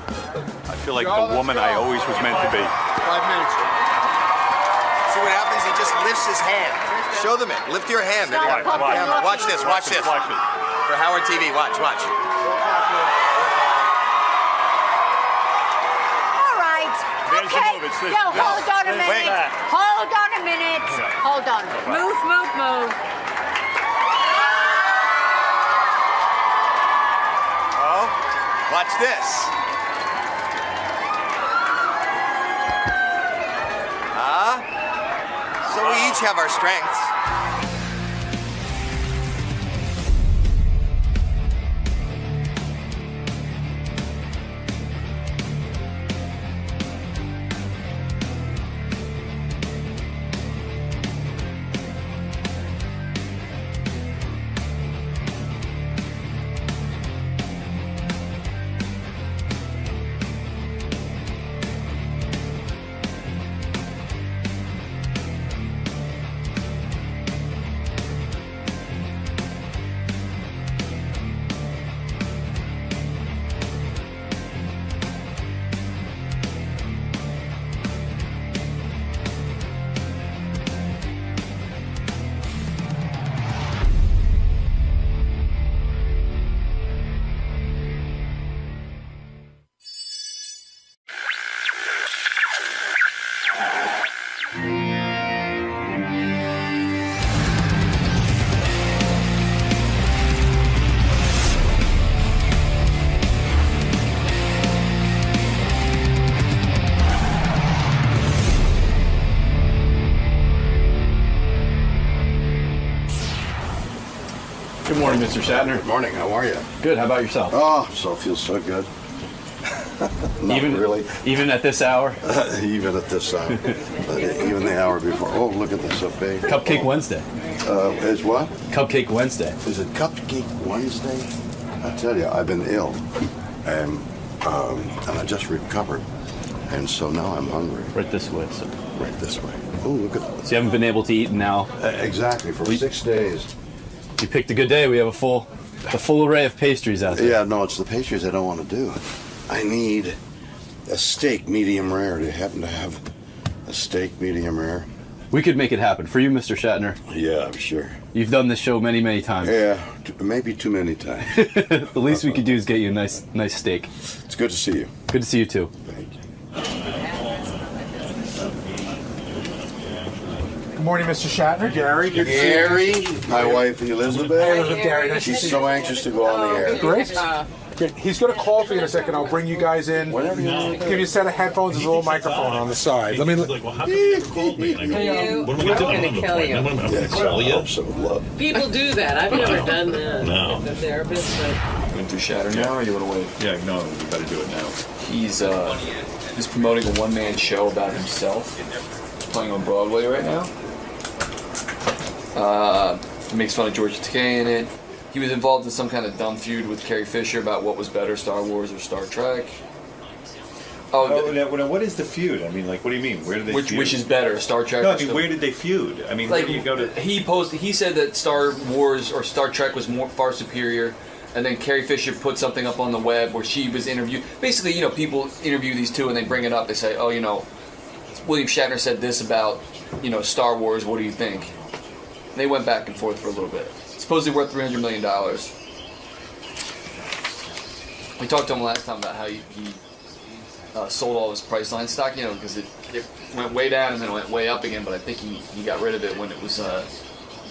I feel like Go, the woman let's I go. always was meant to be. 5 minutes. See what happens? He just lifts his hand. Show them it. Lift your hand. Watch, watch. Camera. Watch this. Watch this. Watch it. For Howard TV. Watch. Watch. All right. There's the Okay. move. It's this. No, This. hold on a Wait. minute. Hold on a minute. Yeah. Hold on. Move. Oh, watch this. So we each have our strengths. Good morning, Mr. Shatner. Good morning. How are you? Good. How about yourself? Oh, feels so good. Not even really. Even at this hour? Even at this hour. Even the hour before. Oh, look at this up big. Cupcake Wednesday. Is what? Cupcake Wednesday. Is it Cupcake Wednesday? I tell you, I've been ill. and I just recovered. And so now I'm hungry. Right this way, sir. Right this way. Oh, look at that. So you haven't been able to eat now? Exactly, for 6 days. You picked a good day. We have a full array of pastries out there. Yeah, no, it's the pastries I don't want to do. I need a steak medium rare. Do you happen to have a steak medium rare? We could make it happen. For you, Mr. Shatner. Yeah, I'm sure. You've done this show many, many times. Yeah, maybe too many times. The least we could do is get you a nice steak. It's good to see you. Good to see you, too. Thank you. Good morning, Mr. Shatner. Gary. Good to Gary, see you. my wife Elizabeth. Hey, Elizabeth, Gary. Nice to She's see you. so anxious to go on the air. Great. Great. He's going to call for you in a second. I'll bring you guys in. Whenever you want. Give you a set of headphones and a little microphone on the side. Let me. Like, well, how can you call me? And I go, what am I doing? I'm gonna kill you. I'm gonna kill you. So love. People do that. I've never done that. No. With a therapist, but Going through Shatter now, or you want to wait? Yeah, no, we better do it now. He's promoting a one-man show about himself, playing on Broadway right now. He makes fun of George Takei in it. He was involved in some kind of dumb feud with Carrie Fisher about what was better, Star Wars or Star Trek. Now, what is the feud? I mean, like, what do you mean? Where did they feud? Which is better, Star Trek? No, or I mean, where did they feud? I mean, like, where do you go to? He said that Star Wars or Star Trek was far superior, and then Carrie Fisher put something up on the web where she was interviewed. Basically, people interview these two and they bring it up. They say, oh, William Shatner said this about, Star Wars. What do you think? And they went back and forth for a little bit. It's supposedly worth $300 million. We talked to him last time about how he sold all his Priceline stock, because it went way down and then it went way up again, but I think he got rid of it when it was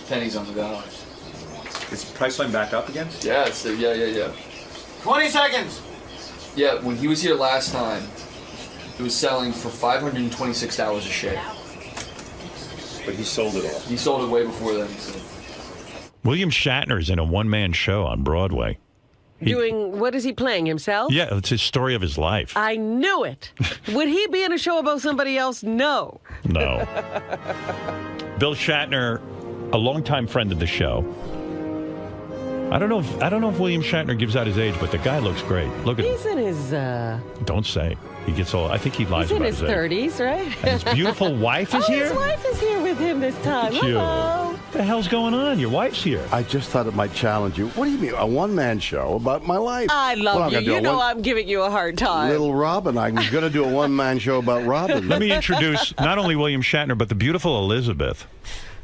pennies on the dollar. Is Priceline back up again? Yeah, yeah. 20 seconds. Yeah, when he was here last time, it was selling for $526 a share. But he sold it all. He sold it way before then. So. William Shatner's in a one-man show on Broadway. What is he playing, himself? Yeah, it's his story of his life. I knew it. Would he be in a show about somebody else? No. No. Bill Shatner, a longtime friend of the show. I don't know if William Shatner gives out his age, but the guy looks great. Look at him. He's in his... Don't say. He gets old. I think he lies about his age. He's in his 30s, right? And his beautiful wife is here? His wife is here with him this time. Look at you. Hello. What the hell's going on? Your wife's here. I just thought it might challenge you. What do you mean? A one-man show about my life? I love you. You know I'm giving you a hard time. Little Robin. I'm going to do a one-man show about Robin. Let me introduce not only William Shatner, but the beautiful Elizabeth,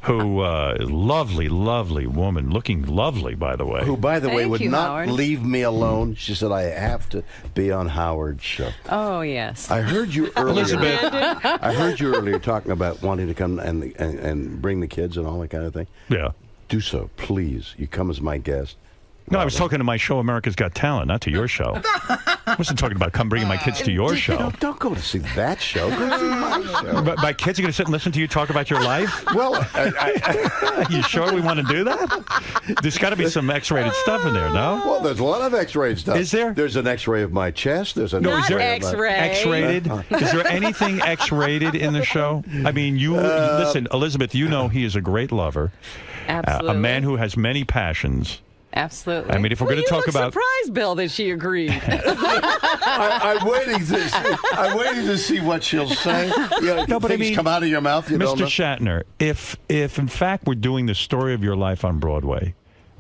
who is lovely, lovely woman, looking lovely, by the way. Who, by the way, Thank would you, not Howard. leave me alone. She said, I have to be on Howard's show. Oh, yes. I heard you earlier. Elizabeth. I heard you earlier talking about wanting to come and bring the kids and all that kind of thing. Yeah. Do so, please. You come as my guest. No, I was talking to my show, America's Got Talent, not to your show. I wasn't talking about bring my kids to your show. Don't go to see that show. Go to see my show. But my kids are going to sit and listen to you talk about your life? Well, you sure we want to do that? There's got to be some X-rated stuff in there, no? Well, there's a lot of X-rated stuff. Is there? There's an X-ray of my chest. There's an No, is there X-ray. X-rated? Is there anything X-rated in the show? I mean, listen, Elizabeth, you know he is a great lover. Absolutely. A man who has many passions. Absolutely. I mean, if we're going to talk about... surprised, Bill, that she agreed. I'm waiting to see what she'll say. No, but I things mean, come out of your mouth. You don't Mr. know. Shatner, if in fact we're doing the story of your life on Broadway,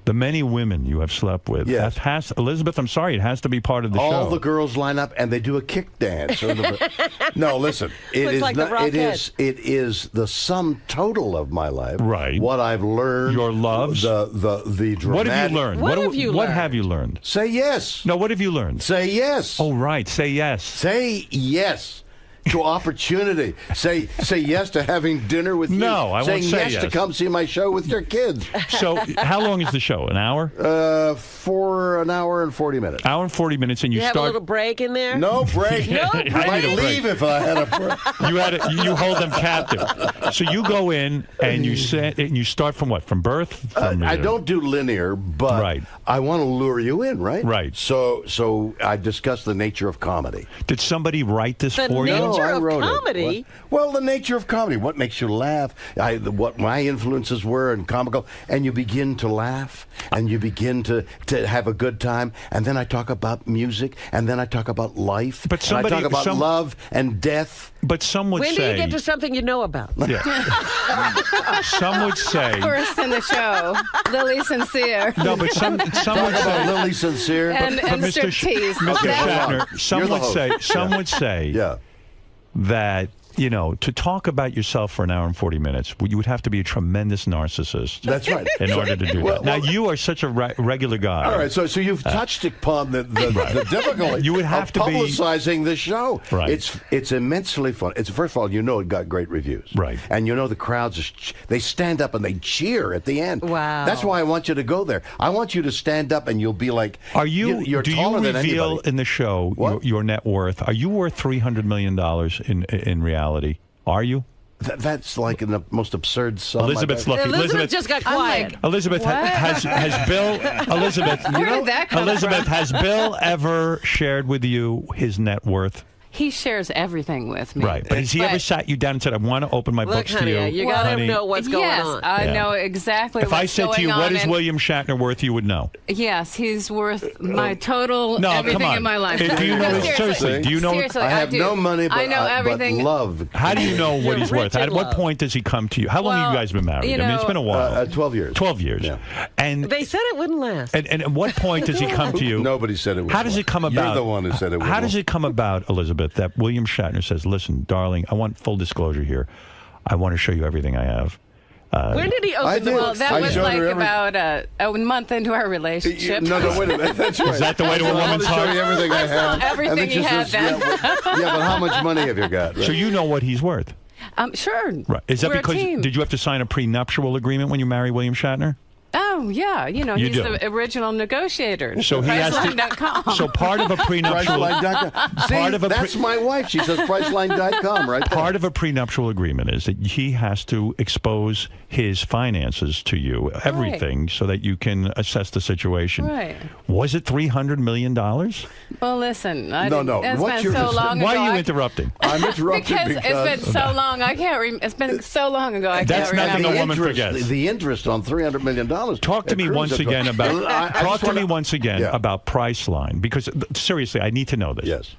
the many women you have slept with, Yes. Elizabeth, I'm sorry, it has to be part of the show. All the girls line up and they do a kick dance. No, listen. It Looks is like the not. It Rockettes. is the sum total of my life. Right. What I've learned. Your loves. The dramatic. What have you learned? What have you What learned? have you learned? Say yes. No, what have you learned? Say yes. Oh, right. Say yes. Say yes to opportunity. Say yes to having dinner with you. No, I won't Saying say yes yes. to come see my show with your kids. So, how long is the show? An hour? For an hour and 40 minutes. Hour and 40 minutes, and you You have a start. little break in there? No break. No I break. might need a break. leave if I had a break. You hold them captive. So you go in and you start from what? From birth? From I don't do linear, but Right. I want to lure you in, right? Right. So I discuss the nature of comedy. Did somebody write this The for you? nature I wrote comedy? it. Well, the nature of comedy. What makes you laugh? What my influences were in comical, and you begin to laugh, and you begin to have a good time, and then I talk about music, and then I talk about life, But and I talk about love and death. But some would When do say. you get to something you know about? Yeah. Some would say. First in the show, Lily Sincere. No, but some would say. Lily Sincere. And Mr. striptease. Mr. Shatner, You're the host. some would say that, you know, to talk about yourself for an hour and 40 minutes, you would have to be a tremendous narcissist. That's right. In order to do that. Now, you are such a regular guy. All right, so you've touched upon the difficulty You would have of to be- publicizing the show. Right. It's immensely fun. It's first of all, you know, it got great reviews. Right. And you know the crowds they stand up and they cheer at the end. Wow. That's why I want you to go there. I want you to stand up and you'll be like, you're do taller you than reveal anybody. in the show your net worth? Are you worth $300 million in reality? Are you? That's like in the most absurd sum. Elizabeth's looking. Elizabeth just got quiet. Elizabeth has Bill. Elizabeth. Where did that come Elizabeth, from? has Bill ever shared with you his net worth? He shares everything with me. Right, but has he ever sat you down and said, "I want to open my Look, books honey, to you"? you gotta honey? know what's going yes, on. I Yeah. know exactly If what's I said to you, going "What on, is and- William Shatner worth?" you would know. Yes, he's worth my total No, everything come on. in my life. Do you know No, his- seriously, do you know- Seriously, I have do. no money, but I know everything. but love. How do you know what You're he's rich worth? in At what love. point does he come to you? How long have you guys been married? you I mean, it's know- been a while. 12 years. 12 years. Yeah. And They said it wouldn't last. and at what point does he come to you? Nobody said it would. How does it come about? You're the one who said it would. How does it come about, Elizabeth, that William Shatner says, "Listen, darling, I want full disclosure here. I want to show you everything I have." When did he I open the did. Well, book? that I was showed like her every- about a month into our relationship. No, wait a minute. That's right. Is that the way to a I want woman's to show heart? you everything I have. everything And then he she had says, then. Yeah, but how much money have you got? So you know what he's worth. Sure. Right. Is that We're a because team. did you have to sign a prenuptial agreement when you marry William Shatner? Oh, yeah. You know, You he's do. the original negotiator. So he has to. Priceline.com. So part of a prenuptial. Priceline.com. See, Part of a that's my wife. She says Priceline.com, right? there. Part of a prenuptial agreement is that he has to expose his finances to you, everything, so that you can assess the situation. Right. Was it $300 million? Well, listen. No. It's What's been your- so long Why ago. are you I- interrupting? I'm interrupted because it's been so long. I can't. It's been so long ago. I That's can't nothing remember. a woman forgets. The interest on $300 million. Talk to me once again about. Talk to me once again Yeah. about Priceline, because seriously, I need to know this. Yes.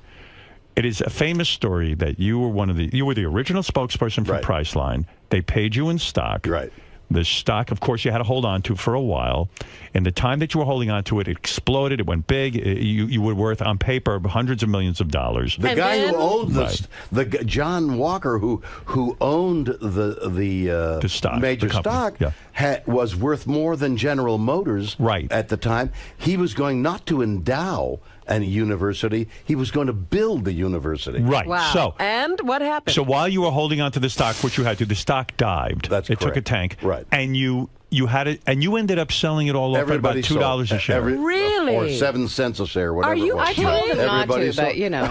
It is a famous story that you were the original spokesperson for Right. Priceline. They paid you in stock. Right. The stock, of course, you had to hold on to for a while. And the time that you were holding on to it, it exploded. It went big. You were worth, on paper, hundreds of millions of dollars. The guy who owned Right. John Walker, who owned the stock, major the company, stock, was worth more than General Motors at the time. He was going not to endow a university, he was going to build the university. Right. Wow. So, and what happened? so while you were holding on to the stock, which you had to, the stock dived. That's it took a correct. tank. Right. And you had it, and you ended up selling it all off at about $2 a share. Really? Or 7 cents a share, whatever Are you it was. I told him not Everybody to, sold- but you know.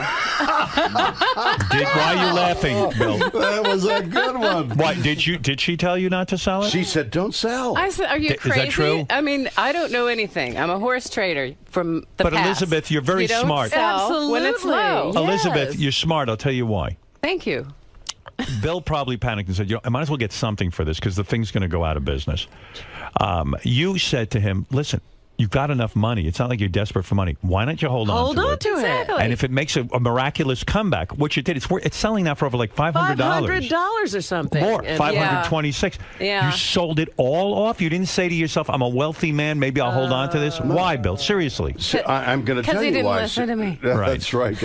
Why are you laughing, Bill? That was a good one. Why did she tell you not to sell it? She said, "Don't sell." I said, "Are you Is that crazy?" true? I mean, I don't know anything. I'm a horse trader from the But past. Elizabeth, you're very you don't smart. Sell when it's low. Absolutely. Elizabeth, you're smart. I'll tell you why. Thank you. Bill probably panicked and said, I might as well get something for this because the thing's going to go out of business. You said to him, listen, you've got enough money. It's not like you're desperate for money. Why don't you hold on to it? Exactly. And if it makes a miraculous comeback, which it did, it's selling now for over like $500. $500 or something. More, And- 526. Yeah. You sold it all off? You didn't say to yourself, I'm a wealthy man, maybe I'll hold on to this? Why, Bill? Seriously. I'm going to 'Cause tell he you didn't why. listen to me. That's right.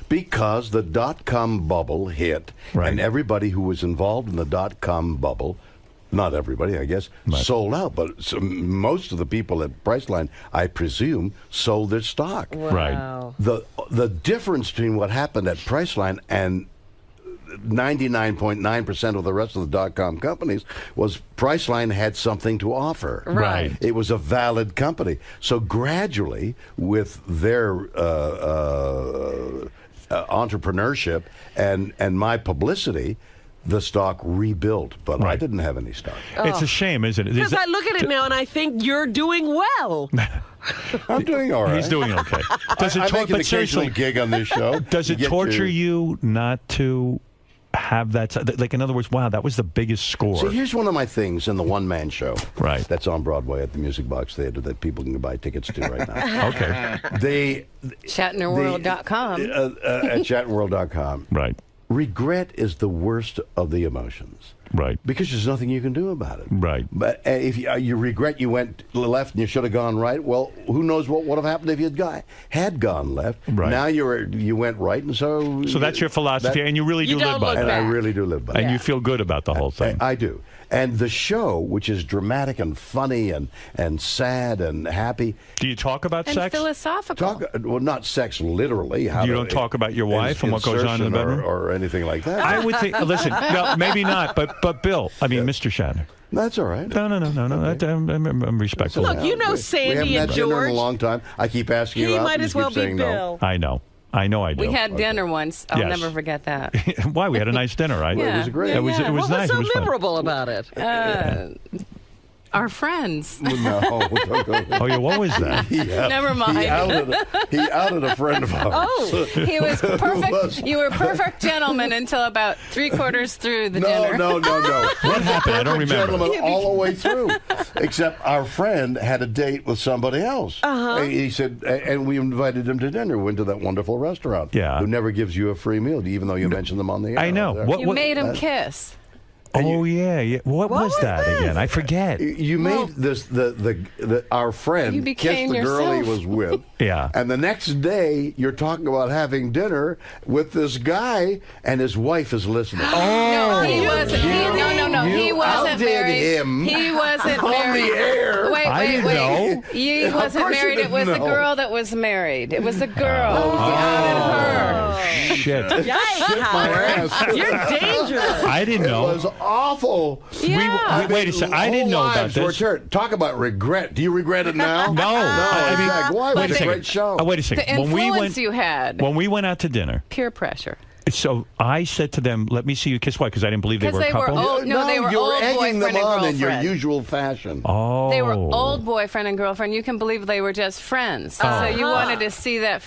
Because the dot-com bubble hit, and everybody who was involved in the dot-com bubble, not everybody, I guess, sold out. But most of the people at Priceline, I presume, sold their stock. Wow. The difference between what happened at Priceline and 99.9% of the rest of the dot-com companies was Priceline had something to offer. Right. It was a valid company. So gradually, with their entrepreneurship and my publicity, the stock rebuilt, but I didn't have any stock. It's a shame, isn't it? Because I look at it now and I think you're doing well. I'm doing all right. He's doing okay. Does I it make an occasional gig on this show. Does it You get torture your- you not to have that? Like, in other words, wow, that was the biggest score. So here's one of my things in the one-man show. Right. That's on Broadway at the Music Box Theater that people can buy tickets to right now. Okay. Shatnerworld.com. At chatworld.com. Right. Regret is the worst of the emotions. Right. Because there's nothing you can do about it. Right. But if you regret you went left and you should have gone right, well, who knows what would have happened if you had gone left. Right. Now you went right, and so... So that's your philosophy, and you really do live by it. And I really do live by it. And you feel good about the whole thing. I do. And the show, which is dramatic and funny and sad and happy. Do you talk about And sex? philosophical. Well, not sex literally. You don't talk about your wife and what goes on in the bedroom? Or anything like that. I would think. Listen, no, maybe not. But Bill, I mean, Mr. Shatner. That's all right. No. I'm respectful. Look, you know we Sandy haven't and had dinner in George. a long time. I keep asking He you out. might and as you well keep be saying Bill. I know. I do. We had dinner once. I'll Yes. never forget that. Why? We had a nice dinner, right? Yeah. It was great. It was what nice. was so it was fun. memorable about it? Our friends. No. Oh, yeah. What was that? Never mind. He outed a friend of ours. Oh, he was perfect. You were perfect gentleman until about 3/4 through the dinner. No. What happened? I don't remember. Gentlemen, all the way through, except our friend had a date with somebody else. He said, and we invited him to dinner. We went to that wonderful restaurant. Yeah. Who never gives you a free meal, even though you mentioned them on the air. I know. You made him kiss. Oh yeah. What was that again? I forget. You made this our friend You kissed became the girl he yourself. was with. Yeah. And the next day, you're talking about having dinner with this guy, and his wife is listening. No, he wasn't. No. He You wasn't outdid married. him He wasn't on married. the air. Wait. I didn't know. He Of wasn't course you married. It didn't was the know. girl that was married. It was the girl. He outed her. Shit. Shit my ass. You're dangerous. I didn't It know. was awful. Yeah. Wait a second. I didn't know about Lives were this. turned. Talk about regret. Do you regret it now? No. I mean, exactly. Why? It wait was a a second. great show. Wait a second. The influence you had. When we went out to dinner, Peer pressure. so I said to them, "Let me see you kiss." Why? Because I didn't believe they were a Because they were couple. old. No, they were you were old egging them boyfriend and on in your girlfriend. usual fashion. Oh. They were old boyfriend and girlfriend. You can believe they were just friends. So you wanted to see that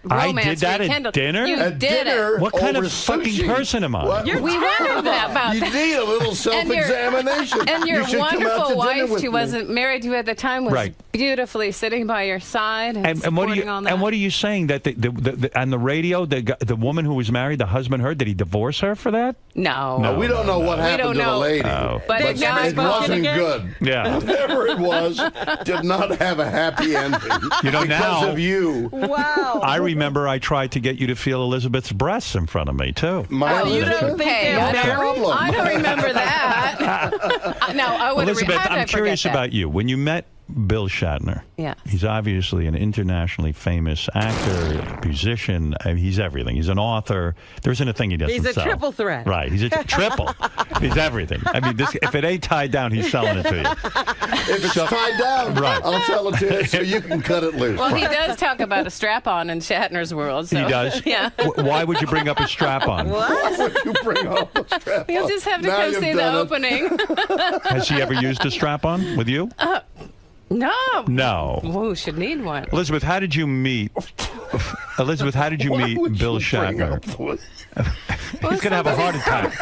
I romance did that at rekindled. dinner? You At did dinner? it. What kind Over of fucking sushi. person am I? What? We wondered about You that. need a little self-examination. And your You should come out to wonderful dinner wife, with who me. wasn't married to you at the time, was Right. beautifully sitting by your side and, And what are you? supporting all that. And what are you saying that on the radio, the woman who was married, the husband heard? Did he divorce her for that? No. No, we don't know what happened don't to the know. lady. Oh. But But now it wasn't good. Yeah. Whatever it was, did not have a happy ending. You know, because now- of you. Wow. I remember I tried to get you to feel Elizabeth's breasts in front of me too. My you don't think Hey, no I don't- problem. I don't remember that. No, I would have. Elizabeth, How did I I'm forget curious that? about you. When you met Bill Shatner, Yes. he's obviously an internationally famous actor, musician. I mean, he's everything. He's an author. There isn't a thing he doesn't He's a sell. triple threat. Right. He's a triple. He's everything. I mean, if it ain't tied down, he's selling it to you. If it's tied down, Right. I'll tell it to you so you can cut it loose. Well, he does talk about a strap-on in Shatner's world. So. He does? Yeah. Why would you bring up a strap-on? Why would you bring up a strap? You'll just have to Now come you've see the done it. opening. Has he ever used a strap-on with you? No. No. Whoa, should need one. Elizabeth, how did you meet? Elizabeth, how did you Why meet would Bill you bring Shatner? up the- He's gonna have a heart attack.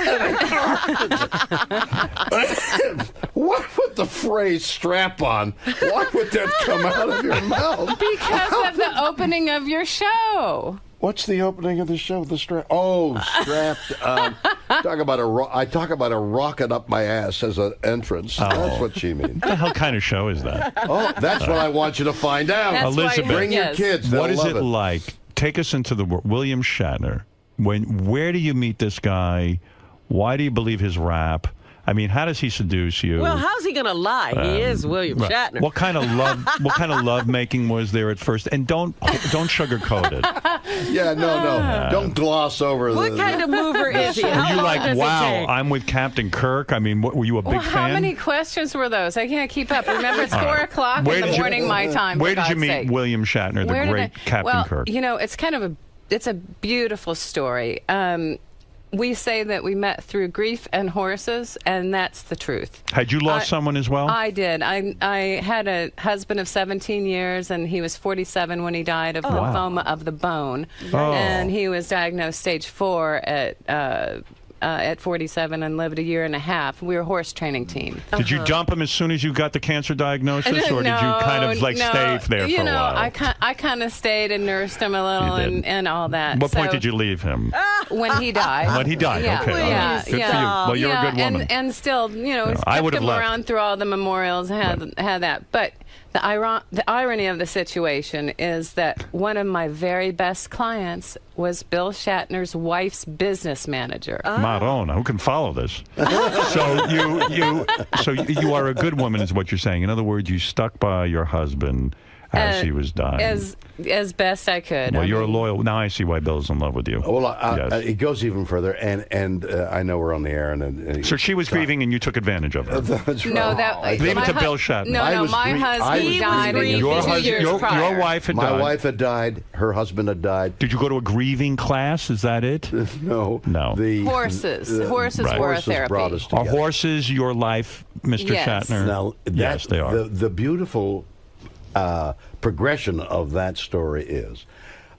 Why would the phrase strap on? Why would that come out of your mouth? Because of the opening of your show. What's the opening of the show? The strap? Oh, strapped. Talk about I talk about a rocket up my ass as an entrance. That's what she means. What the hell kind of show is that? Oh, that's what I want you to find out. That's why Elizabeth, Bring your yes. kids. What They'll is love it like? Take us into the world. William Shatner. Where do you meet this guy? Why do you believe his rap? I mean, how does he seduce you? Well, how's he going to lie? He is William Right. Shatner. What kind of love making was there at first? And don't sugarcoat it. Yeah, no. Don't gloss over What the... kind of mover is he? Were How you long like, does it wow, take? I'm with Captain Kirk? I mean, were you a big Well, fan? how many questions were those? I can't keep up. Remember, it's 4 right. o'clock Where in the did you- morning, my time. Where for did you God's meet sake. William Shatner, the Where did great I- Captain well, Kirk? You know, it's kind of it's a beautiful story. we say that we met through grief and horses, and that's the truth. Had you lost someone as well? I did. I had a husband of 17 years, and he was 47 when he died of lymphoma of the bone. Oh. And he was diagnosed stage 4 at 47 and lived a year and a half. We were a horse training team. Did you dump him as soon as you got the cancer diagnosis, or did you kind of like stay there for a while? I kind of stayed and nursed him a little and all that. What point did you leave him? When he died. When he died, yeah. okay. Yeah, Good for you. Well, you're a good woman. And still, I kept would have him left. around through all the memorials, had that. But the irony of the situation is that one of my very best clients was Bill Shatner's wife's business manager. Madonna, who can follow this? So you are a good woman, is what you're saying. In other words, you stuck by your husband as he was dying. As best I could. Well, you're a loyal. Now I see why Bill's in love with you. Well, Yes. it goes even further, and I know we're on the air, and So she was grieving, and you took advantage of her. That's right. No, that Leave it to Bill Shatner. No, my husband died Your wife had died. My wife had died. Her husband had died. Did you go to a grieving class? Is that it? No. Horses. Horses Right. were a Horses therapy. brought us Are together. horses your life, Mr. Yes. Shatner? Now, yes, they are. The beautiful progression of that story is,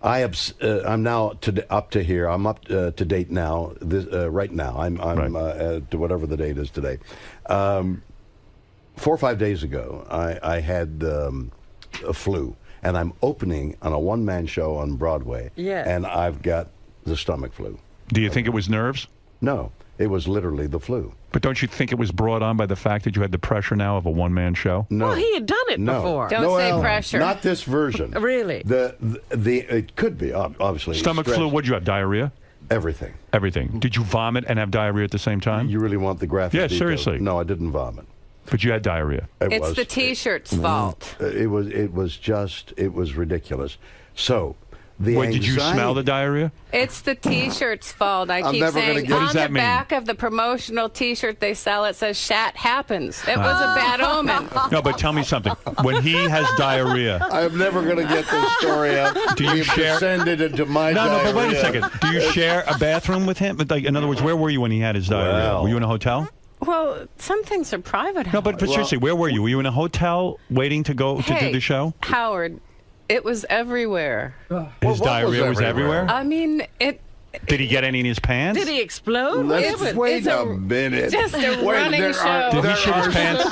I'm now up to here. I'm up to date now. Right now, I'm to whatever the date is today. 4 or 5 days ago, I had a flu, and I'm opening on a one-man show on Broadway. Yeah. And I've got the stomach flu. Do you think it was nerves? No, it was literally the flu. But don't you think it was brought on by the fact that you had the pressure now of a one-man show? No. Well, he had done it before. Don't say pressure. Not this version. Really? It could be, obviously. Stomach stress. flu, what'd you have, diarrhea? Everything. Everything. Did you vomit and have diarrhea at the same time? You really want the graphic Yeah, details? seriously. No, I didn't vomit. But you had diarrhea. It's the T-shirt's fault. It was ridiculous. So, Wait, did you smell the diarrhea? It's the T-shirt's fault. I I'm keep never gonna saying get- What on does the that mean? back of the promotional T-shirt they sell, it says "Shat happens." It was a bad omen. No, but tell me something. When he has diarrhea, I'm never going to get this story out. Do you We've share- descended into my no, diarrhea. but wait a second. Do you share a bathroom with him? Like, in other words, where were you when he had his diarrhea? Well- Were you in a hotel? Well, some things are private. No, but seriously, where were you? Were you in a hotel waiting to go to do the show? Howard, it was everywhere. His diarrhea was everywhere? I mean, it. Did he get any in his pants? Did he explode? Wait a minute. Just a Wait, running there are- show. Did he shit his pants?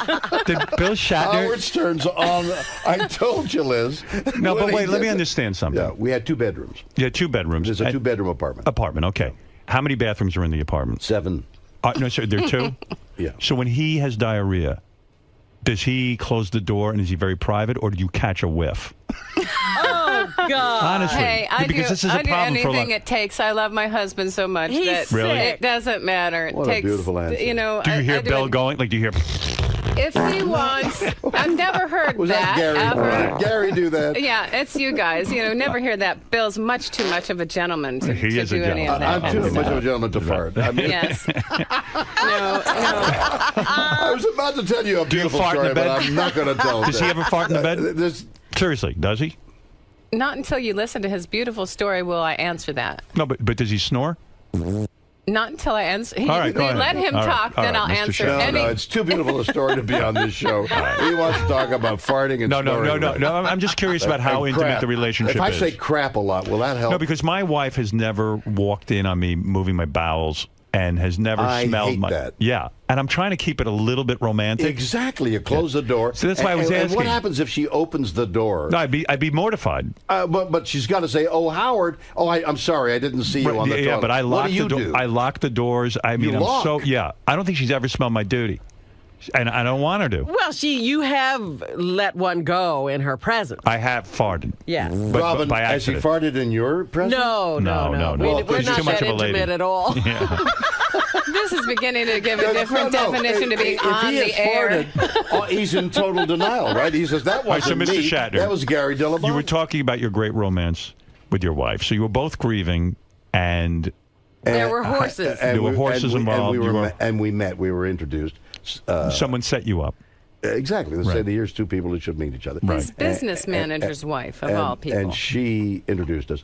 Did Bill Shatner? Howard Stern's on. I told you, Liz. No, but When he wait, let me did it- understand something. Yeah, we had 2 bedrooms. You had 2 bedrooms. There's a 2-bedroom apartment. Apartment, okay. How many bathrooms are in the apartment? 7. No, sir, there are 2? Yeah. So when he has diarrhea, does he close the door and is he very private, or do you catch a whiff? Oh, God. Honestly. Hey, I because do, this is a I do problem for a anything lot. it takes. I love my husband so much He's that Really? it doesn't matter. It What a takes, beautiful answer. You know, Do you hear I do Bill it- going? Like, do you hear? If he wants, I've never heard Was that Gary? ever. Did Gary do that? Yeah, it's you guys. You know, never hear that. Bill's much too much of a gentleman to, He to is a do any of gentleman. that. I'm too much of a gentleman to fart. I mean, Yes. No. I was about to tell you a Do you beautiful fart in story, the but bed? I'm not going to tell it. Does he ever fart in the bed? There's, Seriously, does he? Not until you listen to his beautiful story will I answer that. No, but does he snore? Not until I answer. All right, go ahead. Let him All right, talk, all then right, I'll Mr. answer Shatner. any. no, it's too beautiful a story to be on this show. He wants to talk about farting and No. snoring. I'm just curious about how And intimate crap. the relationship If I is. say crap a lot, will that help? No, because my wife has never walked in on me moving my bowels and has never I smelled hate my. that. Yeah, and I'm trying to keep it a little bit romantic. Exactly. You close the door. So that's why I was and asking. what happens if she opens the door? No, I'd be mortified. But she's got to say, "Oh, Howard. Oh, I'm sorry, I didn't see you on the yeah, toilet." but I what lock do you the do? I lock the doors. I mean, You I'm lock? so yeah. I don't think she's ever smelled my duty, and I don't want her to. Well, you have let one go in her presence. I have farted. Yeah. But Robin, by has he accident. farted in your presence? No. No. We're She's not too much that of a lady. intimate at all. Yeah. This is beginning to give a different No. definition to being If on he the has air. farted, he's in total denial, right? He says that All right, so wasn't Mr. me. Shatner, That was Gary Dillabon. You were talking about your great romance with your wife. So you were both grieving, and There were horses. There were horses involved. And we met. We were introduced. Someone set you up. Exactly. They Right. said, here's 2 people who should meet each other. His business manager's wife, of all people. And she introduced us.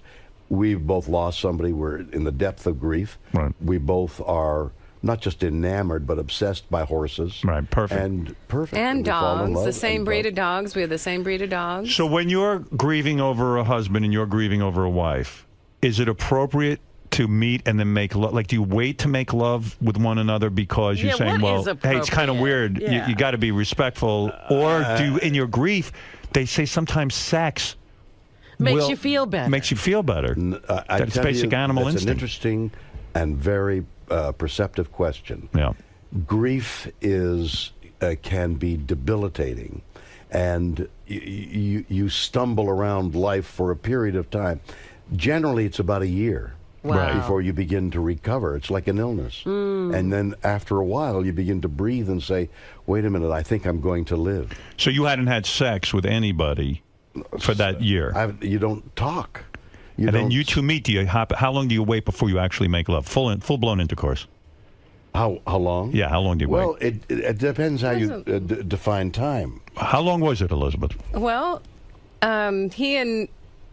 we've both lost somebody. We're in the depth of grief. Right. We both are not just enamored, but obsessed by horses. Right, perfect. And perfect. And we fall in dogs, love the same and breed of dogs. We have the same breed of dogs. So when you're grieving over a husband and you're grieving over a wife, is it appropriate to meet and then make love? Like, do you wait to make love with one another because you're saying, well, hey, it's kind of weird. Yeah. You got to be respectful. Or do you, in your grief, they say sometimes sex Makes you feel better. Makes you feel better. That's basic animal It's instinct. an interesting and very perceptive question. Yeah. Grief can be debilitating, and you stumble around life for a period of time. Generally, it's about a year before you begin to recover. It's like an illness. And then after a while, you begin to breathe and say, wait a minute, I think I'm going to live. So you hadn't had sex with anybody for that year? You don't talk. Then you two meet. How long do you wait before you actually make love? Full-blown intercourse. How long? Yeah, how long do you wait? Well, it depends how you define time. How long was it, Elizabeth? Well,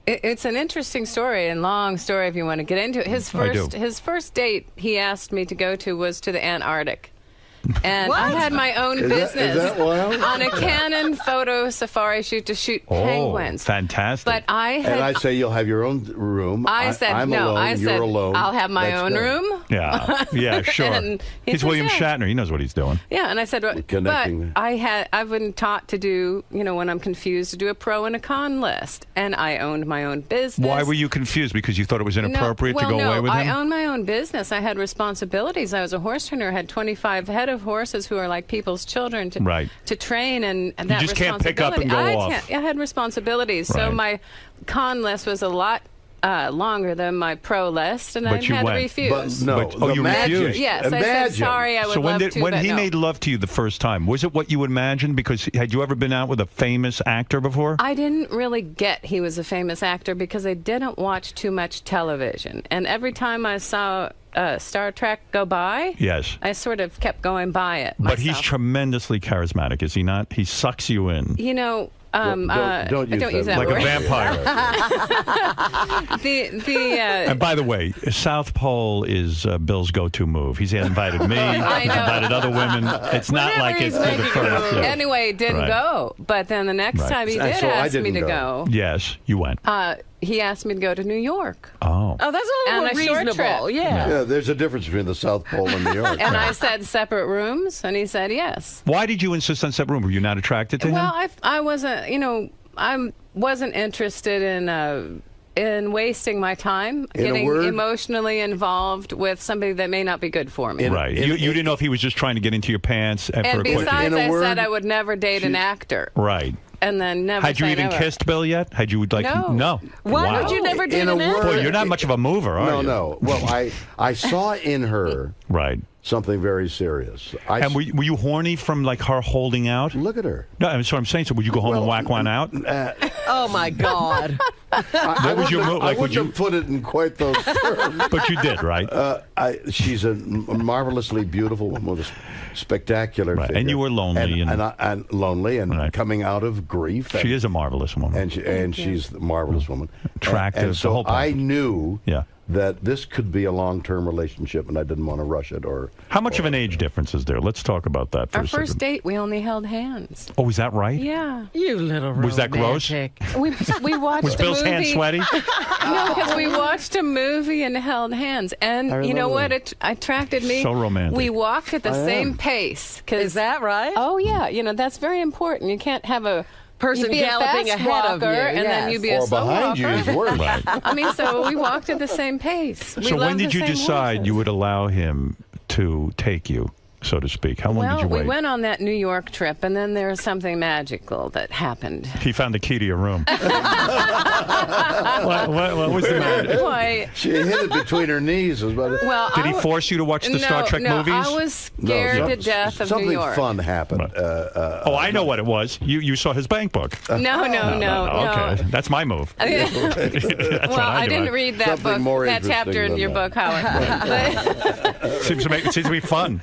it's an interesting story and long story if you want to get into it. His first date he asked me to go to was to the Antarctic. And I had my own business is that wild? on a Canon photo safari shoot to shoot penguins. Fantastic. But And I say you'll have your own room. I said, I'm no, alone, I you're said, alone. I'll have my That's own good. room. Yeah, sure. And he He's says, William yeah. Shatner. He knows what he's doing. Yeah, and I said, but Connecting. I've been taught to do, when I'm confused, to do a pro and a con list. And I owned my own business. Why were you confused? Because you thought it was inappropriate to go away with him? I owned my own business. I had responsibilities. I was a horse trainer. I had 25 head of horses who are like people's children to train, and that just can't pick up and responsibility- go off. I had responsibilities. So Right. my con list was a lot longer than my pro list, and But I you had went. to refuse. You refused? Yes, I said, sorry, I would So love to, when but he no. made love to you the first time, was it what you imagined? Because had you ever been out with a famous actor before? I didn't really get he was a famous actor because I didn't watch too much television. And every time I saw Star Trek go by, Yes. I sort of kept going by it. But he's myself. tremendously charismatic, is he not? He sucks you in. Don't use that like word. a vampire. And by the way, South Pole is Bill's go-to move. He's invited me. I He's know. invited other women. It's not Whenever like he's it's to the making a first. move. Yeah. Anyway, it didn't Right. go. But then the next Right. time he did So I ask me didn't to go. go, Yes, you went. he asked me to go to New York. Oh. Oh, that's a little And more a short reasonable. trip. Yeah. There's a difference between the South Pole and New York. And I said separate rooms, and he said yes. Why did you insist on separate room? Were you not attracted to him? Well, I wasn't, I wasn't interested in wasting my time In a getting word? emotionally involved with somebody that may not be good for me. Right. You didn't know if he was just trying to get into your pants for And a quick. besides, I said I would never date an actor. Right. And then never Had you say even never. kissed Bill yet? Had you No. Why Wow. would you never date In a an actor? Boy, you're not much of a mover, are you? No. Well, I saw in her Right. something very serious. And were you horny from like her holding out? Look at her. No, that's what I'm saying. So would you go home and whack one out? Oh my God. What was your move? I Like, would wouldn't you? have put it in quite those terms. But you did, right? She's a marvelously beautiful woman with a spectacular Right. figure. And you were lonely and lonely and coming out of grief. She is a marvelous woman. And she's a marvelous woman. Attractive, And the so whole I package. knew Yeah. that this could be a long-term relationship, and I didn't want to rush it. How much of an age difference is there? Let's talk about that for Our a second. first date, we only held hands. Oh, is that right? Yeah. You little Was that gross? romantic. We watched Was a Bill's movie. hand sweaty? No, because we watched a movie and held hands. And I you know remember what? that. It attracted me. So romantic. We walked at the I same am. pace. Is that right? Oh, yeah. That's very important. You can't have a Person you'd be a galloping fast ahead of walker, you, and then yes. you'd be a Or slow behind you walker. is worse. Right. I mean, so we walked at the same pace. We So when loved did the you same decide horses. you would allow him to take you, so to speak? How long Well, did you wait? we went on that New York trip, and then there was something magical that happened. He found the key to your room. what was the matter? Why? She hit it between her knees. Well, Did he force you to watch the Star Trek movies? I was scared to death of something New York. fun happened. Oh, I know what it was. You saw his bank book. No. Okay, that's my move. That's Well, what I do. didn't read that Something book, more that chapter in interesting your than book, Howard. Seems to be fun.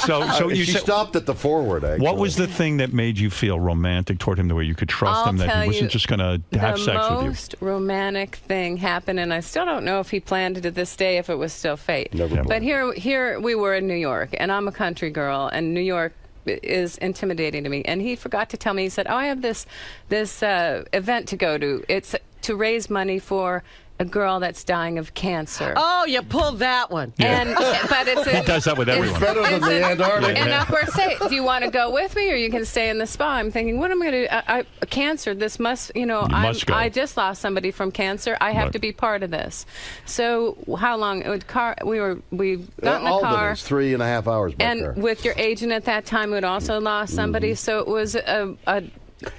So you she said, stopped at the forward. Actually, what was the thing that made you feel romantic toward him, the way you could trust I'll him, that tell he wasn't you, just going to have sex with you? The most romantic thing happened, and I still don't know if he planned it to this day, if it was still fate. But here we were in New York, and I'm a country girl, and New York is intimidating to me. And he forgot to tell me. He said, "Oh, I have this event to go to. It's to raise money for a girl that's dying of cancer." Oh, you pulled that one. And but it's he does that with everyone. Better than the Antarctic. And of course, say, do you want to go with me, or you can stay in the spa? I'm thinking, what am I going to do? Cancer. This must, must go. I just lost somebody from cancer. I have to be part of this. So how long? We got in the car. It's 3.5 hours by And car. with your agent at that time, who'd also lost somebody, so it was a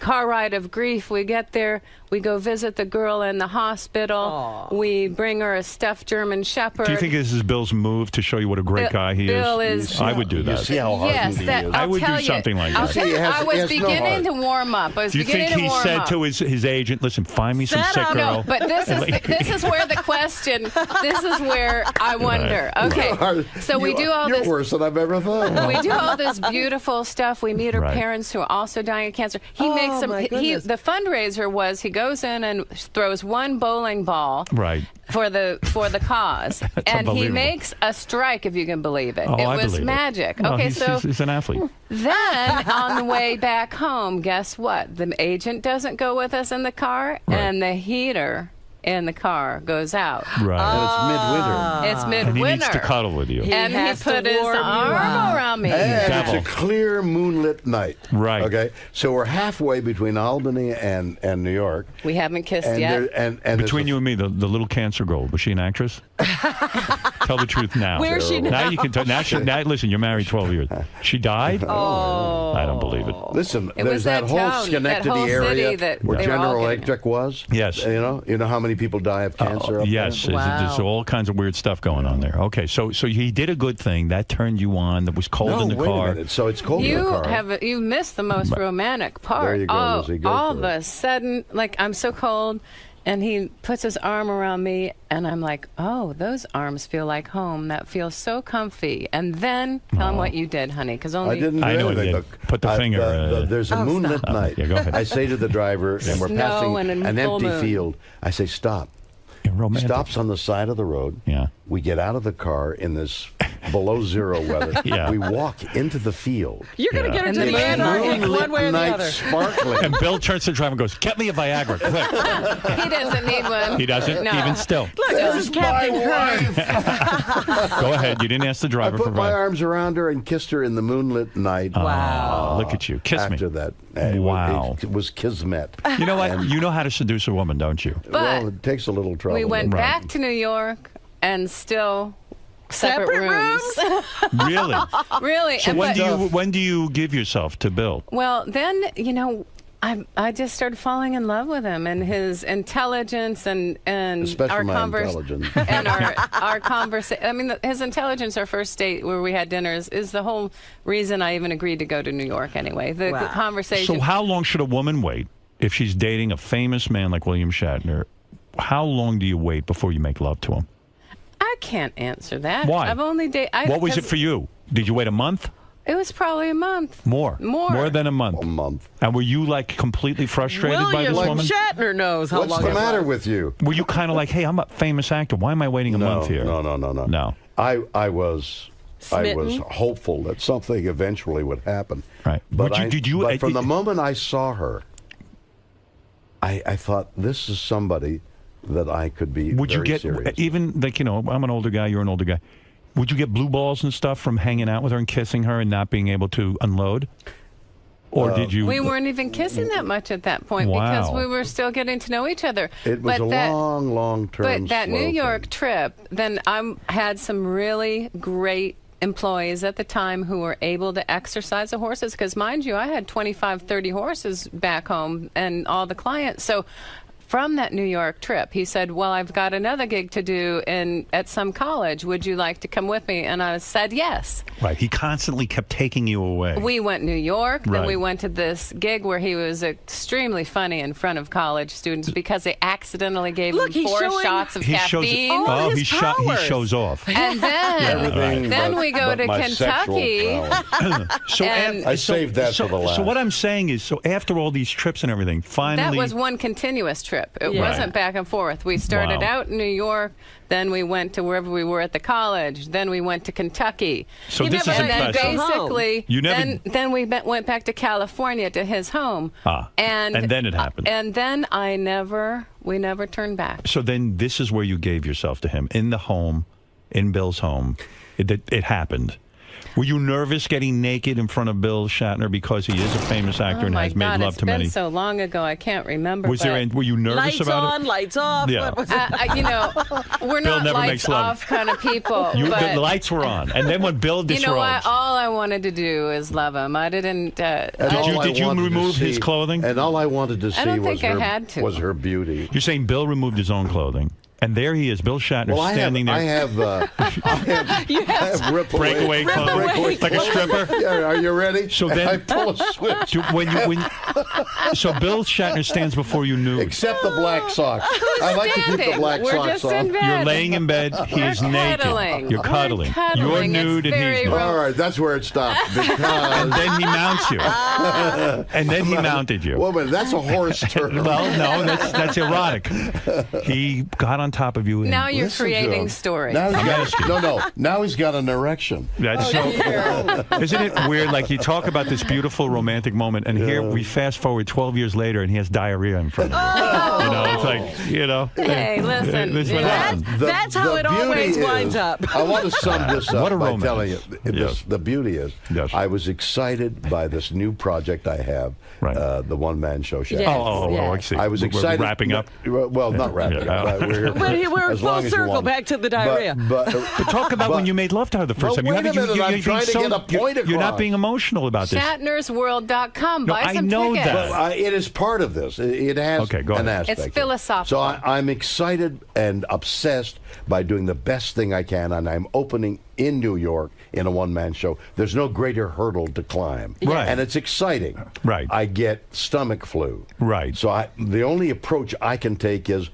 car ride of grief. We get there, we go visit the girl in the hospital. We bring her a stuffed German Shepherd. Do you think this is Bill's move to show you what a great guy he Bill is? I would do that. You see how hard Yes, he that, is. I I'll would tell do you, something like I'll that. tell you, I was he has no beginning to heart. warm up. I was Do you beginning think to he warm said up. to his agent, "Listen, find me some sick girl"? No, but this is where the question. This is where I wonder. Okay, so we do all You're this. worse than I've ever thought. We do all this beautiful stuff. We meet her Right. parents who are also dying of cancer. He makes them. my He goodness. the fundraiser was he goes in and throws one bowling ball. Right. For the cause, and he unbelievable. makes a strike, if you can believe it. Oh, it I was believe it. magic. Well, Okay, he's an athlete. then on the way back home, guess what? The agent doesn't go with us in the car, and the heater in the car goes out. Right. And It's And midwinter. he needs to cuddle with you. And he has to put his warm you arm up. around me. And Devil. it's a clear moonlit night. Right. Okay. So we're halfway between Albany and New York. We haven't kissed And yet. and Between you and me, the little cancer girl, was she an actress? Tell the truth now. Where's she now? Now you can tell. Now, listen, you're married 12 years. She died? Oh. I don't believe it. Listen, It there's was that that whole town, Schenectady that whole area city that where they were all General getting- Electric was. Yes. You know how many people die of cancer up Yes, there? there's all kinds of weird stuff going on there. Okay, so he did a good thing that turned you on. That was cold No, in the wait car. a minute. So it's cold in the car. You missed the most romantic part. There you go, Oh, Lizzie, go all for of a sudden, like I'm so cold, and he puts his arm around me, and I'm like, oh, those arms feel like home. That feels so comfy. And then tell him what you did, honey, because only I didn't do I know anything. you did. Put the finger, there's a moonlit night. Yeah, go ahead. I say to the driver, and we're Snow passing and a an full empty moon. field. I say, stop. Yeah, romantic. Stops on the side of the road. Yeah. We get out of the car in this below zero weather. Yeah. We walk into the field. You're going to get her And to the the end Moonlit one way or the night other. sparkling. And Bill turns to the driver and goes, "Get me a Viagra, quick." he doesn't need one. He doesn't, No. even still. Look, this is Captain Kirk. Go ahead. You didn't ask the I driver for put my Viagra. arms around her and kissed her in the moonlit night. Wow. Look at you. Kiss me. After that. Wow. It was kismet. You know what? You know how to seduce a woman, don't you? But well, it takes a little trouble. we went Right. back to New York and still separate rooms. Really? Really. So and when do you give yourself to Bill? Well, then, I just started falling in love with him and his intelligence and Especially our my intelligence. and our conversation. I mean, his intelligence. Our first date where we had dinners is the whole reason I even agreed to go to New York. Anyway, the conversation. So how long should a woman wait if she's dating a famous man like William Shatner? How long do you wait before you make love to him? I can't answer that. Why? I've only dated. What was it for you? Did you wait a month? It was probably a month. More than a month. A month. And were you like completely frustrated by William this woman? Shatner knows how What's long the it matter was. with you? Were you kind of like, hey, I'm a famous actor. Why am I waiting a month here? No. No. I was Smitten? hopeful that something eventually would happen. Right. But But from the moment I saw her, I thought this is somebody that I could be Would you very get serious. even like I'm an older guy, you're an older guy. Would you get blue balls and stuff from hanging out with her and kissing her and not being able to unload? Or did you? We weren't even kissing that much at that point because Wow. we were still getting to know each other. It was long term. But that New York trip, then I had some really great employees at the time who were able to exercise the horses because, mind you, I had 25, 30 horses back home and all the clients. So from that New York trip. He said, well, I've got another gig to do at some college. Would you like to come with me? And I said yes. Right. He constantly kept taking you away. We went New York. Right. Then we went to this gig where he was extremely funny in front of college students because they accidentally gave him 4 shots of caffeine. He shows off. And then we go to Kentucky. I saved that for the last. So what I'm saying is, so after all these trips and everything, finally... That was one continuous trip. It wasn't back and forth. We started out in New York, then we went to wherever we were at the college, then we went to Kentucky. So this is impressive. Basically, then we went back to California to his home. And then it happened. And then we never turned back. So then this is where you gave yourself to him, in the home, in Bill's home. It happened. Were you nervous getting naked in front of Bill Shatner because he is a famous actor and has made love to many? It's been so long ago, I can't remember. Were you nervous about it? Lights on, lights off. Yeah. We're Bill not never lights makes love. off kind of people. The lights were on, and then when Bill disrobed, you know what? All I wanted to do is love him. I didn't. Did you remove his clothing? And all I wanted to see I don't think I had to. was her beauty. You're saying Bill removed his own clothing? And there he is, Bill Shatner, standing there. I have breakaway clothing, like a stripper. Yeah, are you ready? So then I pull a switch. So Bill Shatner stands before you nude. Except the black socks. I like to keep the black socks on. You're laying in bed. He's naked. Cuddling. You're cuddling. You're nude and he's nude. All right, that's where it stops. And then he mounts you. And then he mounted you. Woman, that's a horse turn. Well, no, that's erotic. He got on top of you. And now you're creating stories. Now he's got an erection. That's isn't it weird? Like you talk about this beautiful romantic moment, and here we fast forward 12 years later, and he has diarrhea in front of you. It's like Hey, listen. That's how it always winds up. I want to sum this up What a by romance. telling you the beauty is I was excited by this new project I have, the one-man show. I see. I was excited. We're wrapping up. Well, not wrapping up. But we're here we're as full long as you circle want. back to the diarrhea. But talk about when you made love to her the first time. Wait a minute, I'm trying to get a point across. You're not being emotional about this. ShatnersWorld.com. No, Buy I some know tickets. that. But it is part of this. It has an aspect. It's philosophical. So I'm excited and obsessed by doing the best thing I can, and I'm opening in New York in a one-man show. There's no greater hurdle to climb. Right. And it's exciting. Right. I get stomach flu. Right. So the only approach I can take is,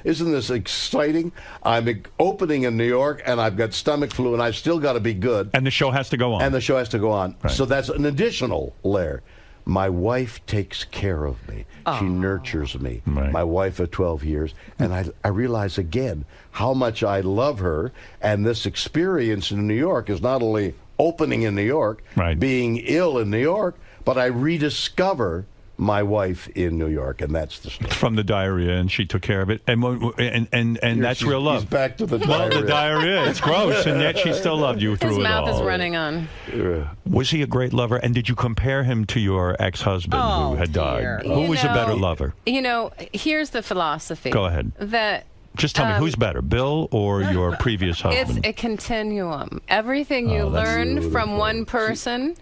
isn't this exciting? I'm opening in New York, and I've got stomach flu, and I've still got to be good. And the show has to go on. Right. So that's an additional layer. My wife takes care of me. She nurtures me. Right. My wife of 12 years. And I realize again how much I love her. And this experience in New York is not only opening in New York, being ill in New York, but I rediscover my wife in New York, and that's the story. From the diarrhea, and she took care of it, and that's real love. He's back to the diarrhea. Well, the diarrhea, it's gross, and yet she still loved you through His it all. mouth is running on. Was he a great lover, and did you compare him to your ex-husband who had died? Who was a better lover? Here's the philosophy. Go ahead. That just tell me, who's better, Bill or your previous husband? It's a continuum. Everything you learn from one person.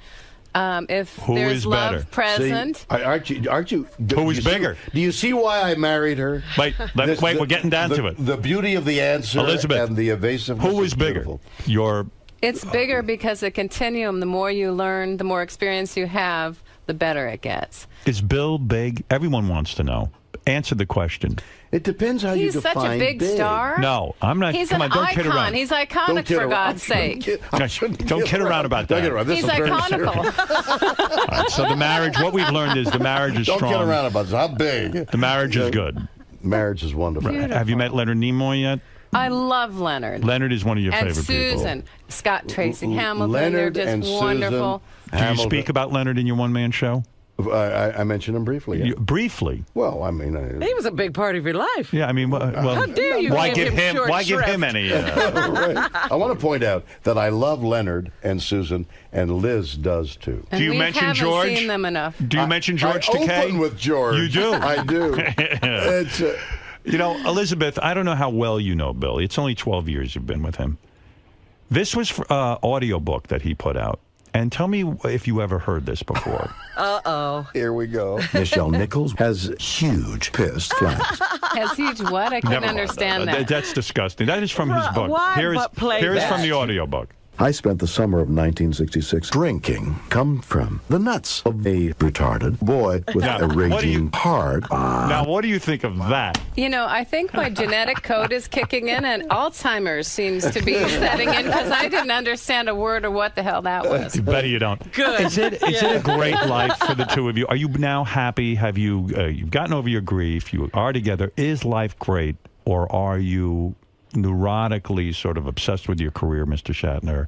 If Who there's is love better? present. See, aren't you? Who is bigger? Do you see why I married her? Wait, we're getting down to it. The beauty of the answer, Elizabeth, and the evasiveness. Who is bigger? It's bigger because a continuum. The more you learn, the more experience you have, the better it gets. Is Bill big? Everyone wants to know. Answer the question. It depends how He's you define such a big star. No, I'm not. He's come an on, don't kid icon. around. He's iconic, for God's sake. Don't kid around about that. He's iconical. All right, so the marriage, what we've learned is the marriage is Don't strong. kid around about how big. The marriage is good. Marriage is wonderful. Have you met Leonard Nimoy yet? I love Leonard. Leonard is one of your and favorite Susan, people. Scott Tracy Hamilton. Leonard They're and just Susan wonderful. Do you speak about Leonard in your one-man show? I mentioned him briefly. Yeah. Briefly? Well, I mean, He was a big part of your life. Yeah, I mean, well, how dare you why give him short why give him shrift? any? Right. I want to point out that I love Leonard and Susan, and Liz does too. And do you we mention haven't George? seen them enough. Do you mention George I Takei? open with George. You do. I do. It's, you know, Elizabeth, I don't know how well you know Bill. It's only 12 years you've been with him. This was for audiobook that he put out. And tell me if you ever heard this before. Uh-oh. Here we go. Nichelle Nichols has huge pissed flags. Has huge what? I couldn't understand that. That's disgusting. That is from his book. Why Here is but play that? from the audiobook. I spent the summer of 1966 drinking come from the nuts of a retarded boy with Now, a what do you- raging hard. Now, what do you think of that? You know, I think my genetic code is kicking in, and Alzheimer's seems to be setting in because I didn't understand a word or what the hell that was. Better you don't. Good. Is it a great life for the two of you? Are you now happy? Have you you've gotten over your grief? You are together. Is life great, or are you neurotically sort of obsessed with your career, Mr. Shatner?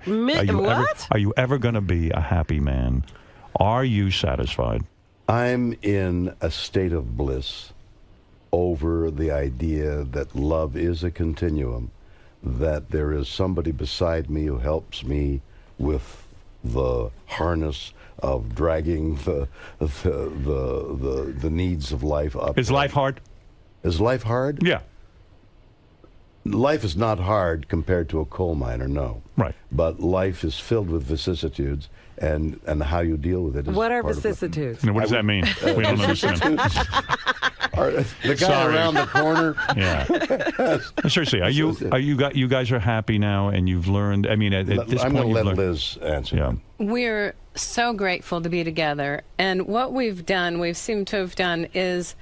Are you ever going to be a happy man? Are you satisfied? I'm in a state of bliss over the idea that love is a continuum, that there is somebody beside me who helps me with the harness of dragging the needs of life up. Is life hard? Is life hard? Yeah. Life is not hard compared to a coal miner, no. Right. But life is filled with vicissitudes, and how you deal with it is What are part of it. vicissitudes? Now, what does that mean? We don't understand. The guy around the corner. Yeah. Seriously, you guys are happy now, and you've learned. I mean, at this I'm point, going to let you've learned- Liz answer. Yeah. We're so grateful to be together. And what we've seemed to have done, is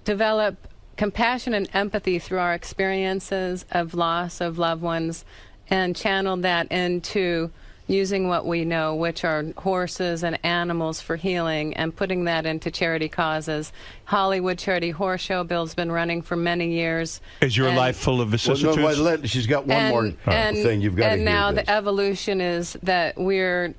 develop compassion and empathy through our experiences of loss of loved ones, and channeled that into using what we know, which are horses and animals, for healing, and putting that into charity causes. Hollywood Charity Horse Show, Bill's been running for many years. Is your life full of vicissitudes? She's got one more thing you've got to hear. And now this. the evolution is that we're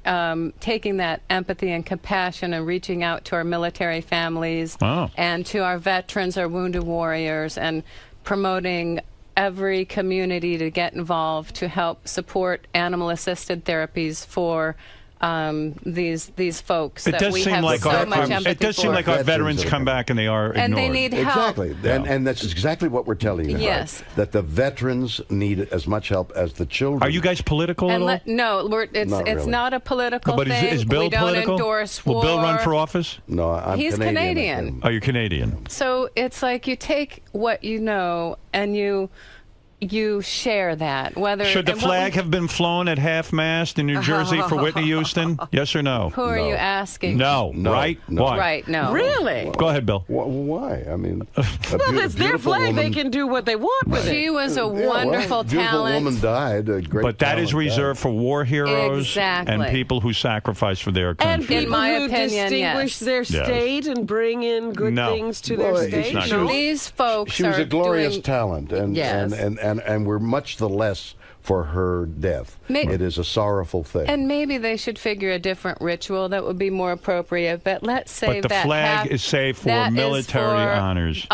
taking that empathy and compassion and reaching out to our military families and to our veterans, our wounded warriors, and promoting every community to get involved to help support animal-assisted therapies for these folks. It that does we seem have like so our much empathy it does seem for. like our veterans come back and they are ignored. And they need help. Exactly, and that's exactly what we're telling you. Yes. That the veterans need as much help as the children. Are you guys political at all? No, it's Not really. not a political But thing. is Bill we don't political? endorse Will war. Bill run for office? No, I'm He's Canadian. Oh, you're Canadian. So it's like you take what you know and you share that. Whether Should the and what flag we- have been flown at half-mast in New Jersey for Whitney Houston? Yes or no? Who are you asking? No. Right? No. Why? Right, no. Really? Go ahead, Bill. Why? I mean, Well, it's their flag. They can do what they want with it. She was a Yeah, wonderful beautiful talent. woman died. A great But that is talent reserved for war heroes Exactly. and people who sacrifice for their And country. people my who opinion, distinguish yes. their Yes. state and bring in good No. things to Well, their it's state. not No? good. These folks She was are a glorious doing, talent, and, Yes. and we're much the less for her death. It is a sorrowful thing. and maybe they should figure a different ritual that would be more appropriate. But let's say But the that flag is saved for that is military for honors.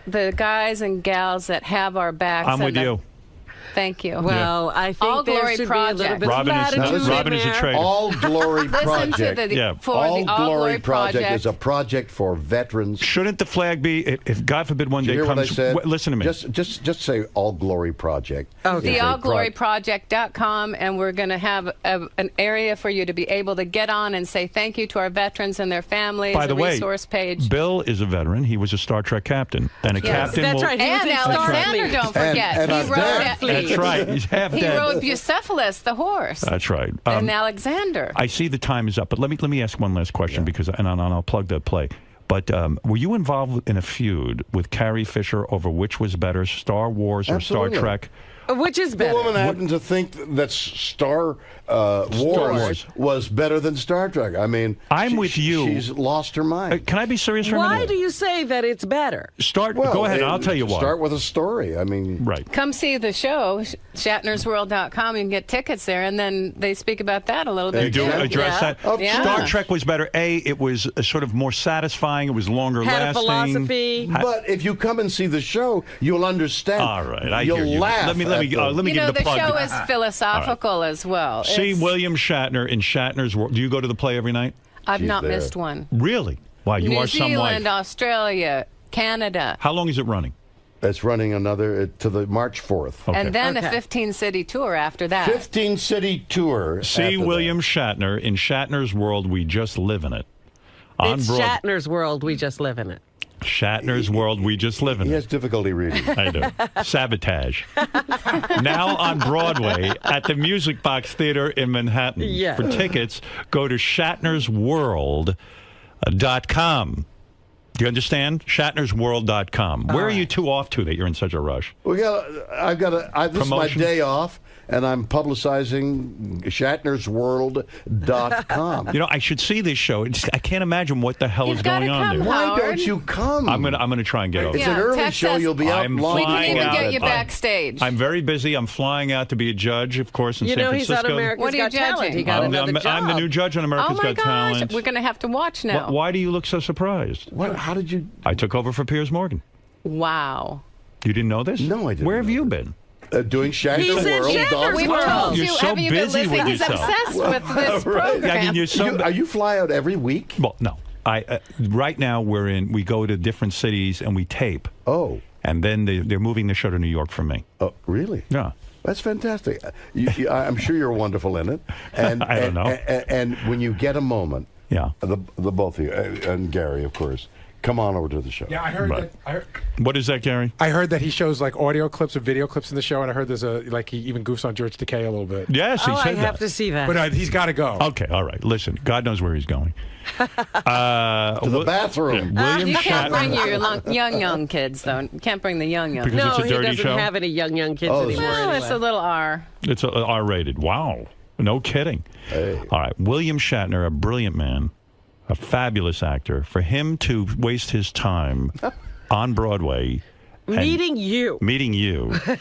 the guys and gals that have our backs. I'm with you. Thank you. Well, I think All there Glory should Project. be a little bit Robin of is- latitude Robin in is a there. traitor. All Glory Listen to Project. the All All Glory Project. Project is a project for veterans. Shouldn't the flag be, if God forbid one Did day you hear what I comes, said? listen to me. Just say All Glory Project. The It's a allgloryproject.com, and we're going to have an area for you to be able to get on and say thank you to our veterans and their families. By the a way, resource page. Bill is a veteran. He was a Star Trek captain. And a Yes. captain That's will... right. He was And in Alexander, Starfleet. don't forget. And he I'm rode dead. That's right. He's half He dead. rode Bucephalus, the horse. That's right. And Alexander. I see the time is up, but let me ask one last question because I'll plug that play. But were you involved in a feud with Carrie Fisher over which was better, Star Wars or Absolutely. Star Trek? Which is The better? woman happened to think that Star Wars was better than Star Trek. I mean, I'm with you. She's lost her mind. Can I be serious for a Why minute? do you say that it's better? Go ahead. I'll tell you why. Start with a story. I mean, right. Come see the show, shatnersworld.com. You can get tickets there, and then they speak about that a little bit. You do too. address that. Yeah. Star Trek was better. It was sort of more satisfying. It was longer Had a lasting. philosophy. But if you come and see the show, you'll understand. All right, You'll hear you. laugh. Let me at give You you know, the the plug. show is philosophical as well. See It's- William Shatner in Shatner's World. Do you go to the play every night? I've She's not there. missed one. Really? Wow, you New are some Zealand, wife. Australia, Canada. How long is it running? It's running another to the March 4th. And then a 15-city tour after that. 15-city tour. See William Shatner in Shatner's World. We just live in it. It's Shatner's World. We just live in it. Shatner's World. We just live in it. He has difficulty reading. I do. Sabotage. Now on Broadway at the Music Box Theater in Manhattan. Yeah. For tickets, go to shatnersworld.com. Do you understand? Shatnersworld.com. Where are you two off to that you're in such a rush? This is my day off, and I'm publicizing shatnersworld.com. You know, I should see this show. I can't imagine what the hell is going on there. Why don't you come? I'm gonna try and get over. It's an early show. You'll be out long. We can even get you backstage. I'm very busy. I'm flying out to be a judge, of course, in San Francisco. He's on America's Got Talent. He got another job. I'm the new judge on America's Got Talent. We're going to have to watch now. Why do you look so surprised? How did you? I took over for Piers Morgan. Wow. You didn't know this? No, I didn't. Where have you been? Doing Shatner's World. We told You're you. so Haven't you been busy with listening? He's yourself. obsessed with this program. I mean, you're so. Are you fly out every week? Well, no. Right now we go to different cities and we tape. Oh. And then they're moving the show to New York for me. Oh, really? Yeah. That's fantastic. I'm sure you're wonderful in it. And I don't know. And when you get a moment, yeah, the both of you and Gary, of course, come on over to the show. Yeah, I heard that. What is that, Gary? I heard that he shows like audio clips or video clips in the show, and I heard there's he even goofs on George Takei a little bit. Yes, he said that. I have to see that. But he's got to go. Okay, all right. Listen, God knows where he's going. To the bathroom. William You can't Shatner. bring your young kids, though. You can't bring the young. Because no, it's a dirty he doesn't show? have any young kids anymore. No, it's a little R. It's R-rated. Wow. No kidding. Hey. All right. William Shatner, a brilliant man, a fabulous actor. For him to waste his time on Broadway. Meeting you.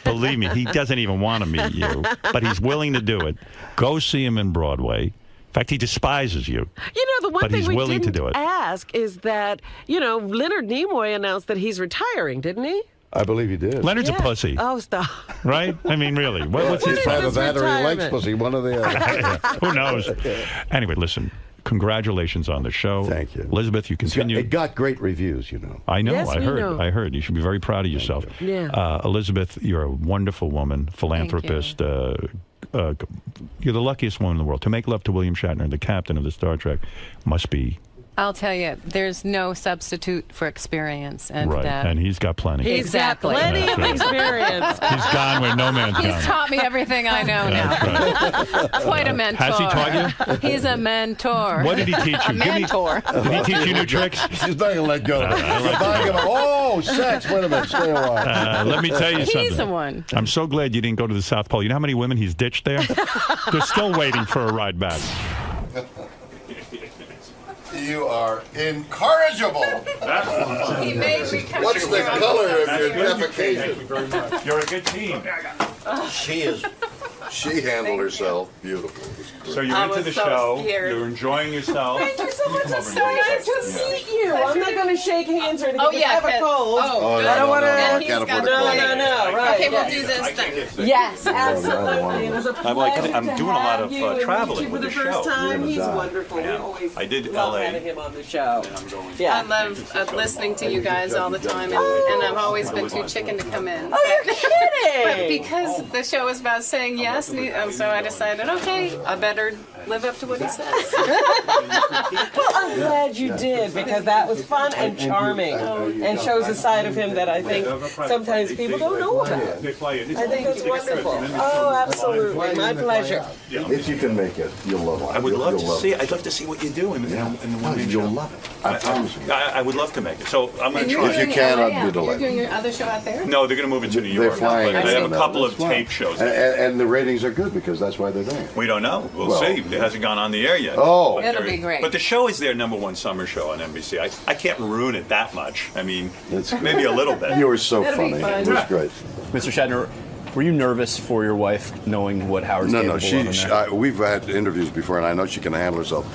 Believe me, he doesn't even want to meet you, but he's willing to do it. Go see him in Broadway. In fact, he despises you. You know, the one but thing he's we willing didn't to do it. ask is that, Leonard Nimoy announced that he's retiring, didn't he? I believe he did. Leonard's a pussy. Oh, stop. Right? I mean, really. What's his Either problem? that or he likes pussy, one or the other. Who knows? Anyway, listen. Congratulations on the show. Thank you. Elizabeth, you continue. It got great reviews, I know. Yes, I we heard. know. I heard. You should be very proud of yourself. Yeah. Elizabeth, you're a wonderful woman, philanthropist. You're the luckiest woman in the world. To make love to William Shatner, the captain of the Star Trek, must be. I'll tell you, there's no substitute for experience. And right. And he's got plenty. He's got plenty of experience. He's gone where no man's gone. He's taught me everything I know now. Right. Quite a mentor. Has he taught you? He's a mentor. What did he teach you? A mentor. Did he teach you new tricks? She's not going to let go. Sex. Wait a minute. Stay a while. Let me tell you something. He's the one. I'm so glad you didn't go to the South Pole. You know how many women he's ditched there? They're still waiting for a ride back. You are incorrigible. He made me come What's the color of your defecation? Thank you very much. You're a good team. She handled herself beautifully. So you're into the show. You're enjoying yourself. Thank you so much. It's so nice to meet you. Yeah. I'm not going to shake hands or anything. Oh, because yeah, I have a cold. Oh, I don't want to. I can't afford a cold. No. Right. Okay, we'll do this thing. Yes, absolutely. It was a pleasure I'm doing a lot of traveling for with the the first show. time. He's wonderful. We always I did love LA. having him on the show. I love listening to you guys all the time, and I've always been too chicken to come in. Oh, you're kidding! But because the show is about saying yes, and so I decided, okay, I better live up to what he says. Well, I'm glad you did, because that was fun and charming, and shows a side of him that I think sometimes people don't know about. I think it's wonderful. Oh, absolutely. My pleasure. If you can make it, you'll love it. I would love to see. it. I'd love to see what you do in the one man You'll show. love it. I promise you. I would love to make it. So I'm going And to you're try. If you doing can, LA I'd be You're delighted. doing your other show out there? No, they're going to move it to New They're York. flying But they have in a couple of that's why. tape shows. And the ratings are good because that's why they're doing it. We don't know. We'll Well, see. It hasn't gone on the air yet. Oh. But It'll there- be great. But the show is their #1 summer show on NBC. I can't ruin it that much. I mean, maybe a little bit. You were so That'll be funny. fun. It was great. Mr. Shatner, were you nervous for your wife knowing what Howard's No, capable of in there? we've had interviews before, and I know she can handle herself,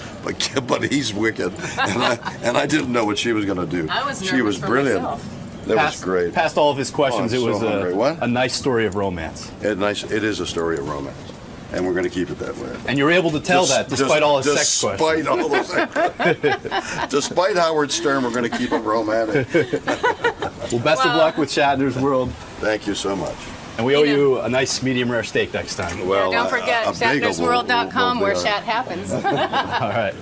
but he's wicked, and I didn't know what she was going to do. I was she nervous was for brilliant. myself. That was great. Past all of his questions, Oh, it I'm was so hungry. What? a nice story of romance. It is a story of romance, and we're going to keep it that way. And you're able to tell that despite all his sex questions. Despite Howard Stern, we're going to keep it romantic. Well, best of luck with Shatner's World. Thank you so much. And we owe you a nice medium rare steak next time. Well, Don't forget ShatnersWorld.com where Shat happens. All right.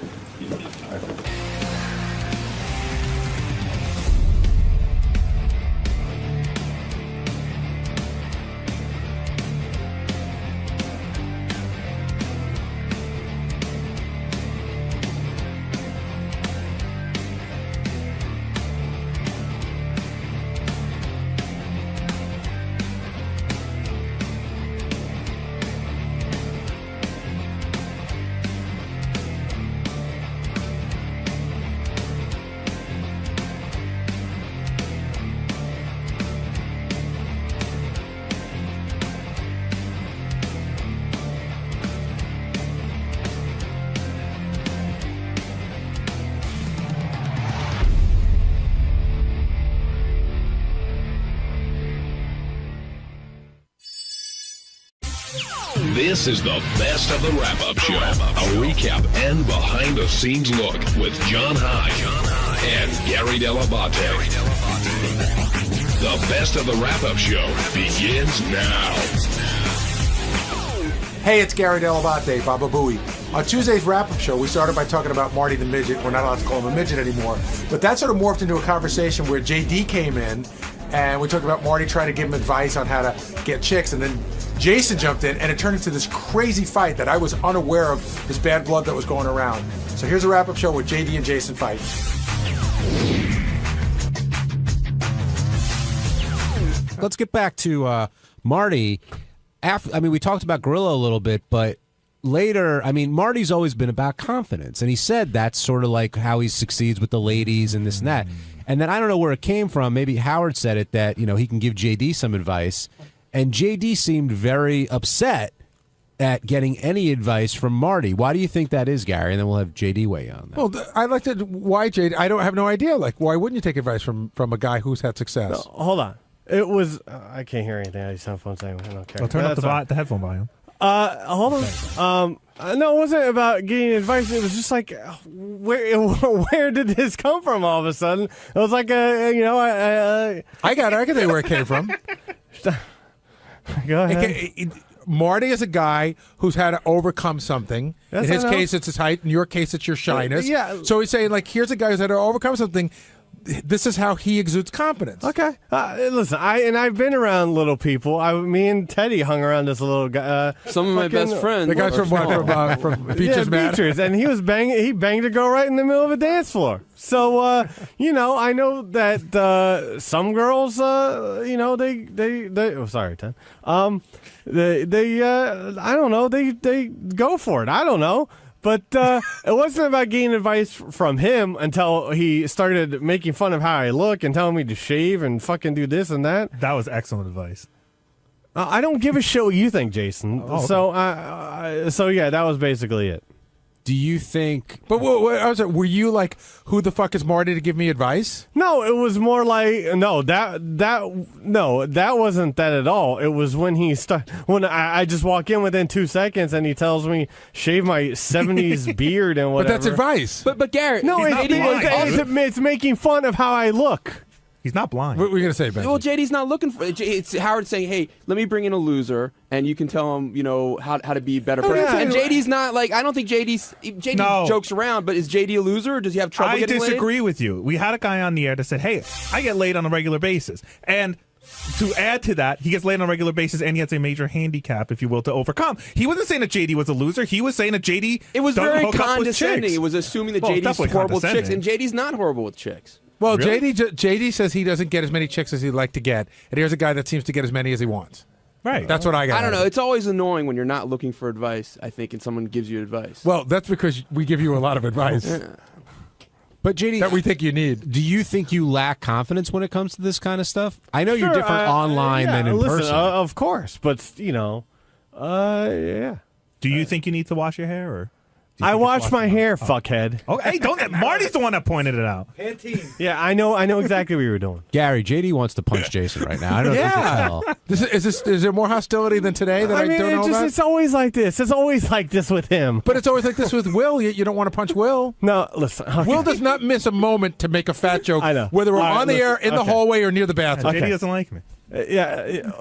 This is the best of the wrap-up show. A recap and behind-the-scenes look with John High and Gary Dell'Abate. The best of the wrap-up show begins now. Hey, it's Gary Dell'Abate, Baba Booey. On Tuesday's wrap-up show, we started by talking about Marty the Midget. We're not allowed to call him a midget anymore. But that sort of morphed into a conversation where JD came in, and we talked about Marty trying to give him advice on how to get chicks, and then Jason jumped in, and it turned into this crazy fight that I was unaware of, this bad blood that was going around. So here's a wrap-up show with JD and Jason fight. Let's get back to Marty. We talked about Gorilla a little bit, but later, Marty's always been about confidence, and he said that's sort of like how he succeeds with the ladies and this and that. And then I don't know where it came from. Maybe Howard said it that, he can give JD some advice. And JD seemed very upset at getting any advice from Marty. Why do you think that is, Gary? And then we'll have JD weigh in on that. Well, I'd like to. Why, JD? I have no idea. Like, why wouldn't you take advice from a guy who's had success? No, hold on. It was. I can't hear anything. I sound phone saying. I don't care. Well, turn up the headphone volume. Hold on. No, it wasn't about getting advice. It was just like, where did this come from all of a sudden? It was like, I got it. I can tell you where it came from. Go ahead. Marty is a guy who's had to overcome something. Yes, in his case, it's his height. In your case, it's your shyness. Yeah. So he's saying, like, here's a guy who's had to overcome something. This is how he exudes confidence. Okay. Listen, I've been around little people. Me and Teddy hung around this little guy. Some of my best friends. The guys from Beacher's Man. Beacher's, and he was he banged a girl right in the middle of a dance floor. So I know that some girls, they. Oh, sorry, Ted. They I don't know. They go for it. I don't know. But it wasn't about getting advice from him until he started making fun of how I look and telling me to shave and fucking do this and that. That was excellent advice. I don't give a shit what you think, Jason. Oh, okay. So yeah, that was basically it. Do you think? But were you like, who the fuck is Marty to give me advice? No, it was more like that wasn't that at all. It was when when I just walk in within 2 seconds and he tells me shave my 70s beard and whatever. But that's advice. But Garrett, no, it's making fun of how I look. He's not blind. What were you going to say, Ben? Well, JD's not looking for it. It's Howard saying, hey, let me bring in a loser, and you can tell him, how to be a better person. And JD's not like, I don't think JD jokes around, but is JD a loser, or does he have trouble getting laid? I disagree with you. We had a guy on the air that said, hey, I get laid on a regular basis. And to add to that, he gets laid on a regular basis, and he has a major handicap, if you will, to overcome. He wasn't saying that JD was a loser. He was saying that JD It was doesn't very hook up with condescending. chicks. It was assuming that Well, JD's definitely horrible with chicks, and condescending. JD's not horrible with chicks. Well, Really? JD says he doesn't get as many chicks as he'd like to get, and here's a guy that seems to get as many as he wants. Right. That's what I got. I don't know. It's always annoying when you're not looking for advice, I think, and someone gives you advice. Well, that's because we give you a lot of advice. But JD, that we think you need. Do you think you lack confidence when it comes to this kind of stuff? I know you're different online than in person. Of course, but yeah. Do you think you need to wash your hair, or I wash my hair, fuckhead. Oh, hey, don't. Marty's the one that pointed it out. Yeah, I know exactly what you were doing. Gary, JD wants to punch Jason right now. I don't know if you can tell. Is there more hostility than today that I mean, don't know about? It's always like this. It's always like this with him. But it's always like this with Will. You don't want to punch Will. No, listen. Okay. Will does not miss a moment to make a fat joke, I know. whether we're All right, on the air, in the okay. hallway, or near the bathroom. JD doesn't like me. Yeah,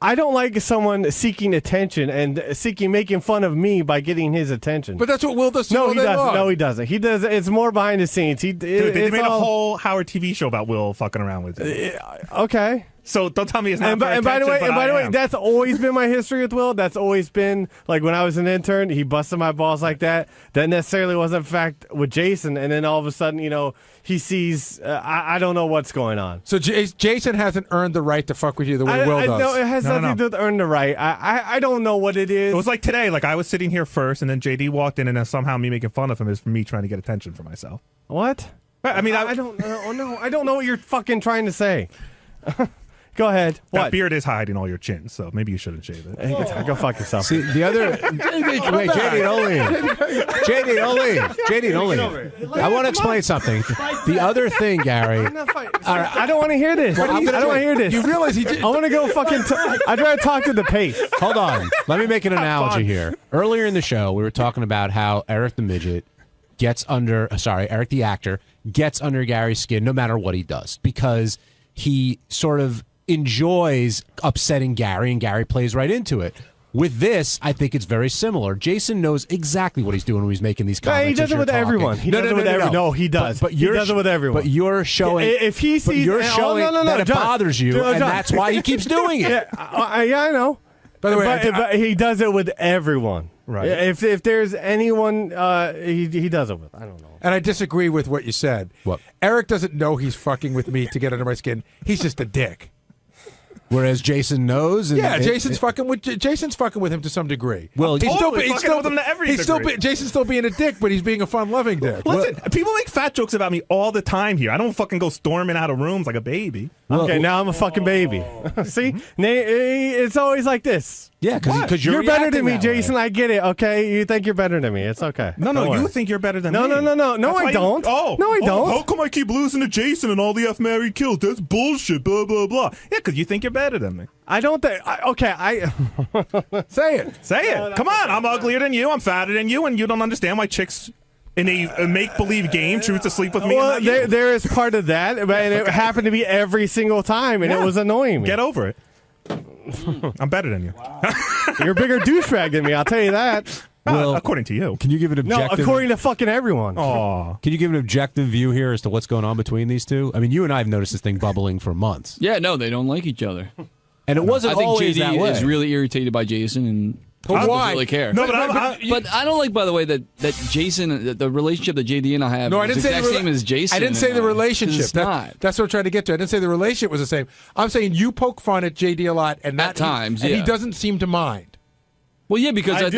I don't like someone seeking attention and making fun of me by getting his attention. But that's what Will does. No, all he day doesn't. long. No, he doesn't. He does. It's more behind the scenes. Dude, they made a whole Howard TV show about Will fucking around with you. Okay. So don't tell me it's not. And by the way, am. that's always been my history with Will. That's always been like when I was an intern, he busted my balls like that. That necessarily wasn't a fact with Jason, and then all of a sudden, he sees. I don't know what's going on. So Jason hasn't earned the right to fuck with you the way Will does. No, it has nothing to do with earn the right. I don't know what it is. It was like today. Like I was sitting here first, and then JD walked in, and then somehow me making fun of him is for me trying to get attention for myself. What? I mean, I don't know. No, I don't know what you're fucking trying to say. Go ahead. That What? beard is hiding all your chin, so maybe you shouldn't shave it. Hey, go fuck yourself. See, the other... Wait, JD, don't leave. JD, don't leave. JD, don't leave. I want to explain something. The other thing, Gary... I'm not fighting. All right, I don't want to hear this. Well, I don't want to hear this. You realize he did... I want to go fucking... I'd rather talk to the pace. Hold on. Let me make an analogy here. Earlier in the show, we were talking about how Eric the Midget gets under... Eric the actor gets under Gary's skin no matter what he does because he sort of enjoys upsetting Gary, and Gary plays right into it. With this, I think it's very similar. Jason knows exactly what he's doing when he's making these comments. He does it with everyone. He does it with everyone. No, he does. But he does it with everyone. But you're showing. If he sees, but you're showing that it John, bothers you, John, and that's why he keeps doing it. Yeah, I know. By the way, but he does it with everyone. Right. If there's anyone, he does it with. I don't know. And I disagree with what you said. What? Eric doesn't know he's fucking with me to get under my skin. He's just a dick. Whereas Jason knows. And Jason's fucking with him to some degree. Well, he's fucking with him to every degree. Jason's still being a dick, but he's being a fun-loving dick. Listen, people make fat jokes about me all the time here. I don't fucking go storming out of rooms like a baby. Okay, now I'm a fucking baby. See, it's always like this. Yeah, because you're better than me, Jason. I get it. Okay, you think you're better than me. It's okay. No, you think you're better than me. No, I don't. No, I don't. How come I keep losing to Jason and all the F married kills? That's bullshit. Blah blah blah. Yeah, because you think you're better than me. I don't think. Okay, say it. Say it. Come on, I'm uglier than you. I'm fatter than you, and you don't understand why chicks in a make-believe game choose to sleep with me. Well, and not you. there is part of that, and it happened to be every single time, and it was annoying me. Get over it. I'm better than you. You're a bigger douchebag than me, I'll tell you that. Well, according to you. Can you give an objective? No, according to fucking everyone. Oh. Can you give an objective view here as to what's going on between these two? I mean, you and I have noticed this thing bubbling for months. Yeah, no, they don't like each other. And it wasn't always that way. I think JD is really irritated by Jason and doesn't really care. No, but I don't like, by the way, that Jason, the relationship that JD and I have No, I is didn't the say exact same as Jason. I didn't say the relationship. It's not. That's what I'm trying to get to. I didn't say the relationship was the same. I'm saying you poke fun at JD a lot, and At times, and he yeah. doesn't seem to mind. Well, yeah, because I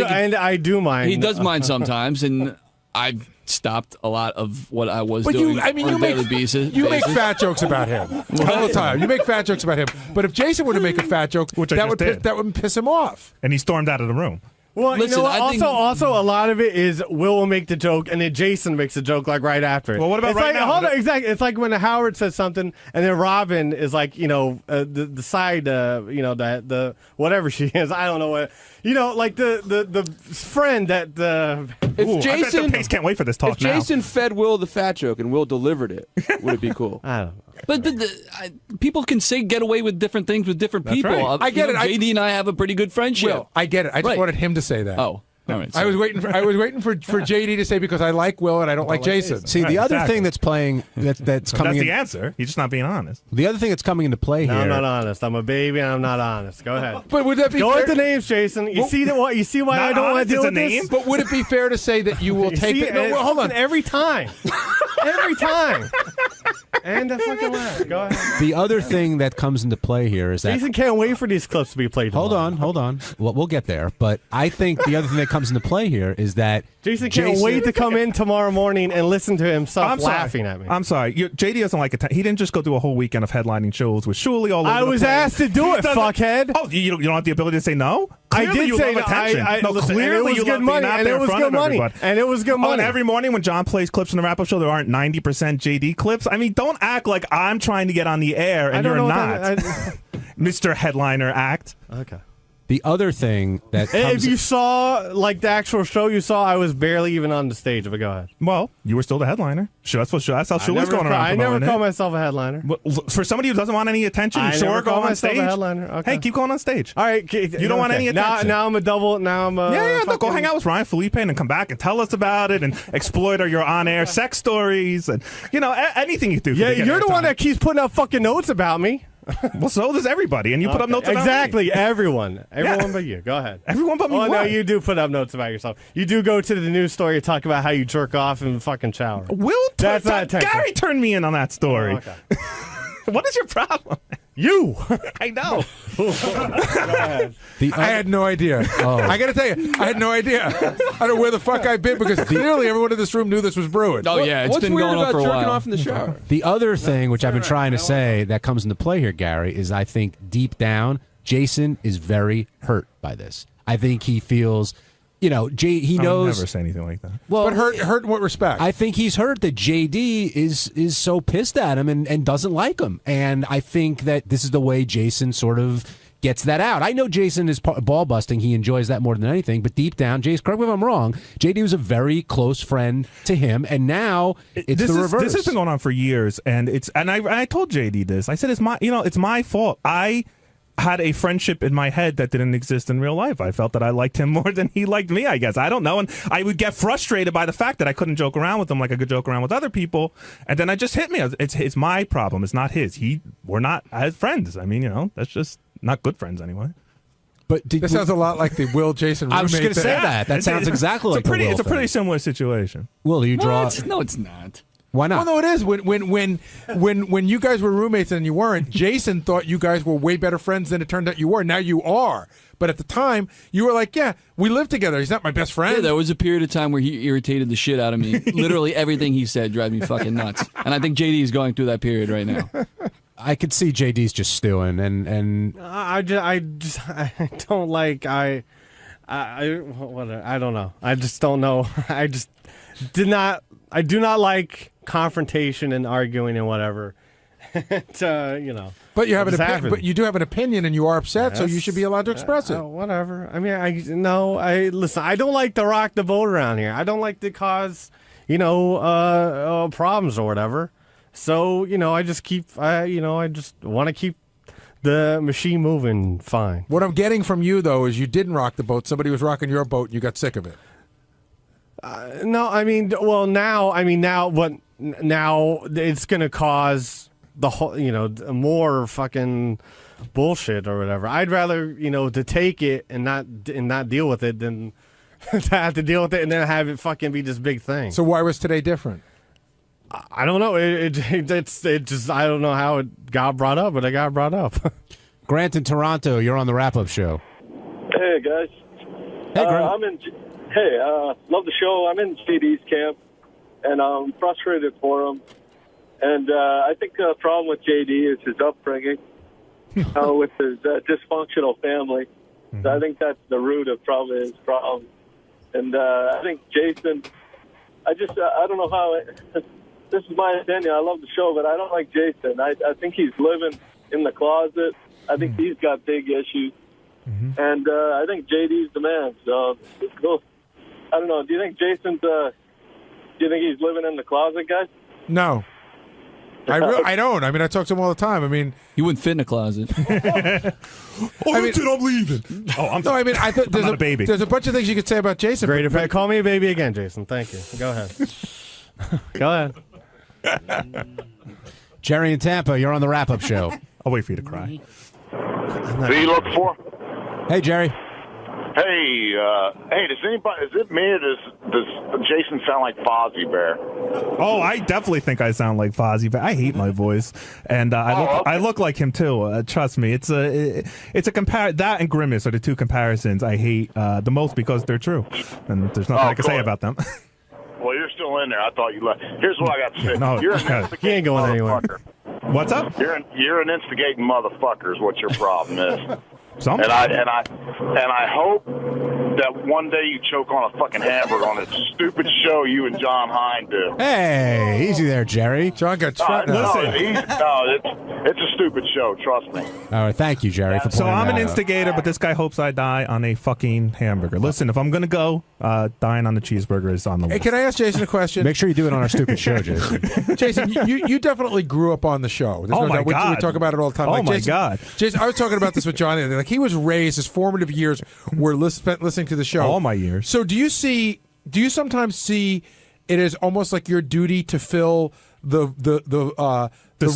do mind. He does mind sometimes, and I've stopped a lot of what I was But doing you, I mean, on you a make daily basis. you make fat jokes about him all the time. You make fat jokes about him. But if Jason were to make a fat joke, that would piss him off. And he stormed out of the room. Well, Listen, you know what? I think- Also, a lot of it is Will make the joke, and then Jason makes the joke like right after it. Well, what about it's right like, now? Hold on, exactly. It's like when Howard says something, and then Robin is like, the side, the whatever she is. I don't know what. Like the friend that the. If I bet Jason, the Pace can't wait for this talk if Jason fed Will the fat joke and Will delivered it, would it be cool? I don't know. But people can get away with different things with different That's people. right. I get it. JD and I have a pretty good friendship. Will, I get it. I just wanted him to say that. Oh, all right. I was waiting for JD to say because I like Will and I don't like Jason. See, the other thing that's playing that's That's coming. the answer. He's just not being honest. The other thing that's coming into play No, here. I'm not honest. I'm a baby, and I'm not honest. Go ahead. But would that be Go fair? with the names, Jason. You see what? You see why Not I don't want honest to deal is a with this? name? But would it be fair to say that you will take See, it? No, hold on. Every time. Every time. And a fucking laugh. Go ahead. The other thing that comes into play here is that. Jason can't wait for these clips to be played. Hold on. Well, we'll get there. But I think the other thing that comes into play here is that Jason can't wait to come in tomorrow morning and listen to himself laughing at me. I'm sorry. JD doesn't like it. He didn't just go through a whole weekend of headlining shows with Shuli all over I the was place. asked to do He it, doesn't- fuckhead. Oh, you don't have the ability to say no? Clearly you love that attention. listen, Clearly and it was you good love being money, out and there it in was front good of money, everybody. and it was good money. And every morning when John plays clips in the wrap-up show, there aren't 90% JD clips. I mean, don't act like I'm trying to get on the air and you're not. Mr. Headliner act. Okay. The other thing that if you saw like the actual show, you saw I was barely even on the stage. But go ahead. Well, you were still the headliner. Sure, that's how Shula's going around. I never promoting call it. myself a headliner. For somebody who doesn't want any attention, I sure, never go call on myself stage. a headliner. Okay. Hey, keep going on stage. All right. You don't want any attention. Now I'm a double. Now I'm a No, go hang out with Ryan Felipe and then come back and tell us about it and exploit your on-air sex stories and anything you do. Yeah, you're the one that keeps putting up fucking notes about me. Well, so does everybody, and you put up notes about exactly me. everyone but you. Go ahead. Everyone but me. Oh no, what? you do put up notes about yourself. You do go to the news story and talk about how you jerk off and fucking shower. That's not attention. Gary turned me in on that story. Oh, okay. What is your problem? You. I know. I had no idea. I got to tell you, I had no idea. I don't know where the fuck I've been because clearly everyone in this room knew this was brewing. Oh yeah, it's been going on for a while. Off in the shower? The other thing, which I've been trying to say that comes into play here, Gary, is I think deep down, Jason is very hurt by this. I think he feels, he I would knows. never say anything like that. Well, but hurt in what respect? I think he's hurt that JD is so pissed at him and doesn't like him. And I think that this is the way Jason sort of gets that out. I know Jason is ball busting. He enjoys that more than anything. But deep down, Jason, correct me if I'm wrong, JD was a very close friend to him. And now it's the reverse. This has been going on for years. And I told JD this. I said, it's my fault. I had a friendship in my head that didn't exist in real life. I felt that I liked him more than he liked me, I guess. I don't know. And I would get frustrated by the fact that I couldn't joke around with him like I could joke around with other people. And then it just hit me. It's my problem. It's not his. We're not as friends. I mean, that's just not good friends anyway. But this sounds a lot like the Will Jason roommate. I was just going to say that. That sounds exactly like the Will It's a pretty thing. similar situation. Will, do you draw? No, it's not. Why not? Well, no, it is. When you guys were roommates and you weren't, Jason thought you guys were way better friends than it turned out you were. Now you are. But at the time, you were like, yeah, we live together. He's not my best friend. Yeah, there was a period of time where he irritated the shit out of me. Literally everything he said drive me fucking nuts. And I think JD is going through that period right now. I could see JD's just stewing and I don't like I don't know. I just don't know. I do not like confrontation and arguing and whatever. But you have but you do have an opinion and you are upset, so you should be allowed to express it. Whatever. I mean, listen. I don't like to rock the boat around here. I don't like to cause problems or whatever. So I just I just want to keep the machine moving fine. What I'm getting from you though is you didn't rock the boat. Somebody was rocking your boat and you got sick of it. No, I mean, well, now it's going to cause the whole, more fucking bullshit or whatever. I'd rather, to take it and not deal with it than to have to deal with it and then have it fucking be this big thing. So why was today different? I don't know. It's just, I don't know how it got brought up, but it got brought up. Grant in Toronto, you're on the wrap-up show. Hey, guys. Hey, Grant. Love the show. I'm in JD's camp, and I'm frustrated for him. And I think the problem with JD is his upbringing with his dysfunctional family. So I think that's the root of probably his problem. And I think Jason, I don't know how this is my opinion. I love the show, but I don't like Jason. I think he's living in the closet. I think he's got big issues. And I think JD's the man. So I don't know. Do you think Jason's? Do you think he's living in the closet, guys? No, I don't. I mean, I talk to him all the time. I mean, you wouldn't fit in a closet. I'm leaving. No, I mean, I thought not a baby. There's a bunch of things you could say about Jason. Great. Call me a baby again, Jason. Thank you. Go ahead. Go ahead. Jerry in Tampa, you're on the wrap-up show. I'll wait for you to cry. Who you look for? Hey, Jerry. Hey, does anybody? Is it me or does Jason sound like Fozzie Bear? Oh, I definitely think I sound like Fozzie Bear. I hate my voice, and I look like him too. Trust me, it's a that and Grimace are the two comparisons I hate the most because they're true, and there's nothing I can say about them. Well, you're still in there. I thought you left. Here's what I got to say. No, you're an he ain't going anywhere. What's up? You're an instigating motherfucker is what your problem is. Somebody. And I hope that one day you choke on a fucking hamburger on this stupid show you and John Hine do. Hey, easy there, Jerry. John got shot. It's a stupid show. Trust me. All right, thank you, Jerry, for pointing So I'm that an out. instigator, but this guy hopes I die on a fucking hamburger. Listen, if I'm gonna go, dying on the cheeseburger is on the Hey, list. can I ask Jason a question? Make sure you do it on our stupid show, Jason. Jason, you definitely grew up on the show. There's Oh no my doubt. We God. talk about it all the time. Oh my Jason, God. Jason, I was talking about this with John the other day. Like, he was raised, his formative years were spent listening to the show. All my years. So do you sometimes see it as almost like your duty to fill the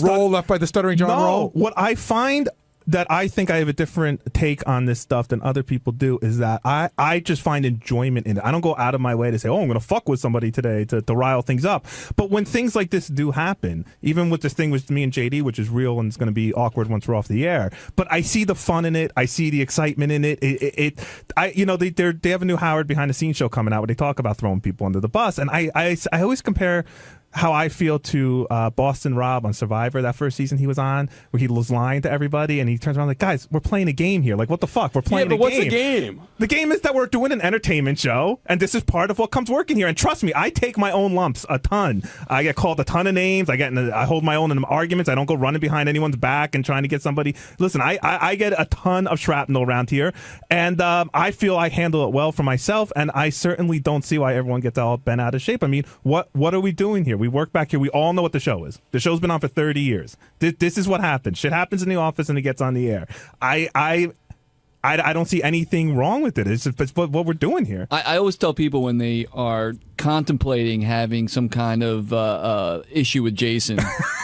role left by the Stuttering John role? What I find that I think I have a different take on this stuff than other people do is that I just find enjoyment in it. I don't go out of my way to say, oh, I'm going to fuck with somebody today to rile things up. But when things like this do happen, even with this thing with me and JD, which is real and it's going to be awkward once we're off the air, but I see the fun in it. I see the excitement in it. They have a new Howard behind the scenes show coming out where they talk about throwing people under the bus. And I always compare how I feel to Boston Rob on Survivor, that first season he was on, where he was lying to everybody, and he turns around like, guys, we're playing a game here. Like, what the fuck? We're playing a game. What's the game? The game is that we're doing an entertainment show, and this is part of what comes working here. And trust me, I take my own lumps a ton. I get called a ton of names. I hold my own in arguments. I don't go running behind anyone's back and trying to get somebody. Listen, I get a ton of shrapnel around here, and I feel I handle it well for myself, and I certainly don't see why everyone gets all bent out of shape. I mean, what are we doing here? We work back here. We all know what the show is. The show's been on for 30 years. This is what happens. Shit happens in the office and it gets on the air. I don't see anything wrong with it. It's what we're doing here. I always tell people when they are contemplating having some kind of issue with Jason,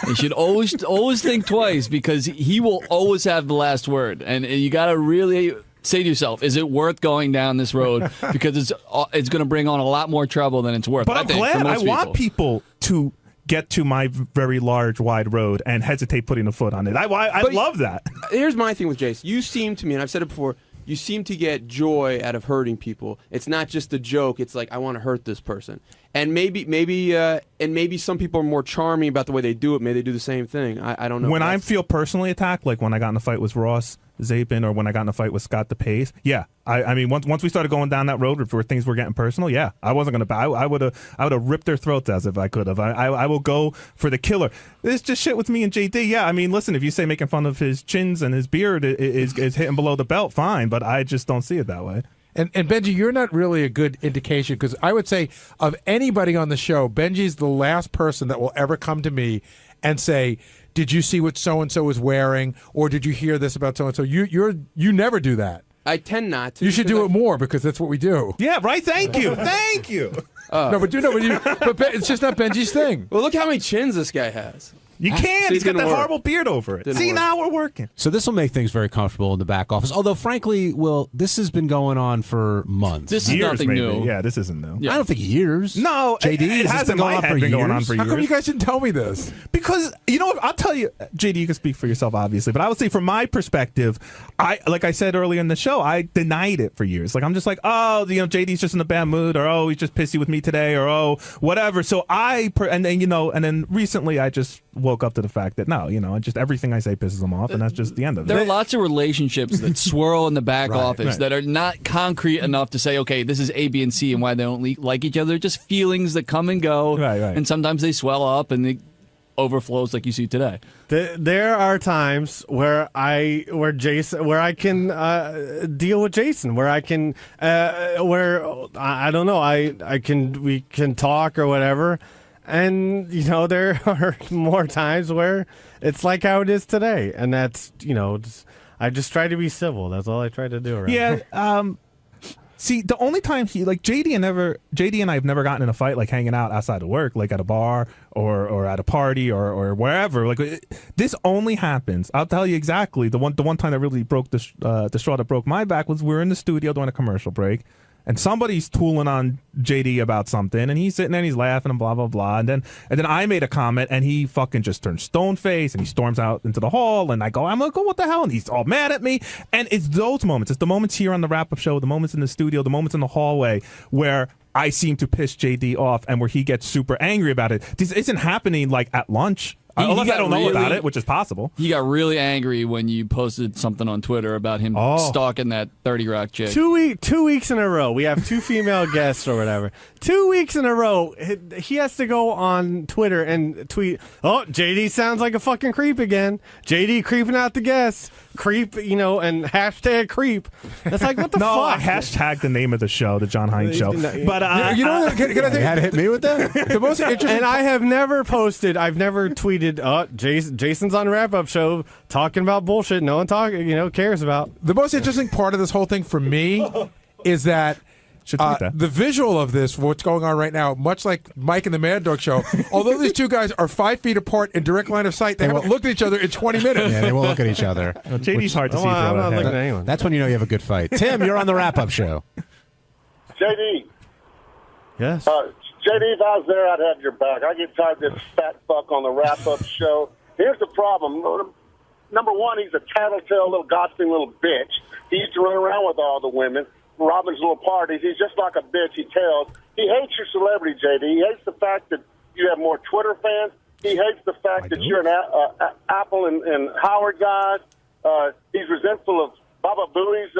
they should always think twice, because he will always have the last word, and you got to really say to yourself, is it worth going down this road? Because it's going to bring on a lot more trouble than it's worth. But I'm glad. I want people to get to my very large, wide road and hesitate putting a foot on it. I love that. Here's my thing with Jason. You seem to me, and I've said it before, you seem to get joy out of hurting people. It's not just a joke. It's like, I want to hurt this person. And maybe some people are more charming about the way they do it. Maybe they do the same thing. I don't know. When I feel personally attacked, like when I got in a fight with Ross Zapin or when I got in a fight with Scott DePace, yeah. I mean, once we started going down that road where things were getting personal, yeah, I wasn't gonna. I would have ripped their throats as if I could have. I will go for the killer. It's just shit with me and JD. Yeah, I mean, listen, if you say making fun of his chins and his beard is hitting below the belt, fine, but I just don't see it that way. And Benji, you're not really a good indication, because I would say of anybody on the show, Benji's the last person that will ever come to me and say, did you see what so-and-so is wearing, or did you hear this about so-and-so? You never do that. I tend not to. You should do it more, because that's what we do. Yeah, right? Thank you. Thank you. But it's just not Benji's thing. Well, look how many chins this guy has. You can't. He's got that horrible beard over it. See, now we're working. So this will make things very comfortable in the back office. Although, frankly, Will, this has been going on for months. This is nothing new. Yeah, this isn't new. I don't think years. No, JD, it has been going on for years. How come you guys didn't tell me this? Because, you know what, I'll tell you, JD, you can speak for yourself, obviously, but I would say from my perspective, like I said earlier in the show, I denied it for years. Like, I'm just like, oh, JD's just in a bad mood, or oh, he's just pissy with me today, or oh, whatever. So and then recently I just woke up to the fact that no, just everything I say pisses him off, and that's just the end of it. There are lots of relationships that swirl in the back office that are not concrete enough to say, okay, this is A, B, and C, and why they don't like each other. They're just feelings that come and go, and sometimes they swell up and it overflows like you see today. There are times where I can deal with Jason, where I can where I don't know, we can talk or whatever. And, there are more times where it's like how it is today. And that's, I just try to be civil. That's all I try to do around here. See, the only time JD and I have never gotten in a fight, like hanging out outside of work, like at a bar or at a party or wherever. Like this only happens. I'll tell you exactly. The one time that really broke the straw that broke my back was we were in the studio doing a commercial break. And somebody's tooling on JD about something, and he's sitting there and he's laughing and blah, blah, blah. And then I made a comment, and he fucking just turns stone-faced, and he storms out into the hall, and I'm like, oh, what the hell? And he's all mad at me. And it's those moments. It's the moments here on the wrap-up show, the moments in the studio, the moments in the hallway where I seem to piss JD off and where he gets super angry about it. This isn't happening like at lunch. Unless I don't know really- about it, which is possible. He got really angry when you posted something on Twitter about him stalking that 30 Rock chick. 2 weeks in a row, we have 2 female guests or whatever. 2 weeks in a row, he has to go on Twitter and tweet, "Oh, JD sounds like a fucking creep again. JD creeping out the guests. Creep, and hashtag creep." It's like, what the No, I fuck? hashtag the name of the show, the John Hines Show. But you know what? Can I think? You had to hit me with that? The most interesting. And I have never posted, I've never tweeted, Jason's on Wrap Up Show talking about bullshit no one cares about. The most interesting part of this whole thing for me is that the visual of this, what's going on right now, much like Mike and the Mad Dog Show, although these two guys are 5 feet apart in direct line of sight, they haven't looked at each other in 20 minutes. Yeah, they won't look at each other. Well, JD's hard to see. I'm not looking at anyone. That's when you know you have a good fight. Tim, you're on the wrap-up show. JD. Yes. JD, if I was there, I'd have your back. I get tired of this fat fuck on the wrap-up show. Here's the problem. Number one, he's a tattletale little gossiping little bitch. He used to run around with all the women, Robin's little parties. He's just like a bitch. He tells. He hates your celebrity, JD. He hates the fact that you have more Twitter fans. He hates the fact that you're an Apple and Howard guy. He's resentful of Baba Booey's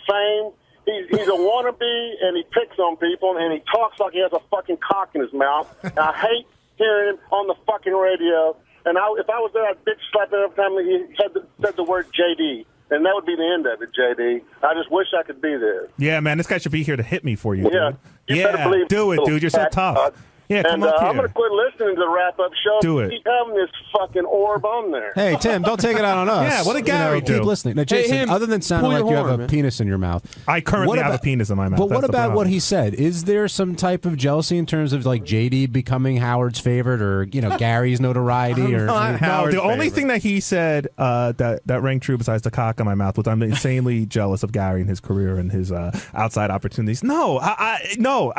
fame. He's a wannabe, and he picks on people, and he talks like he has a fucking cock in his mouth. And I hate hearing him on the fucking radio. And if I was there, I'd bitch slap him every time he said the word JD. And that would be the end of it, JD. I just wish I could be there. Yeah, man, this guy should be here to hit me for you. Yeah, dude. you better believe do it, dude. You're so tough. Yeah, come up here. I'm going to quit listening to the wrap-up show. Do it. Keep having this fucking orb on there. Hey, Tim, don't take it out on us. Yeah, what did Gary do? Keep listening. Now, Jason, other than sounding like you have a penis in your mouth. I currently have a penis in my mouth. But what That's the about what problem. he said? Is there some type of jealousy in terms of like JD becoming Howard's favorite or, Gary's notoriety? or No, the only thing that he said that rang true besides the cock in my mouth was I'm insanely jealous of Gary and his career and his outside opportunities. No, I know.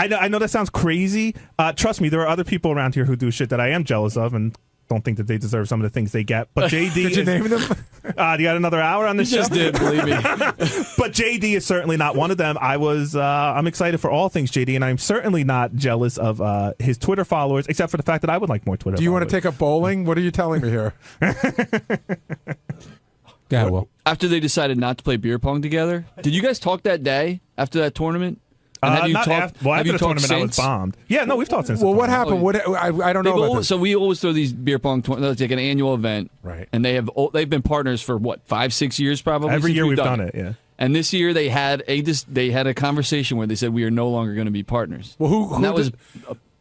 I know that sounds crazy. Trust me, there are other people around here who do shit that I am jealous of and don't think that they deserve some of the things they get. But JD, Did you name them? You got another hour on this show? Just did, believe me. But JD is certainly not one of them. I'm excited for all things JD, and I'm certainly not jealous of his Twitter followers, except for the fact that I would like more Twitter. Do you want to take up bowling? What are you telling me here? Yeah, well. After they decided not to play beer pong together, did you guys talk that day after that tournament? And have you not talked? after, well, have after you the talked tournament, I was since? bombed. Yeah, no, we've talked since. Well, the what tournament. happened? I don't know about this. So we always throw these beer pong tournaments. It's like an annual event, right? And they've been partners for what 5-6 years probably. Every since year we've done done it. Yeah. And this year they had a conversation where they said we are no longer going to be partners. Well, who and that was did-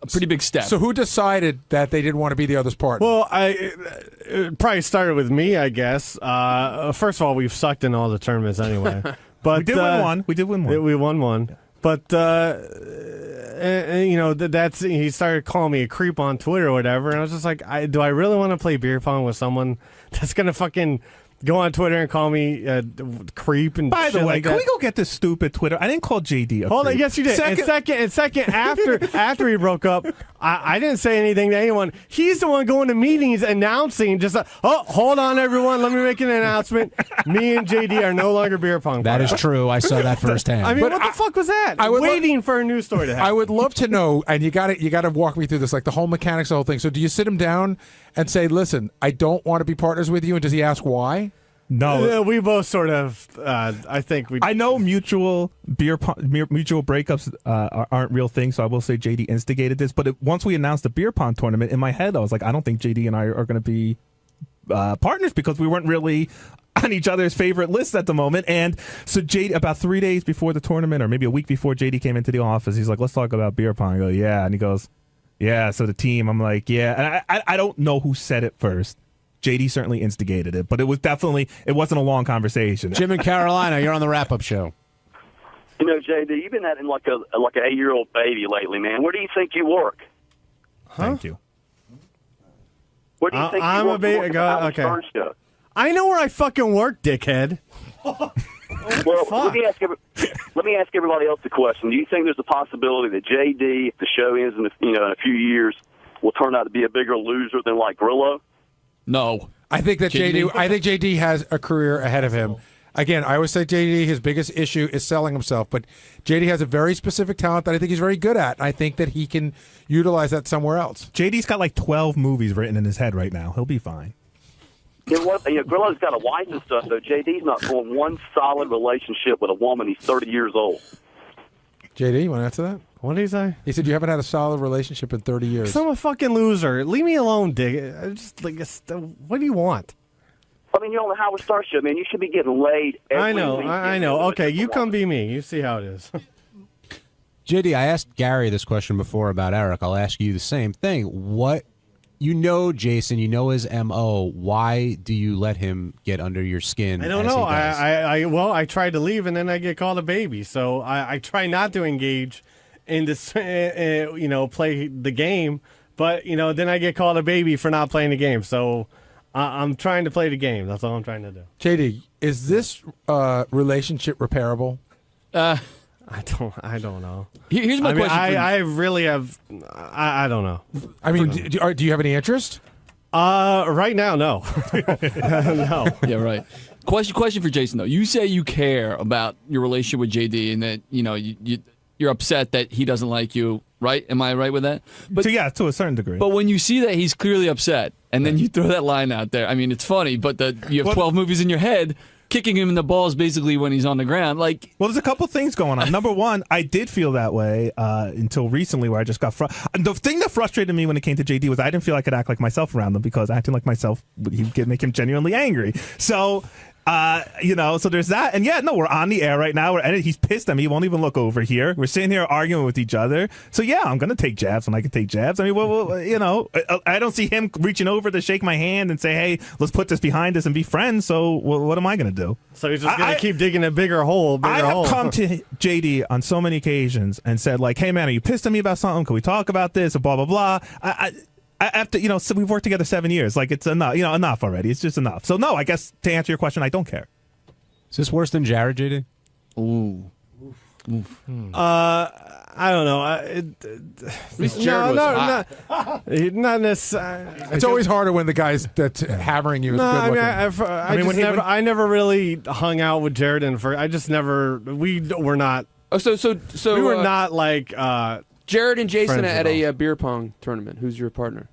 a pretty big step. So who decided that they didn't want to be the other's partner? Well, it probably started with me, I guess. First of all, we've sucked in all the tournaments anyway. But We did win one. We did win one. We won one. But that's he started calling me a creep on Twitter or whatever, and I was just like, do I really want to play beer pong with someone that's gonna fucking go on Twitter and call me creep and By the shit way, like can that? we go get this stupid Twitter? I didn't call JD a Hold on, creep. yes you did. Second, after we broke up, I didn't say anything to anyone. He's the one going to meetings announcing, just hold on everyone, let me make an announcement. Me and JD are no longer beer pong That is partners. true. I saw that firsthand. I mean, what the fuck was that? I would waiting for a news story to happen. I would love to know, and you got to walk me through this, like the whole mechanics of the whole thing. So, do you sit him down and say, "Listen, I don't want to be partners with you," and does he ask why? No, we both sort of. I think we. I know mutual breakups aren't real things, so I will say JD instigated this. But once we announced the beer pong tournament, in my head, I was like, I don't think JD and I are going to be partners because we weren't really on each other's favorite lists at the moment. And so JD, about 3 days before the tournament, or maybe a week before JD came into the office, he's like, "Let's talk about beer pong." I go, "Yeah," and he goes, "Yeah." So the team, I'm like, "Yeah," and I don't know who said it first. JD certainly instigated it, but it wasn't a long conversation. Jim in Carolina, you're on the wrap-up show. You know, JD, you've been acting like an 8-year-old baby lately, man. Where do you think you work? Thank you. Where do you think I'm you a work? baby. Okay. I know where I fucking work, dickhead. Well, let me ask everybody else a question. Do you think there's a possibility that JD, if the show ends in a few years, will turn out to be a bigger loser than like Grillo? No, I think that JD has a career ahead of him. Again, I always say JD, his biggest issue is selling himself, but JD has a very specific talent that I think he's very good at, and I think that he can utilize that somewhere else. JD's got like 12 movies written in his head right now. He'll be fine. Grillo's got a wife and stuff, though. JD's not going one solid relationship with a woman. He's 30 years old. JD, you want to answer that? What did he say? He said you haven't had a solid relationship in 30 years. 'Cause I'm a fucking loser. Leave me alone, Dick. What do you want? I mean, you're on the Howard Stern show, man. You should be getting laid every I know. weekend. I know. Okay, you come be me. You see how it is. JD, I asked Gary this question before about Eric. I'll ask you the same thing. What, you know Jason, you know his MO. Why do you let him get under your skin? I don't know. I tried to leave and then I get called a baby. So I try not to engage in this, play the game. But, then I get called a baby for not playing the game. So I'm trying to play the game. That's all I'm trying to do. JD, is this relationship repairable? I don't know. Here's my question. I really have. I don't know. I mean, do you have any interest? Right now, no. No. Yeah, right. Question for Jason though. You say you care about your relationship with JD, and that you're upset that he doesn't like you. Right? Am I right with that? But so, yeah, to a certain degree. But when you see that he's clearly upset, and then you throw that line out there, I mean, it's funny. But you have 12 movies in your head. Kicking him in the balls basically when he's on the ground. Well, there's a couple things going on. Number one, I did feel that way until recently, where I just got the thing that frustrated me when it came to JD was I didn't feel I could act like myself around him, because acting like myself would make him genuinely angry. So. So there's that. And we're on the air right now. He's pissed at me. He won't even look over here. We're sitting here arguing with each other. So I'm going to take jabs when I can take jabs. I mean, I don't see him reaching over to shake my hand and say, hey, let's put this behind us and be friends. So what am I going to do? So he's just going to keep digging a bigger hole, I have come to JD on so many occasions and said, like, hey, man, are you pissed at me about something? Can we talk about this? Or blah, blah, blah. After so we've worked together 7 years, like it's enough, enough already. It's just enough. So no, I guess to answer your question, I don't care. Is this worse than Jared, JD? Ooh. I don't know. At least Jared was hot. Not necessarily. It's always harder when the guy's that's hammering you is good looking. I never really hung out with Jared, and I just never. We were not. Oh, so we were not like. Jared and Jason at a beer pong tournament. Who's your partner?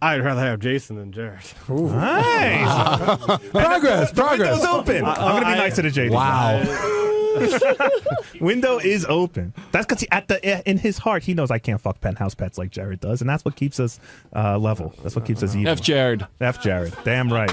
I'd rather have Jason than Jared. Ooh. Nice. Progress. The window's open. I'm going to be nicer to JD. Wow. Window is open. That's because in his heart, he knows I can't fuck penthouse pets like Jared does, and that's what keeps us level. That's what keeps us even. F Jared. F Jared. Damn right.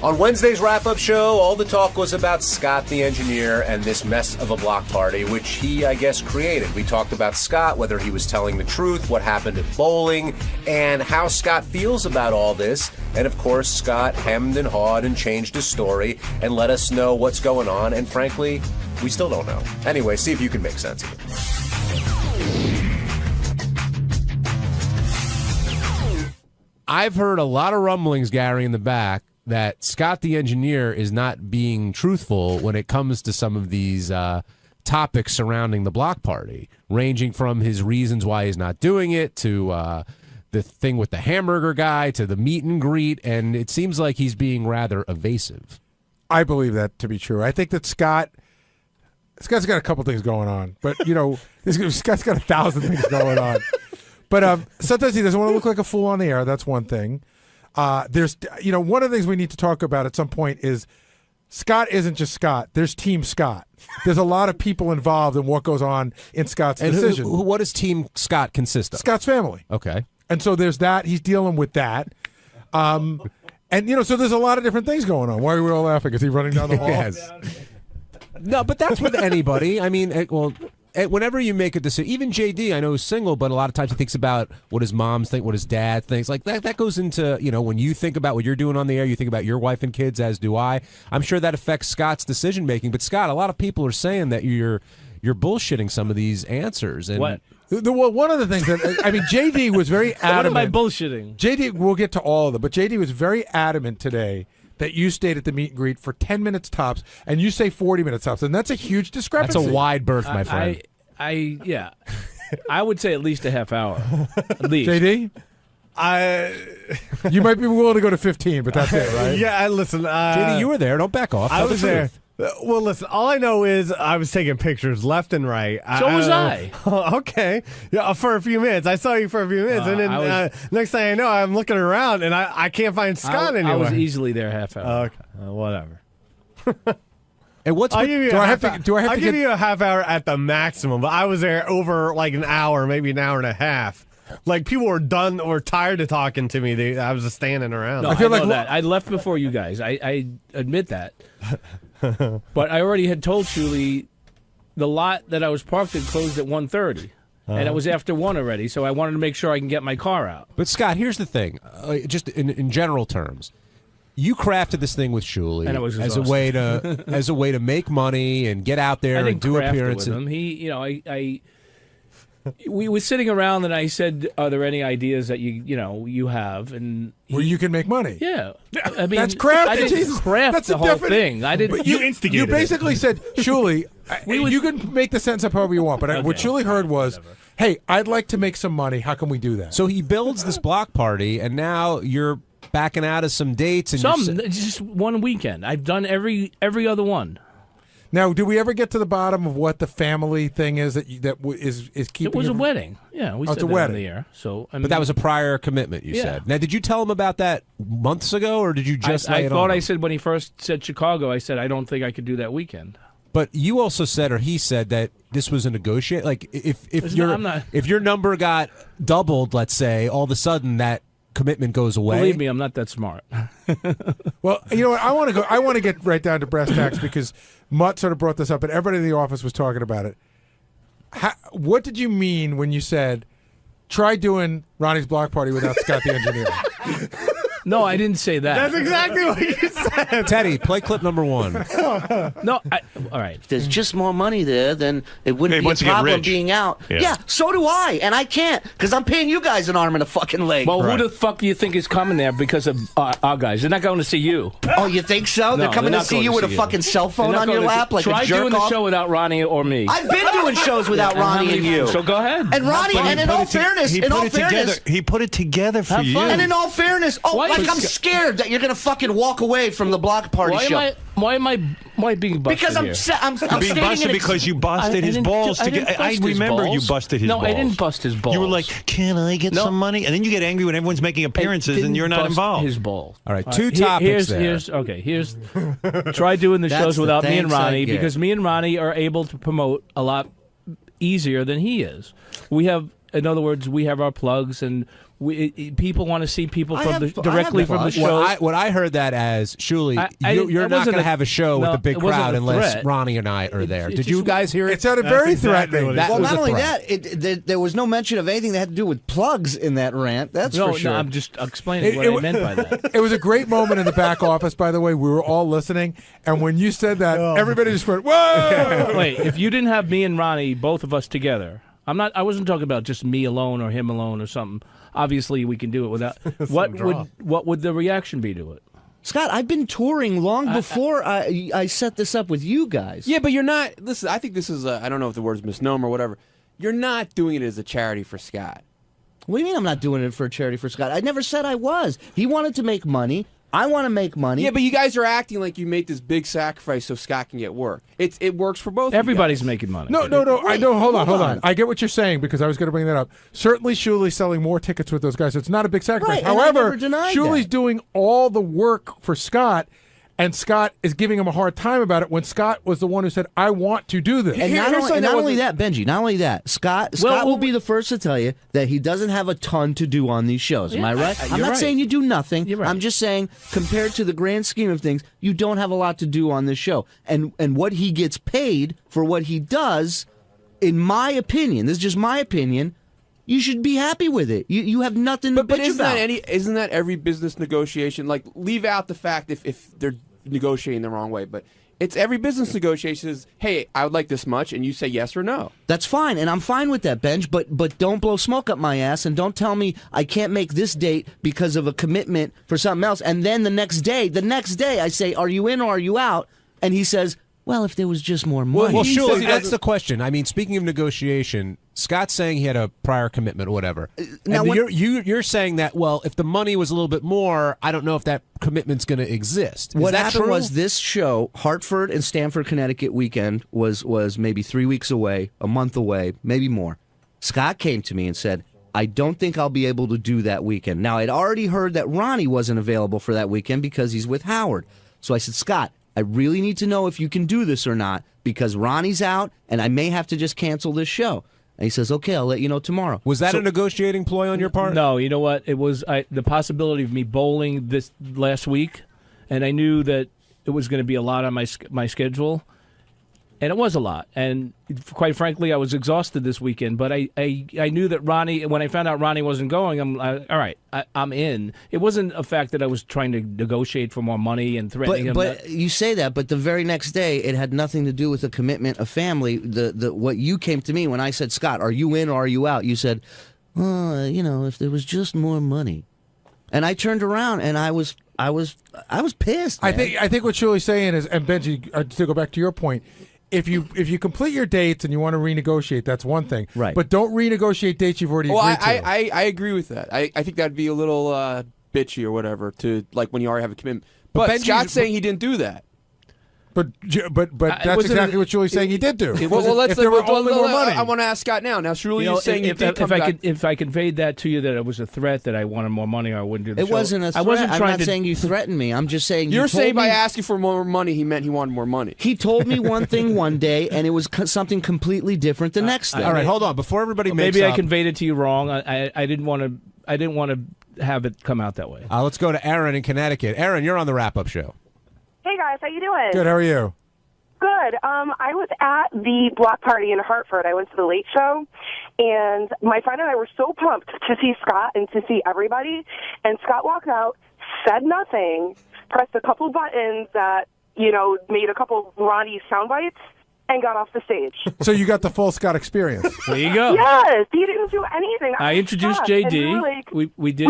On Wednesday's wrap-up show, all the talk was about Scott the engineer and this mess of a block party, which he, I guess, created. We talked about Scott, whether he was telling the truth, what happened at bowling, and how Scott feels about all this. And, of course, Scott hemmed and hawed and changed his story and let us know what's going on. And, frankly, we still don't know. Anyway, see if you can make sense of it. I've heard a lot of rumblings, Gary, in the back, that Scott the engineer is not being truthful when it comes to some of these topics surrounding the block party, ranging from his reasons why he's not doing it to the thing with the hamburger guy to the meet and greet, and it seems like he's being rather evasive. I believe that to be true. I think that Scott's got a couple things going on, but Scott's got 1,000 things going on. But sometimes he doesn't want to look like a fool on the air. That's one thing. There's, one of the things we need to talk about at some point is Scott isn't just Scott. There's Team Scott. There's a lot of people involved in what goes on in Scott's decision. What does Team Scott consist of? Scott's family. Okay. And so there's that. He's dealing with that. So there's a lot of different things going on. Why are we all laughing? Is he running down the hall? Yes. No, but that's with anybody. I mean, whenever you make a decision, even JD, I know is single, but a lot of times he thinks about what his moms think, what his dad thinks. Like that goes into, when you think about what you're doing on the air, you think about your wife and kids, as do I. I'm sure that affects Scott's decision making. But Scott, a lot of people are saying that you're bullshitting some of these answers. And what? One of the things that JD was very adamant. What am I bullshitting? JD, we'll get to all of them, but JD was very adamant today that you stayed at the meet and greet for 10 minutes tops, and you say 40 minutes tops, and that's a huge discrepancy. That's a wide berth, my friend. I would say at least a half hour. At least. JD? You might be willing to go to 15, but that's it, right? Yeah, listen. JD, you were there. Don't back off. I Tell the was there. truth. Well, listen, all I know is I was taking pictures left and right. So was I. Okay. Yeah, for a few minutes. I saw you for a few minutes. And then next thing I know, I'm looking around and I can't find Scott anywhere. I was easily there half hour. Okay. Whatever. And what's I'll give you I'll give you a half hour at the maximum, but I was there over like an hour, maybe an hour and a half. Like people were done or tired of talking to me. I was just standing around. No, I feel like that. I left before you guys. I admit that. But I already had told Shuli the lot that I was parked in closed at 1:30. And it was after 1 already, so I wanted to make sure I can get my car out. But Scott, here's the thing. Just in general terms, you crafted this thing with Shuli And it was as a way to make money and get out there and do appearances. With him. We were sitting around and I said, "Are there any ideas that you have?" And where you can make money? Yeah, I mean that's crafted. I didn't craft that's the whole thing. I didn't. But you instigated. You basically said, "Shuli, you can make the sentence up however you want." But what Shuli heard was, "Hey, I'd like to make some money. How can we do that?" So he builds this block party, and now you're backing out of some dates. And just one weekend. I've done every other one. Now, did we ever get to the bottom of what the family thing is that is keeping? It was a wedding. Yeah, we said it's a that wedding. in the air. So, but that was a prior commitment. You said. Now, did you tell him about that months ago, or did you just? I thought I said when he first said Chicago. I said I don't think I could do that weekend. But you also said, or he said, that this was a negotiate. Like if your number got doubled, let's say, all of a sudden that commitment goes away. Believe me, I'm not that smart. Well, you know what? I want to get right down to brass tacks because Mutt sort of brought this up, and everybody in the office was talking about it. What did you mean when you said, try doing Ronnie's block party without Scott the engineer? No, I didn't say that. That's exactly what you said. Teddy, play clip number 1. No, all right. If there's just more money there, then it wouldn't be a problem being out. Yeah, so do I, and I can't because I'm paying you guys an arm and a fucking leg. Well, who the fuck do you think is coming there because of our guys? They're not going to see you. Oh, you think so? They're coming to see you with a fucking cell phone on your lap like Try a jerk doing off? the show without Ronnie or me. I've been doing shows without Ronnie and you. So go ahead. And Ronnie, and in all fairness, he put it together for you. And in all fairness, I'm scared that you're gonna fucking walk away from the block party show. Why am I being busted Because I'm being busted because you busted his balls. I remember you busted his balls. No, I didn't bust his balls. You were like, "Can I get some money?" And then you get angry when everyone's making appearances and you're not involved. His balls. All right, two topics there. Here's try doing the shows without me and Ronnie because me and Ronnie are able to promote a lot easier than he is. We have, in other words, we have our plugs and. People want to see people directly from the show. What I heard that as, Shuli, you're not going to have a show with a big crowd unless Ronnie and I are there. Did you guys hear it? It sounded very threatening. Well, not only that, there was no mention of anything that had to do with plugs in that rant. That's for sure. No, I'm just explaining what I meant by that. It was a great moment in the back office, by the way. We were all listening, and when you said that, everybody just went, "Whoa!" Wait, if you didn't have me and Ronnie, both of us together, I wasn't talking about just me alone or him alone or something. Obviously, we can do it without. What would the reaction be to it? Scott, I've been touring long before I set this up with you guys. Yeah, but you're not. Listen, I think this is. I don't know if the word's misnomer or whatever. You're not doing it as a charity for Scott. What do you mean I'm not doing it for a charity for Scott? I never said I was. He wanted to make money. I want to make money. Yeah, but you guys are acting like you made this big sacrifice so Scott can get work. It works for both. Everybody's making money. No. I know. Hold on. I get what you're saying because I was going to bring that up. Certainly, Shuli's selling more tickets with those guys. So it's not a big sacrifice. Right, However, Shuli's doing all the work for Scott. And Scott is giving him a hard time about it when Scott was the one who said, "I want to do this." And not only that, Benji, not only that, Scott will be the first to tell you that he doesn't have a ton to do on these shows. Am I right? I'm not saying you do nothing. You're right. I'm just saying, compared to the grand scheme of things, you don't have a lot to do on this show. And what he gets paid for what he does, in my opinion, this is just my opinion, you should be happy with it. You have nothing to bitch about. Isn't that every business negotiation? Like, leave out the fact if they're negotiating the wrong way, but it's every business negotiation is, hey, I would like this much, and you say yes or no. That's fine, and I'm fine with that, Benj, but don't blow smoke up my ass, and don't tell me I can't make this date because of a commitment for something else, and then the next day, I say, are you in or are you out? And he says, well, if there was just more money. Well, sure, that's the question. I mean, speaking of negotiation, Scott's saying he had a prior commitment or whatever. now And when- you're saying that, well, if the money was a little bit more, I don't know if that commitment's going to exist. Is What that happened true? was this show, Hartford and Stamford, Connecticut weekend, was maybe 3 weeks away, a month away, maybe more. Scott came to me and said, I don't think I'll be able to do that weekend. Now, I'd already heard that Ronnie wasn't available for that weekend because he's with Howard. So I said, Scott, I really need to know if you can do this or not because Ronnie's out and I may have to just cancel this show. And he says, okay, I'll let you know tomorrow. Was that a negotiating ploy on your part? No, you know what? It was the possibility of me bowling this last week, and I knew that it was going to be a lot on my schedule, and it was a lot. And quite frankly, I was exhausted this weekend. But I knew that Ronnie. When I found out Ronnie wasn't going, I'm like, all right, I'm in. It wasn't a fact that I was trying to negotiate for more money and threatening him. But you say that, but the very next day, it had nothing to do with a commitment, a family. The what you came to me when I said, Scott, are you in or are you out? You said, if there was just more money. And I turned around and I was pissed. Man. I think what Shirley's saying is, and Benji, to go back to your point, if you complete your dates and you want to renegotiate, that's one thing. Right. But don't renegotiate dates you've already agreed to. I agree with that. I think that'd be a little bitchy or whatever to like when you already have a commitment. But Scott's saying he didn't do that. But that's exactly what Shirley's saying he did do. Let's if there were only more money. I want to ask Scott now. Now, Shirley is saying if I conveyed that to you that it was a threat that I wanted more money, or I wouldn't do the show. It wasn't a threat. I'm not saying you threatened me. I'm just saying you're saying by me, asking for more money, he meant he wanted more money. He told me one thing one day, and it was something completely different the next day. All right, hold on. Before everybody makes maybe up, I conveyed it to you wrong. I didn't want to have it come out that way. let's go to Aaron in Connecticut. Aaron, you're on the wrap-up show. Hey guys, how you doing? Good. How are you? Good. I was at the block party in Hartford. I went to the Late Show, and my friend and I were so pumped to see Scott and to see everybody. And Scott walked out, said nothing, pressed a couple buttons that, made a couple Ronnie sound bites, and got off the stage. So you got the full Scott experience. There you go. Yes, he didn't do anything. I introduced shocked. And JD. we were like, we did.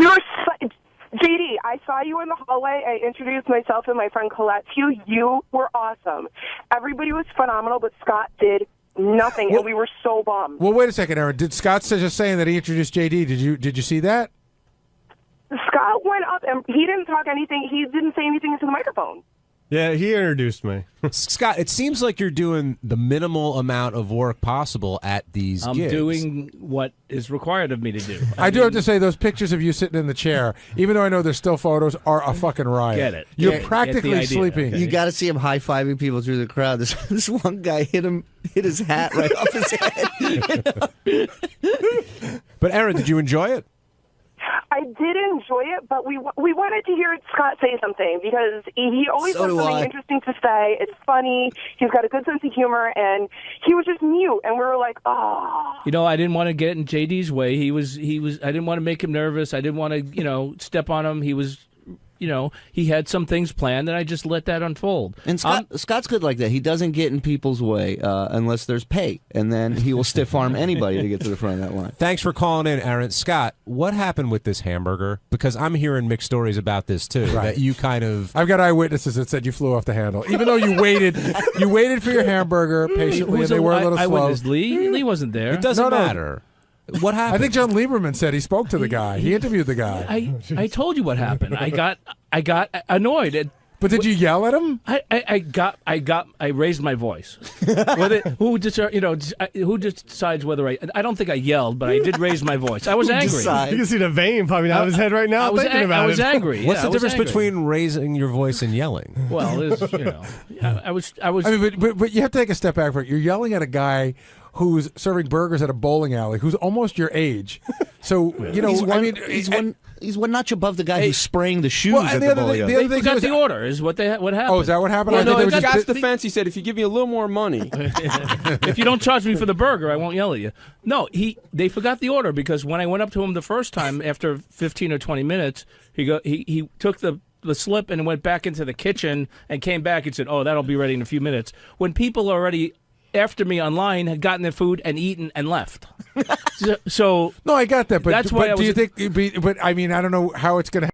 JD, I saw you in the hallway. I introduced myself and my friend Colette to you. You were awesome. Everybody was phenomenal, but Scott did nothing, and we were so bummed. Well, wait a second, Aaron. Did Scott just saying that he introduced JD? Did you see that? Scott went up, and he didn't talk anything. He didn't say anything into the microphone. Yeah, he introduced me. Scott, it seems like you're doing the minimal amount of work possible at these I'm gigs. doing what is required of me to do. I do have to say, those pictures of you sitting in the chair, even though I know they're still photos, are a fucking riot. Get it. You're Get the practically idea. sleeping. You got to see him high-fiving people through the crowd. This one guy hit his hat right off his head. But Aaron, did you enjoy it? I did enjoy it, but we wanted to hear Scott say something because he always So has do something I. interesting to say. It's funny. He's got a good sense of humor, and he was just mute, and we were like, oh. I didn't want to get in JD's way. He was. I didn't want to make him nervous. I didn't want to, step on him. He was, he had some things planned, and I just let that unfold. And Scott's good like that. He doesn't get in people's way unless there's pay, and then he will stiff arm anybody to get to the front of that line. Thanks for calling in, Aaron. Scott, what happened with this hamburger? Because I'm hearing mixed stories about this too. Right. That you kind of. I've got eyewitnesses that said you flew off the handle, even though you waited. You waited for your hamburger patiently, and they were a little slow. Eyewitness Lee? Lee wasn't there. It doesn't No. matter. What happened? I think John Lieberman said he spoke to the guy. He interviewed the guy. I told you what happened. I got annoyed. But did you yell at him? I raised my voice. Who decides whether I don't think I yelled, but I did raise my voice. I was angry. You can see the vein popping out of his head right now thinking about it. I was angry. What's Yeah, the difference between raising your voice and yelling? Well, I was. I mean, but you have to take a step back for it. You're yelling at a guy who's serving burgers at a bowling alley, who's almost your age. So he's one notch above the guy who's spraying the shoes at and the bowling alley. They forgot the order. Is what happened. Oh, is that what happened? Well, I thought no, they in were just- Scott's defense, he said, if you give me a little more money. If you don't charge me for the burger, I won't yell at you. No, they forgot the order because when I went up to him the first time after 15 or 20 minutes, he took the slip and went back into the kitchen and came back and said, "Oh, that'll be ready in a few minutes." When people already after me online had gotten their food and eaten and left. So no, I got that, but that's why do you think? But I mean, I don't know how it's going to.